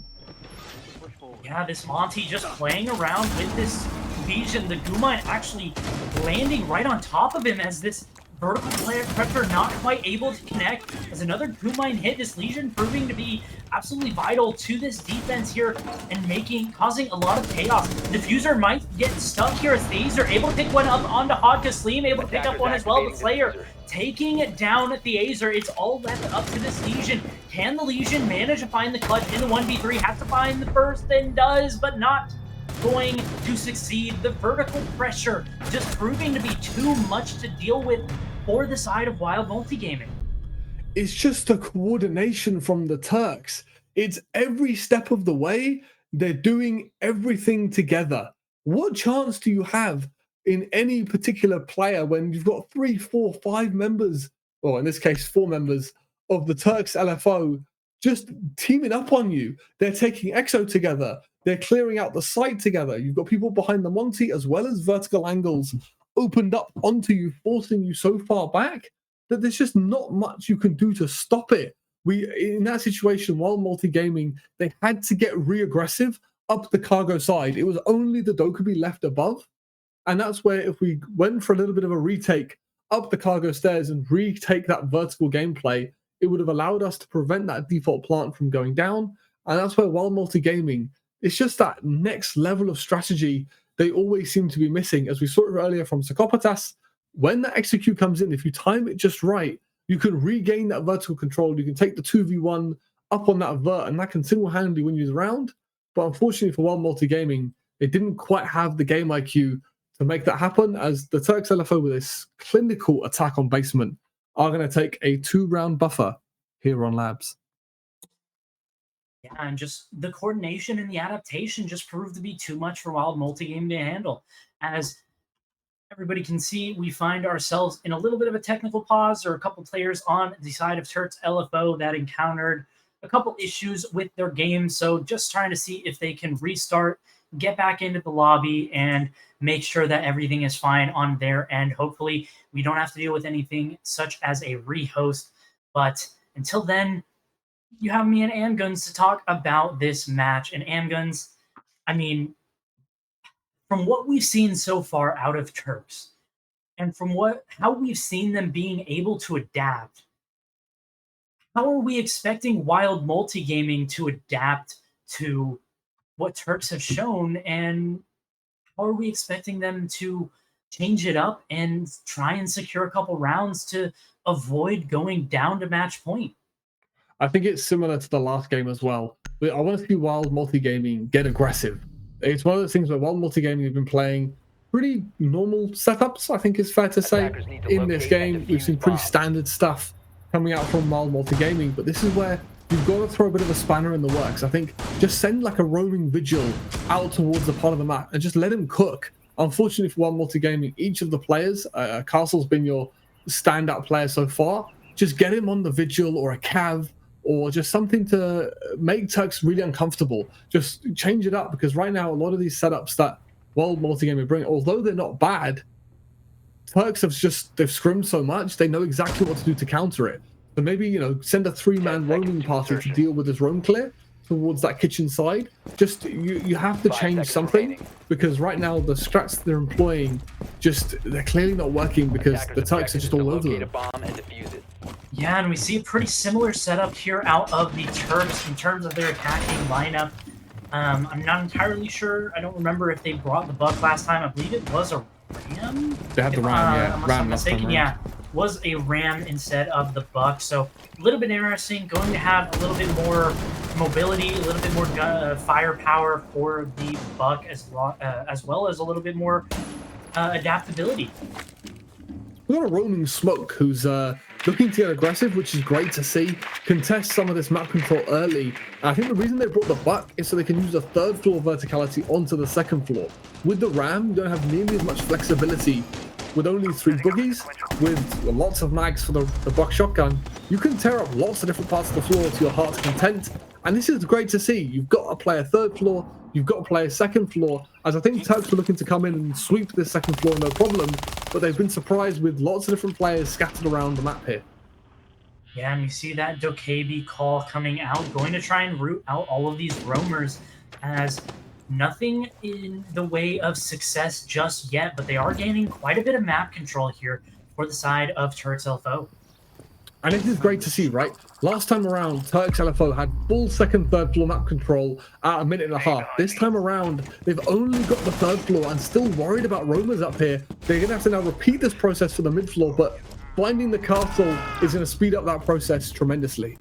Yeah, this Monty just playing around with this Legion, the Gumine actually landing right on top of him as this vertical pressure not quite able to connect. As another Gumine hit, this Legion proving to be absolutely vital to this defense here and causing a lot of chaos. Diffuser might get stuck here as these are able to pick one up onto Hodka. Slim able to pick up one as well, but Slayer taking it down at the Azer. It's all left up to this Legion. Can the Legion manage to find the clutch in the 1v3? Has to find the first and does, but not going to succeed. The vertical pressure just proving to be too much to deal with for the side of Wild Multigaming. It's just a coordination from the Turks. It's every step of the way, they're doing everything together. What chance do you have in any particular player when you've got 3, 4, 5 members, or in this case 4 members of the Turks LFO just teaming up on you? They're taking EXO together. They're clearing out the site together. You've got people behind the Monty as well as vertical angles opened up onto you, forcing you so far back that there's just not much you can do to stop it. In that situation, while Multigaming, they had to get re-aggressive up the cargo side. It was only the Dokkaebi left above. And that's where if we went for a little bit of a retake up the cargo stairs and retake that vertical gameplay, it would have allowed us to prevent that default plant from going down. And that's where Wild Multigaming, it's just that next level of strategy they always seem to be missing. As we saw it earlier from Psychopatas, when that execute comes in, if you time it just right, you can regain that vertical control. You can take the 2v1 up on that vert, and that can single-handedly win you the round. But unfortunately for Wild Multigaming, it didn't quite have the game IQ to make that happen, as the Turks LFO with this clinical attack on basement are going to take a 2-round buffer here on Labs. Yeah, and just the coordination and the adaptation just proved to be too much for Wild Multigaming to handle. As everybody can see, we find ourselves in a little bit of a technical pause, or a couple players on the side of Turks LFO that encountered a couple issues with their game. So just trying to see if they can restart, get back into the lobby, and make sure that everything is fine on their end. Hopefully, we don't have to deal with anything such as a rehost. But until then, you have me and Amguns to talk about this match. And Amguns, I mean, from what we've seen so far out of Turks, and from how we've seen them being able to adapt, how are we expecting Wild Multigaming to adapt to what Turks have shown, and how are we expecting them to change it up and try and secure a couple rounds to avoid going down to match point? I think it's similar to the last game as well. I want to see Wild Multigaming get aggressive. It's one of those things where Wild Multigaming have been playing pretty normal setups, I think it's fair to say. In this game, we've seen pretty standard stuff coming out from Wild Multigaming, but this is where you've got to throw a bit of a spanner in the works. I think just send like a roaming vigil out towards the part of the map and just let him cook. Unfortunately for Wild Multigaming, each of the players, Castle's been your standout player so far. Just get him on the vigil or a cav or just something to make Turks really uncomfortable. Just change it up, because right now a lot of these setups that Wild Multigaming bring, although they're not bad, Turks they've scrimmed so much, they know exactly what to do to counter it. So maybe, you know, send a 3-man roaming party to deal with this roam clear towards that kitchen side. Just you have to change something, because right now the strats they're employing they're clearly not working, because the Turks are just all over them. Yeah, and we see a pretty similar setup here out of the Turks in terms of their attacking lineup. I'm not entirely sure. I don't remember if they brought the Buck last time. I believe it was a Ram. They had the Ram, yeah. Unless I'm mistaken, yeah. Was a Ram instead of the Buck. So a little bit interesting. Going to have a little bit more mobility, a little bit more firepower for the Buck, as well as a little bit more adaptability. We've got a roaming Smoke who's looking to get aggressive, which is great to see. Contest some of this map control early. And I think the reason they brought the Buck is so they can use the 3rd floor verticality onto the 2nd floor. With the Ram, you don't have nearly as much flexibility. With only 3 boogies, with lots of mags for the Buck shotgun, you can tear up lots of different parts of the floor to your heart's content. And this is great to see. You've got to play a 3rd floor, you've got to play a 2nd floor, as I think Turks were looking to come in and sweep this 2nd floor no problem, but they've been surprised with lots of different players scattered around the map here. Yeah, and you see that Dokkaebi call coming out, going to try and root out all of these roamers, as nothing in the way of success just yet, but they are gaining quite a bit of map control here for the side of Turks LFO. And it is great to see, right? Last time around, Turks LFO had full 2nd, 3rd floor map control at a minute and a half. This time around, they've only got the 3rd floor and still worried about roamers up here. They're going to have to now repeat this process for the mid floor, but finding the castle is going to speed up that process tremendously.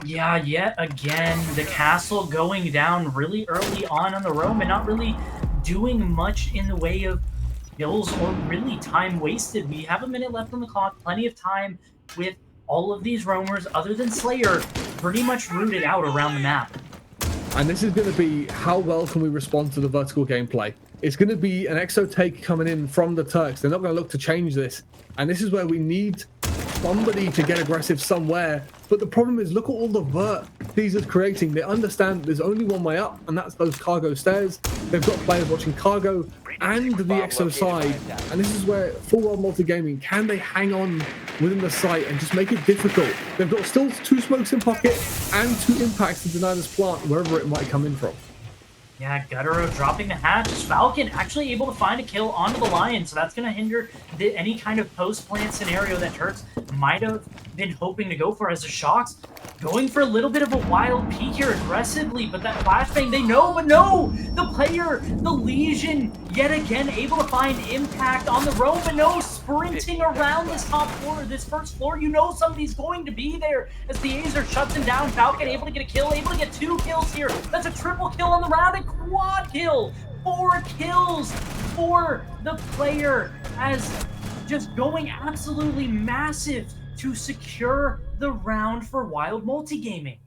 Yeah, yet again, the castle going down really early on the roam and not really doing much in the way of kills or really time wasted. We have a minute left on the clock, plenty of time with all of these roamers, other than Slayer, pretty much rooted out around the map. And this is going to be how well can we respond to the vertical gameplay. It's going to be an exo take coming in from the Turks. They're not going to look to change this. And this is where we need somebody to get aggressive somewhere. But the problem is, look at all the vert Caesar's creating. They understand there's only one way up, and that's those cargo stairs. They've got players watching cargo and the exo side. And this is where Full World Multigaming, can they hang on within the site and just make it difficult? They've got still 2 smokes in pocket and 2 impacts to deny this plant wherever it might come in from. Yeah, Guturo dropping the hatch. Falcon actually able to find a kill onto the Lion, so that's going to hinder any kind of post-plant scenario that Turks might have been hoping to go for, as the Shocks going for a little bit of a wild peek here aggressively, but that flashbang, they know, but no! The player, the Legion, yet again able to find impact on the roam, but no, sprinting around this top floor, this 1st floor, you know somebody's going to be there as the Azer shuts him down. Falcon able to get a kill, able to get 2 kills here. That's a triple kill on the round, a quad kill. 4 kills for the player, as just going absolutely massive to secure the round for Wild Multigaming.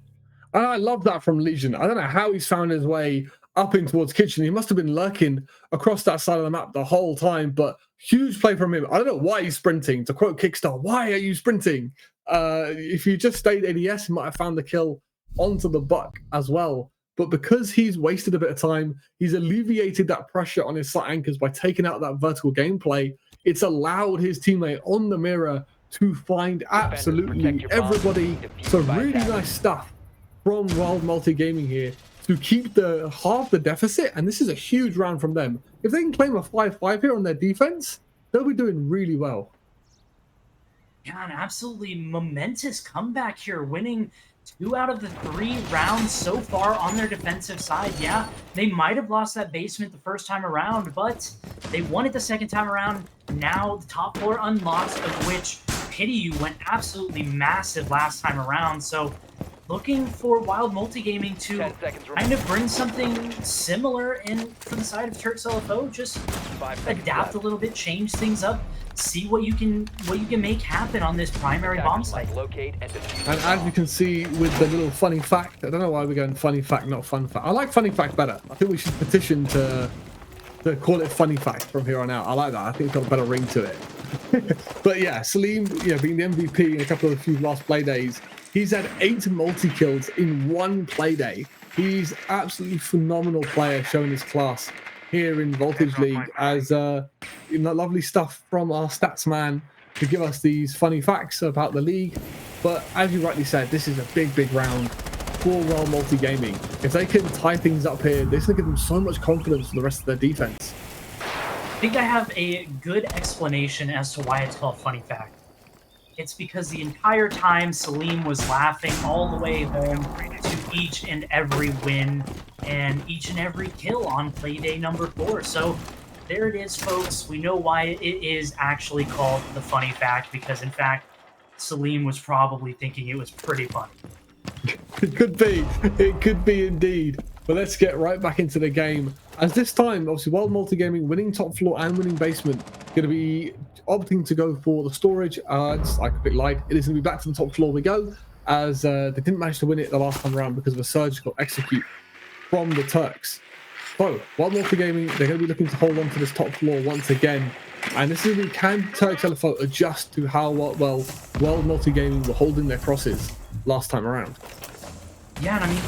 And I love that from Legion. I don't know how he's found his way up in towards Kitchen. He must have been lurking across that side of the map the whole time, but huge play from him. I don't know why he's sprinting. To quote Kickstar, why are you sprinting? If you just stayed ADS, he might have found the kill onto the Buck as well. But because he's wasted a bit of time, he's alleviated that pressure on his site anchors by taking out that vertical gameplay. It's allowed his teammate on the mirror to find absolutely everybody. So really nice stuff from Wild Multigaming here to keep the half the deficit, and this is a huge round from them. If they can claim a 5-5 here on their defense, they'll be doing really well. Yeah, an absolutely momentous comeback here, winning 2 out of the 3 rounds so far on their defensive side. Yeah, they might have lost that basement the first time around, but they won it the second time around. Now the top 4 unlocks, of which Pity You went absolutely massive last time around. So looking for Wild Multigaming to kind of bring something similar in for the side of Turks LFO, just adapt a little bit, change things up, see what you can make happen on this primary bomb site. And as you can see with the little funny fact, I don't know why we're going funny fact, not fun fact. I like funny fact better. I think we should petition to call it funny fact from here on out. I like that. I think it's got a better ring to it. But yeah, Salim, being the MVP in a couple of few last play days, he's had 8 multi-kills in 1 play day. He's absolutely phenomenal player, showing his class here in Voltage League, as lovely stuff from our stats man to give us these funny facts about the league. But as you rightly said, this is a big round for Wild Multigaming. If they can tie things up here, this is going to give them so much confidence for the rest of their defense. I think I have a good explanation as to why it's called Funny Fact. It's because the entire time Salim was laughing all the way home to each and every win and each and every kill on play day number 4. So there it is, folks. We know why it is actually called the Funny Fact, because in fact, Salim was probably thinking it was pretty funny. It could be. It could be indeed. But let's get right back into the game. As this time, obviously, Wild Multigaming winning top floor and winning basement, going to be opting to go for the storage. It's like a bit light. It is going to be back to the top floor we go, as they didn't manage to win it the last time around because of a surgical execute from the Turks. So, Wild Multigaming, they're going to be looking to hold on to this top floor once again. And this is can Turks LFO adjust to how well Wild Multigaming were holding their crosses last time around. Yeah, and I mean,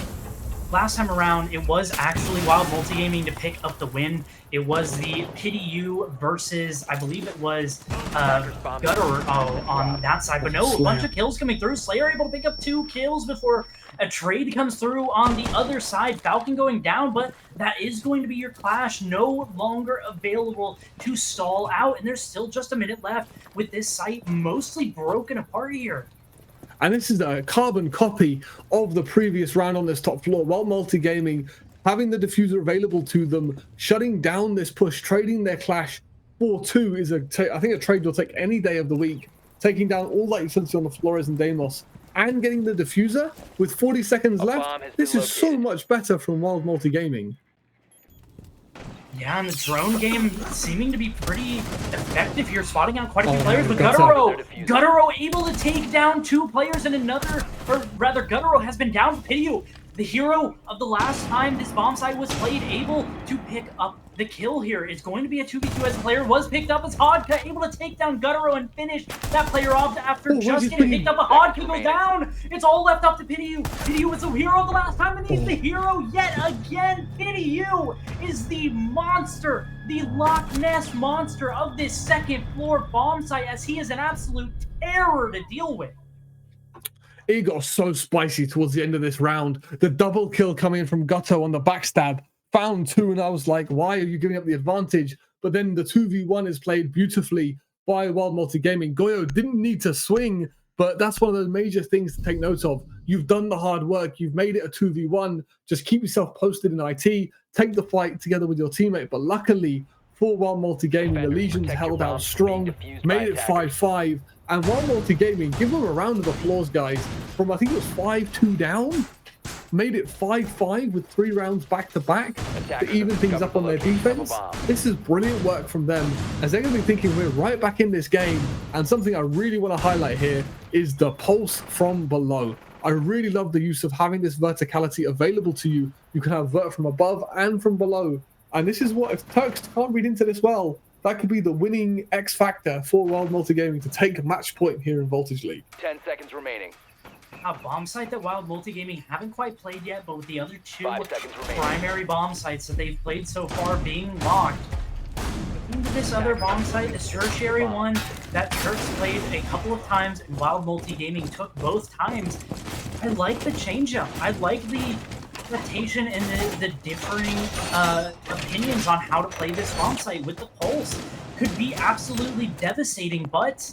last time around, it was actually Wild Multigaming to pick up the win. It was the Pity You versus, I believe it was Gutter on that side. But no, a bunch of kills coming through. Slayer able to pick up 2 kills before a trade comes through on the other side. Falcon going down, but that is going to be your clash. No longer available to stall out. And there's still just a minute left with this site mostly broken apart here. And this is a carbon copy of the previous round on this top floor. Wild Multigaming having the diffuser available to them, shutting down this push, trading their clash 4-2 is I think a trade you'll take any day of the week, taking down all that utility on the Flores and Deimos, and getting the diffuser with 40 seconds left. This is so much better from Wild Multigaming. Yeah, and the drone game seeming to be pretty effective here, spotting out quite a few players. But Guttero able to take down 2 players, and another, or rather, Guttero has been down. Pity You, the hero of the last time this bomb site was played, able to pick up the kill here. It's going to be a 2v2 as the player was picked up as Hodka, able to take down Guttero and finish that player off after just getting picked up. A Hodka goes down. It's all left up to Pity You. Pity You was the hero of the last time, and he's the hero yet again. Pity You is the monster, the Loch Ness monster of this second floor bomb site, as he is an absolute terror to deal with. It got so spicy towards the end of this round. The double kill coming in from Gutto on the backstab. Found 2, and I was like, why are you giving up the advantage? But then the 2v1 is played beautifully by Wild Multigaming. Goyo didn't need to swing, but that's one of those major things to take note of. You've done the hard work. You've made it a 2v1. Just keep yourself posted in IT. Take the fight together with your teammate. But luckily for Wild Multigaming, the Legions held out strong, made it 5-5. And Wild Multigaming, give them a round of applause, guys. From, I think it was 5-2 down, made it 5-5 with 3 rounds back-to-back to even things up on their defense. This is brilliant work from them, as they're going to be thinking we're right back in this game. And something I really want to highlight here is the pulse from below. I really love the use of having this verticality available to you. You can have vert from above and from below. And this is what, if Turks can't read into this well, that could be the winning X factor for Wild Multigaming to take a match point here in Voltage League. 10 seconds remaining. A bomb site that Wild Multigaming haven't quite played yet, but with the other 2 primary bomb sites that they've played so far being locked. Into this other bomb site, the tertiary one that Turks played a couple of times and Wild Multigaming took both times. I like the changeup. I like the expectation and the differing opinions on how to play this bomb site with the Pulse could be absolutely devastating, but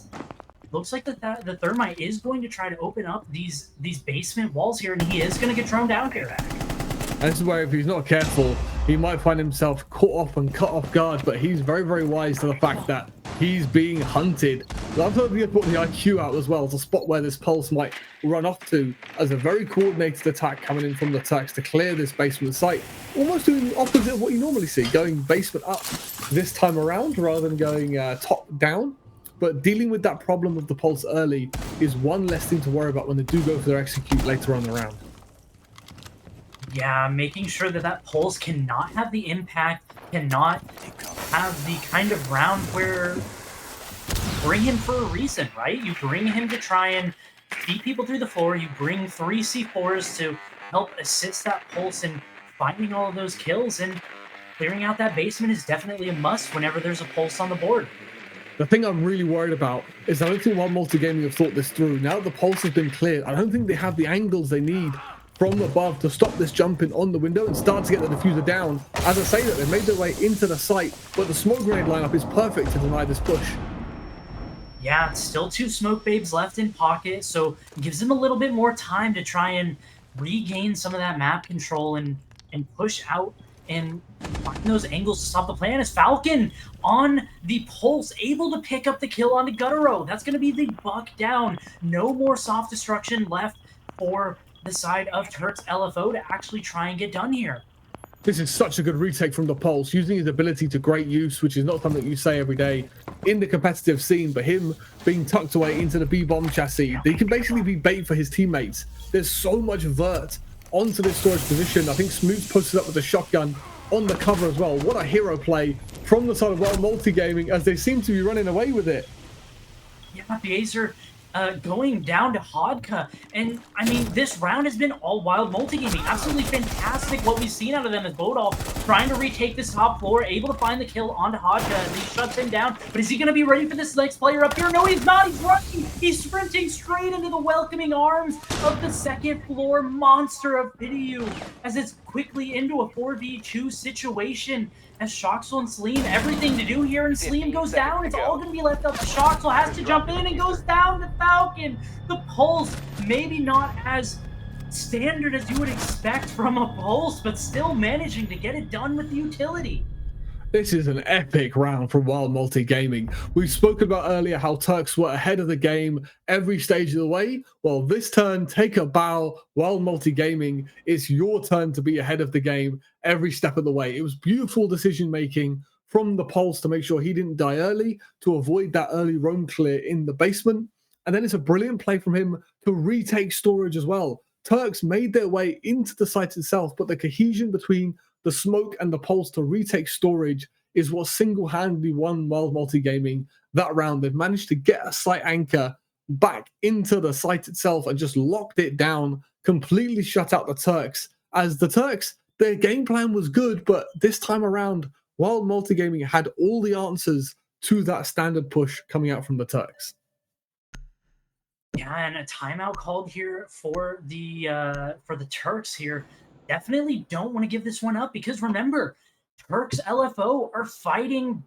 looks like the Thermite is going to try to open up these basement walls here, and he is going to get thrown down here. And this is where, if he's not careful, he might find himself caught off and cut off guard, but he's very, very wise to the fact that he's being hunted. I've heard he put the IQ out as well to spot where this Pulse might run off to, as a very coordinated attack coming in from the Turks to clear this basement site, almost doing the opposite of what you normally see, going basement up this time around rather than going top down. But dealing with that problem of the Pulse early is one less thing to worry about when they do go for their execute later on in the round. Yeah, making sure that Pulse cannot have the impact, cannot have the kind of round where you bring him for a reason, right? You bring him to try and beat people through the floor. You bring 3 C4s to help assist that Pulse in finding all of those kills, and clearing out that basement is definitely a must whenever there's a Pulse on the board. The thing I'm really worried about is I don't think Wild Multigaming have thought this through. Now that the Pulse has been cleared, I don't think they have the angles they need from above to stop this jumping on the window and start to get the diffuser down. As I say that, they've made their way into the site, but the smoke grenade lineup is perfect to deny this push. Yeah, still 2 smoke babes left in pocket, so it gives them a little bit more time to try and regain some of that map control and push out and find those angles to stop the plan. As Falcon on the Pulse, able to pick up the kill on the Guturo. That's going to be the buck down. No more soft destruction left for the side of Turks LFO to actually try and get done here. This is such a good retake from the Pulse, using his ability to great use, which is not something you say every day in the competitive scene, but him being tucked away into the B-bomb chassis, they can basically be bait for his teammates. There's so much vert onto this storage position. I think Smooth posted up with a shotgun on the cover as well. What a hero play from the side of Wild Multigaming, as they seem to be running away with it. Yeah, the Acer going down to Hodka, and I mean, this round has been all Wild Multigaming. Absolutely fantastic what we've seen out of them, as Bodolf trying to retake this top floor, able to find the kill onto Hodka, and he shuts him down. But is he going to be ready for this next player up here? No, he's not. He's running. He's sprinting straight into the welcoming arms of the second floor monster of Pidiu, as it's quickly into a 4v2 situation. As Shoxel and Sleem, everything to do here, and Sleem goes down. It's all going to be left up to Shoxel, has to jump in and goes down to Falcon. The Pulse, maybe not as standard as you would expect from a Pulse, but still managing to get it done with the utility. This is an epic round from Wild Multigaming. We've spoken about earlier how Turks were ahead of the game every stage of the way. Well, this turn, take a bow. Wild Multigaming, it's your turn to be ahead of the game every step of the way. It was beautiful decision making from the Pulse to make sure he didn't die early, to avoid that early roam clear in the basement. And then it's a brilliant play from him to retake storage as well. Turks made their way into the site itself, but the cohesion between the smoke and the Pulse to retake storage is what single-handedly won Wild Multigaming that round. They've managed to get a site anchor back into the site itself and just locked it down, completely shut out the Turks. As the Turks, their game plan was good, but this time around, Wild Multigaming had all the answers to that standard push coming out from the Turks. Yeah, and a timeout called here for the Turks here. Definitely don't want to give this one up, because remember, Turks LFO are fighting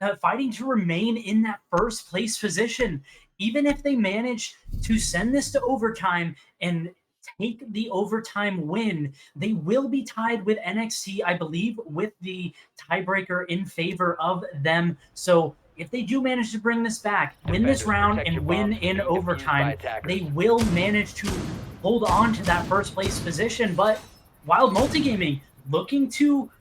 to remain in that first place position. Even if they manage to send this to overtime and take the overtime win, they will be tied with NXT, I believe, with the tiebreaker in favor of them. So if they do manage to bring this back, win this round, and win in overtime, they will manage to hold on to that first place position. But Wild Multigaming looking to,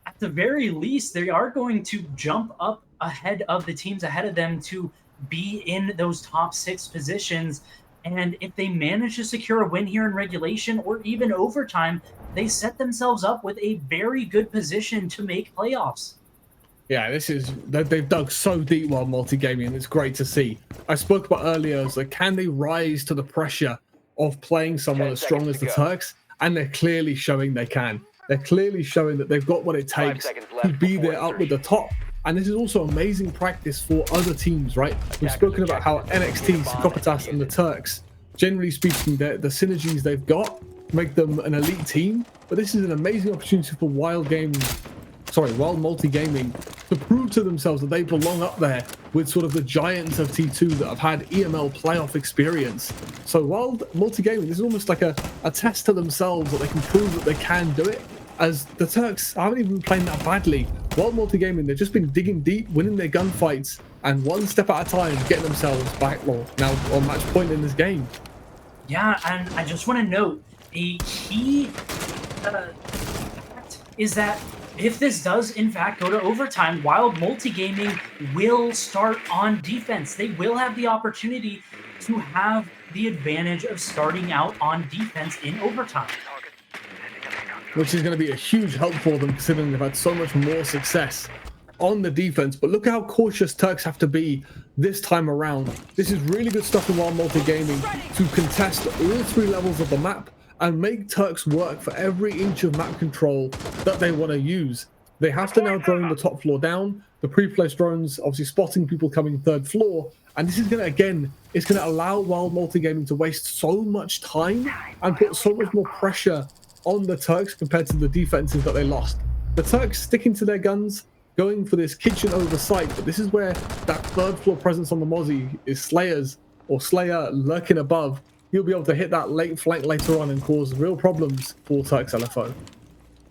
at the very least, they are going to jump up ahead of the teams ahead of them to be in those top 6 positions. And if they manage to secure a win here in regulation or even overtime, they set themselves up with a very good position to make playoffs. Yeah, they've dug so deep Wild Multigaming, and it's great to see. I spoke about earlier, so can they rise to the pressure of playing someone as strong as the Turks? And they're clearly showing they can. They're clearly showing that they've got what it takes to be there up with the top. And this is also amazing practice for other teams, right? We've spoken about how NXT, Psychopatas, and the Turks, generally speaking, the synergies they've got make them an elite team, but this is an amazing opportunity for Wild Multi Gaming to prove to themselves that they belong up there with sort of the giants of T2 that have had EML playoff experience. So Wild Multi Gaming, this is almost like a test to themselves that they can prove that they can do it, as the Turks haven't even been playing that badly. Wild Multi Gaming, they've just been digging deep, winning their gunfights, and one step at a time getting themselves back now on match point in this game. Yeah, and I just want to note a key fact is that if this does in fact go to overtime, Wild Multi Gaming will start on defense. They will have the opportunity to have the advantage of starting out on defense in overtime, which is going to be a huge help for them, considering they've had so much more success on the defense. But look how cautious Turks have to be this time around. This is really good stuff from Wild Multi Gaming to contest all 3 levels of the map and make Turks work for every inch of map control that they want to use. They have to now drone the top floor down. The pre-placed drones obviously spotting people coming 3rd floor. And this is going to, again, it's going to allow Wild Multi Gaming to waste so much time and put so much more pressure on the Turks compared to the defenses that they lost. The Turks sticking to their guns, going for this kitchen oversight, but this is where that 3rd floor presence on the Mozzie is Slayer lurking above. He'll be able to hit that late flank later on and cause real problems for Turks LFO.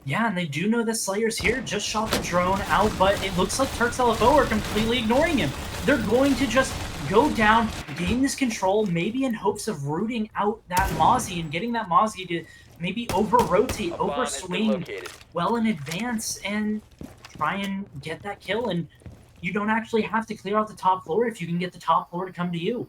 Yeah, and they do know that Slayer's here, just shot the drone out, but it looks like Turks LFO are completely ignoring him. They're going to just go down, gain this control, maybe in hopes of rooting out that Mozzie and getting that Mozzie to maybe over-rotate, over-swing well in advance and try and get that kill. And you don't actually have to clear out the top floor if you can get the top floor to come to you.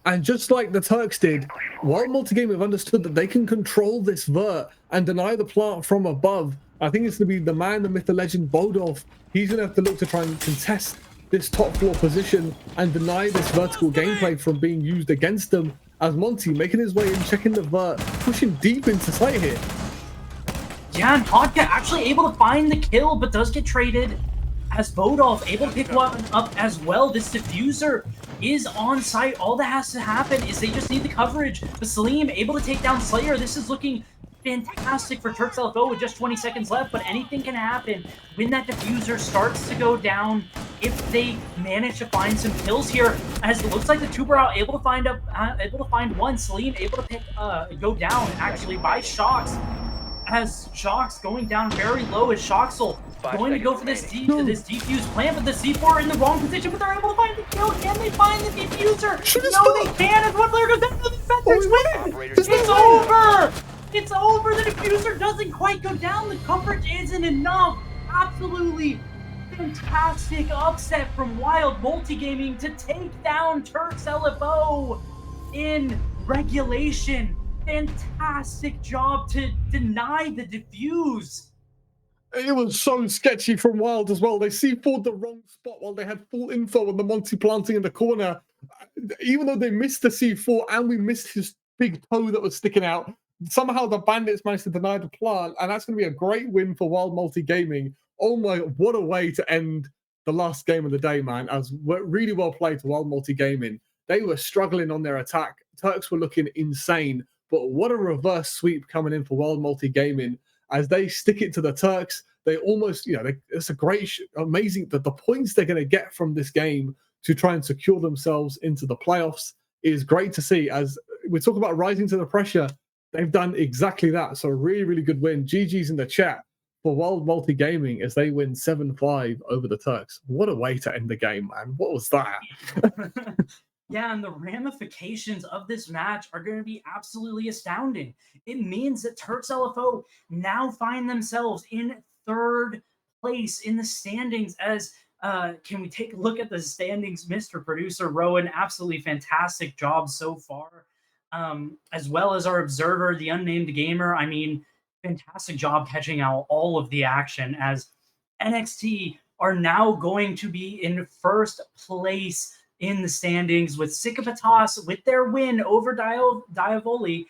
And just like the Turks did, Wild Multi Gaming have understood that they can control this vert and deny the plant from above. I think it's going to be the man, the myth, the legend, Bodov. He's going to have to look to try and contest this top floor position and deny this vertical gameplay from being used against them, as Monty making his way in, checking the vert, pushing deep into sight here. Yeah, and Hodka actually able to find the kill, but does get traded, as Bodov able to pick one up as well. This diffuser is on site. All that has to happen is they just need the coverage. But Salim able to take down Slayer. This is looking fantastic for Turks LFO with just 20 seconds left, but anything can happen when that diffuser starts to go down if they manage to find some kills here, as it looks like the Tuber out able to find one. Salim able to go down actually by Shocks, as Shocks going down very low as Shoxel going to go for this defuse plant, but the C4 are in the wrong position, but they're able to find the kill. Can they find the diffuser? No, they can, as one player goes down. The Defenders win! It's over! It's over! The diffuser doesn't quite go down. The coverage isn't enough. Absolutely fantastic upset from Wild Multi Gaming to take down Turks LFO in regulation. Fantastic job to deny the diffuse. It was so sketchy from Wild as well. They C4'd the wrong spot while they had full info on the Monty planting in the corner. Even though they missed the C4 and we missed his big toe that was sticking out, somehow the Bandits managed to deny the plant, and that's going to be a great win for Wild Multi Gaming. Oh my, what a way to end the last game of the day, man. As really well played to Wild Multi Gaming. They were struggling on their attack. Turks were looking insane, but what a reverse sweep coming in for Wild Multi Gaming. As they stick it to the Turks, they almost, it's a great, amazing, that the points they're going to get from this game to try and secure themselves into the playoffs is great to see. As we talk about rising to the pressure, they've done exactly that. So a really, really good win. GG's in the chat for Wild Multi Gaming as they win 7-5 over the Turks. What a way to end the game, man. What was that? Yeah, and the ramifications of this match are going to be absolutely astounding. It means that Turks LFO now find themselves in 3rd place in the standings. As can we take a look at the standings, Mr. Producer Rowan? Absolutely fantastic job so far. As well as our observer, the unnamed gamer. I mean, fantastic job catching out all of the action, as NXT are now going to be in 1st place in the standings, with Sikapatas with their win over Diavoli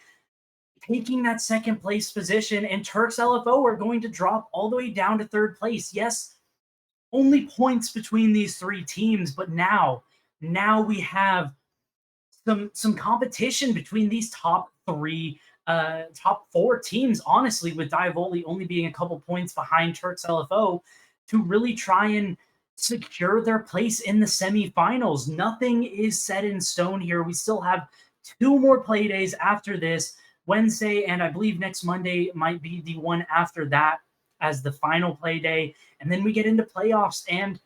taking that 2nd place position, and Turks LFO are going to drop all the way down to 3rd place. Yes, only points between these 3 teams, but now we have some competition between these top 3 top 4 teams, honestly, with Diavoli only being a couple points behind Turks LFO, to really try and secure their place in the semifinals. Nothing is set in stone here. We still have 2 more play days after this. Wednesday, and I believe next Monday might be the one after that as the final play day. And then we get into playoffs. And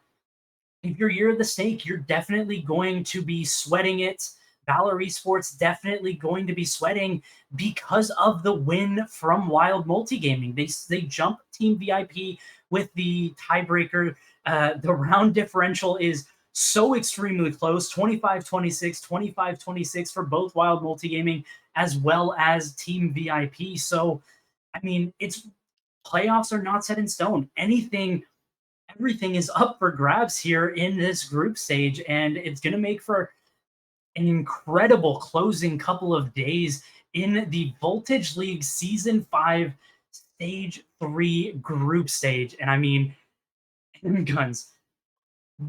if you're Year of the Snake, you're definitely going to be sweating it. Valor Esports definitely going to be sweating because of the win from Wild Multigaming. They jump Team VIP with the tiebreaker. The round differential is so extremely close, 25-26, 25-26 for both Wild Multigaming as well as Team VIP. So, I mean, playoffs are not set in stone. Everything is up for grabs here in this group stage, and it's going to make for an incredible closing couple of days in the Voltage League Season 5 Stage 3 group stage. And I mean, guns,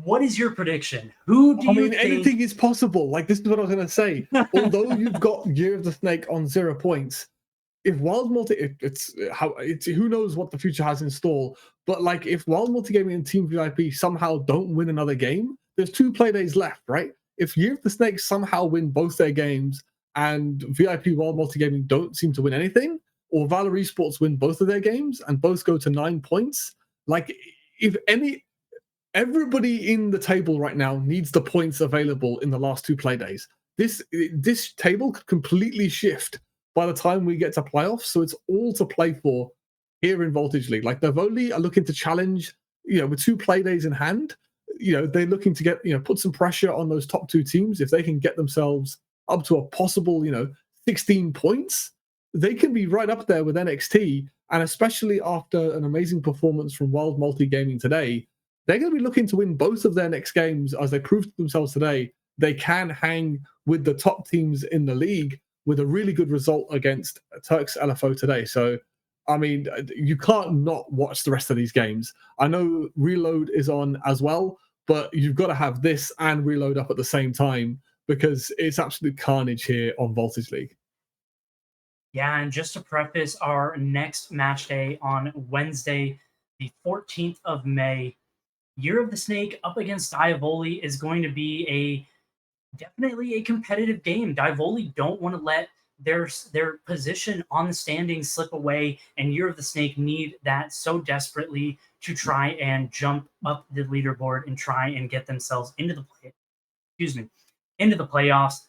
what is your prediction? Who do you think... anything is possible. Like, this is what I was going to say. Although you've got Year of the Snake on 0 points, if Wild Multi... who knows what the future has in store. But, like, if Wild Multigaming and Team VIP somehow don't win another game, there's 2 play days left, right? If Year of the Snake somehow win both their games and VIP Wild Multigaming don't seem to win anything, or Valor Esports win both of their games and both go to 9 points, like, everybody in the table right now needs the points available in the last 2 play days. This table could completely shift by the time we get to playoffs, so it's all to play for here in Voltage League. Like, Navoli are looking to challenge, with 2 play days in hand. They're looking to get, put some pressure on those top 2 teams. If they can get themselves up to a possible, 16 points, they can be right up there with NXT. And especially after an amazing performance from Wild Multigaming today, they're going to be looking to win both of their next games. As they proved to themselves today, they can hang with the top teams in the league with a really good result against Turks LFO today. So, I mean, you can't not watch the rest of these games. I know Reload is on as well, but you've got to have this and Reload up at the same time because it's absolute carnage here on Voltage League. Yeah, and just to preface, our next match day on Wednesday, the 14th of May, Year of the Snake up against Diavoli is going to be definitely a competitive game. Diavoli don't want to let their position on the standings slip away, and Year of the Snake need that so desperately to try and jump up the leaderboard and try and get themselves into the playoffs.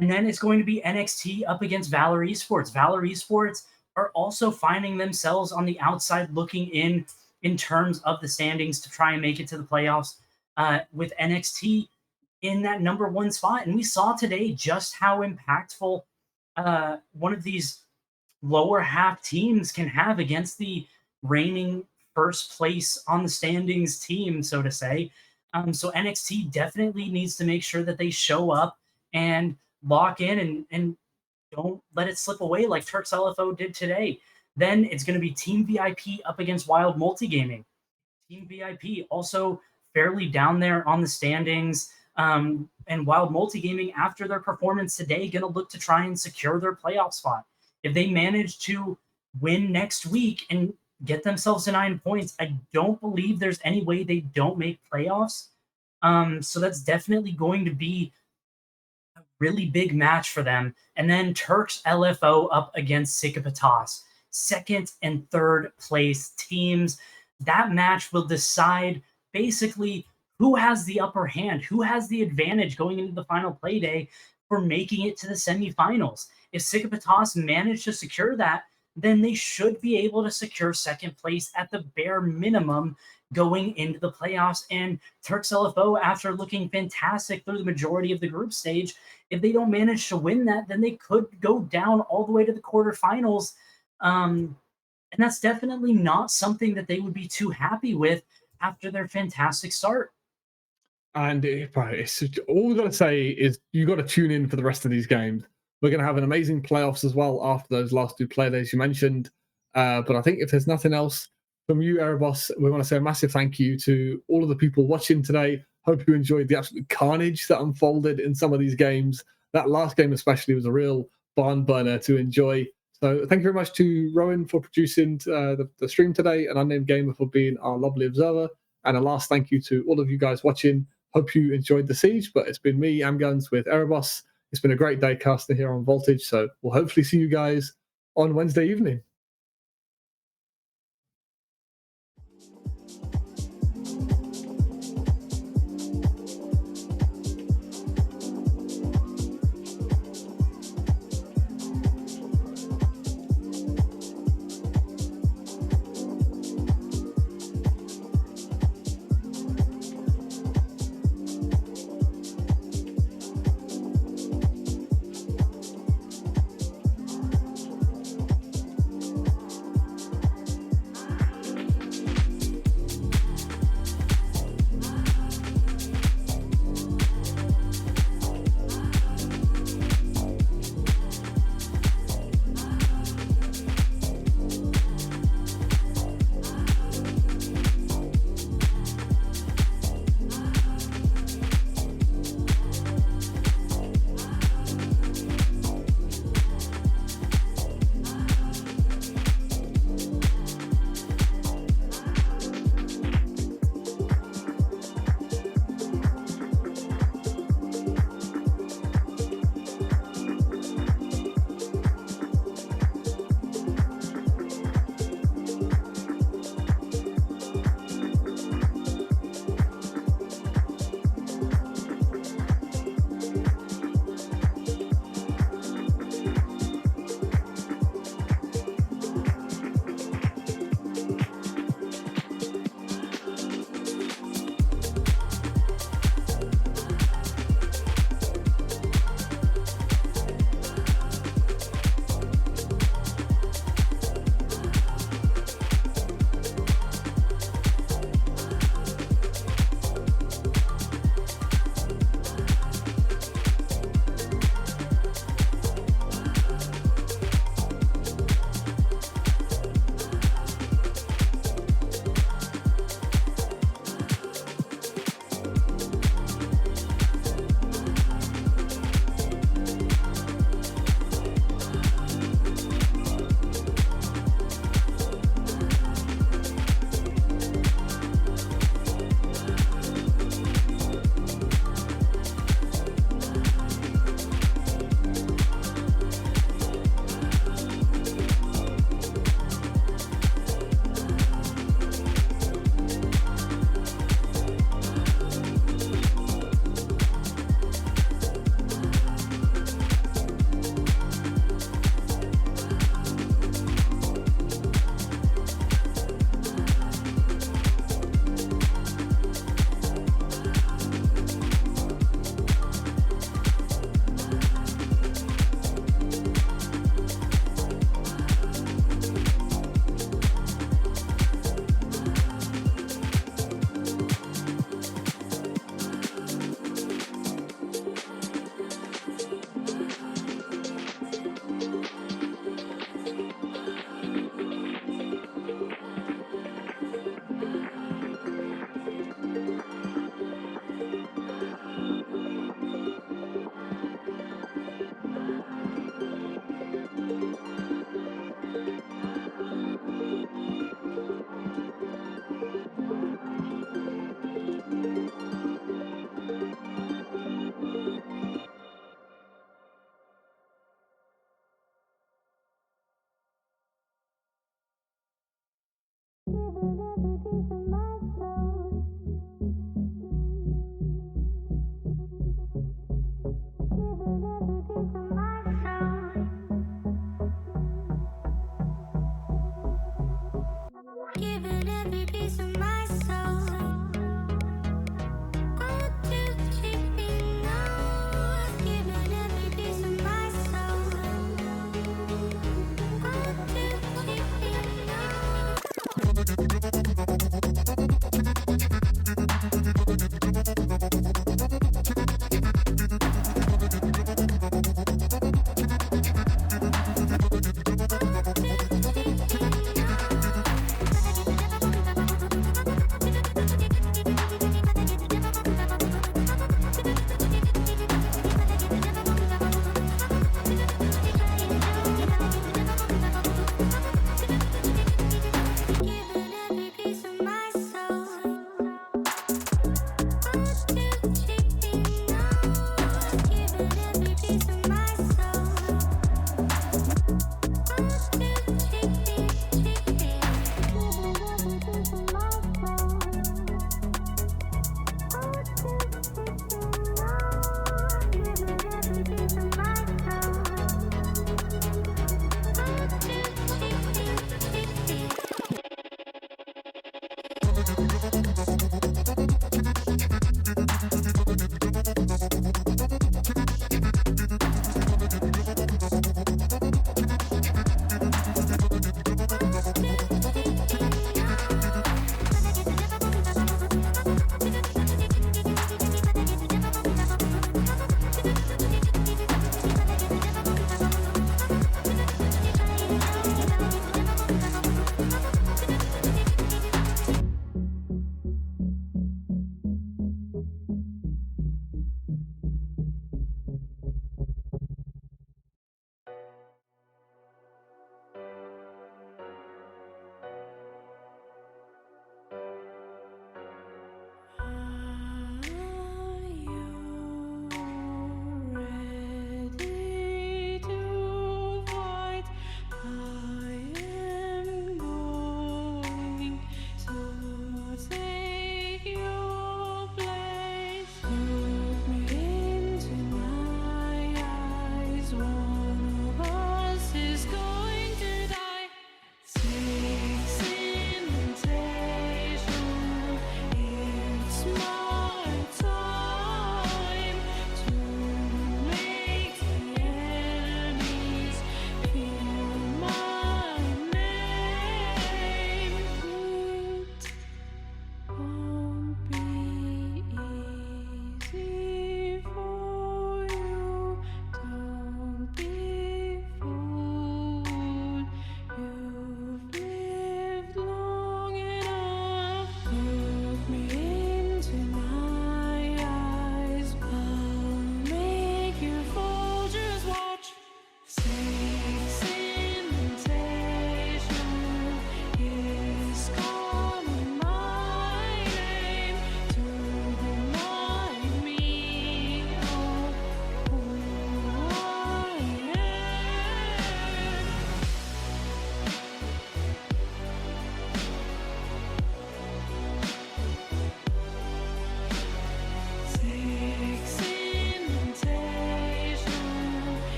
And then it's going to be NXT up against Valor Esports. Valor Esports are also finding themselves on the outside looking in terms of the standings to try and make it to the playoffs, with NXT in that number 1 spot. And we saw today just how impactful one of these lower half teams can have against the reigning first place on the standings team, so to say. So NXT definitely needs to make sure that they show up and lock in and don't let it slip away like Turks LFO did today. Then it's going to be Team VIP up against Wild Multigaming. Team VIP also fairly down there on the standings. And Wild Multigaming, after their performance today, going to look to try and secure their playoff spot. If they manage to win next week and get themselves to 9 points, I don't believe there's any way they don't make playoffs. So that's definitely going to be a really big match for them. And then Turks LFO up against Sikapatas. 2nd and 3rd place teams. That match will decide basically who has the upper hand, who has the advantage going into the final play day for making it to the semifinals. If Sikapatas manage to secure that, then they should be able to secure 2nd place at the bare minimum going into the playoffs. And Turks LFO, after looking fantastic through the majority of the group stage, if they don't manage to win that, then they could go down all the way to the quarterfinals. And that's definitely not something that they would be too happy with after their fantastic start. And all we've got to say is you got to tune in for the rest of these games. We're going to have an amazing playoffs as well after those last 2 play days you mentioned. But I think if there's nothing else from you, Erebos, we want to say a massive thank you to all of the people watching today. Hope you enjoyed the absolute carnage that unfolded in some of these games. That last game especially was a real barn burner to enjoy. So thank you very much to Rowan for producing the stream today, and Unnamed Gamer for being our lovely observer. And a last thank you to all of you guys watching. Hope you enjoyed the siege, but it's been me, Amguns, with Erebos. It's been a great day casting here on Voltage, so we'll hopefully see you guys on Wednesday evening.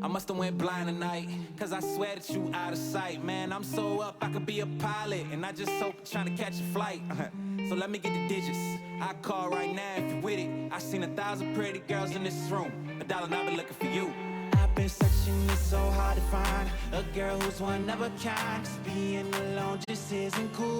I must have went blind tonight, cause I swear that you out of sight. Man, I'm so up, I could be a pilot, and I just hope trying to catch a flight. So let me get the digits, I call right now if you're with it. I seen 1,000 pretty girls in this room, $1 and I've been looking for you. I've been searching, it's so hard to find a girl who's one of a kind. 'Cause being alone just isn't cool.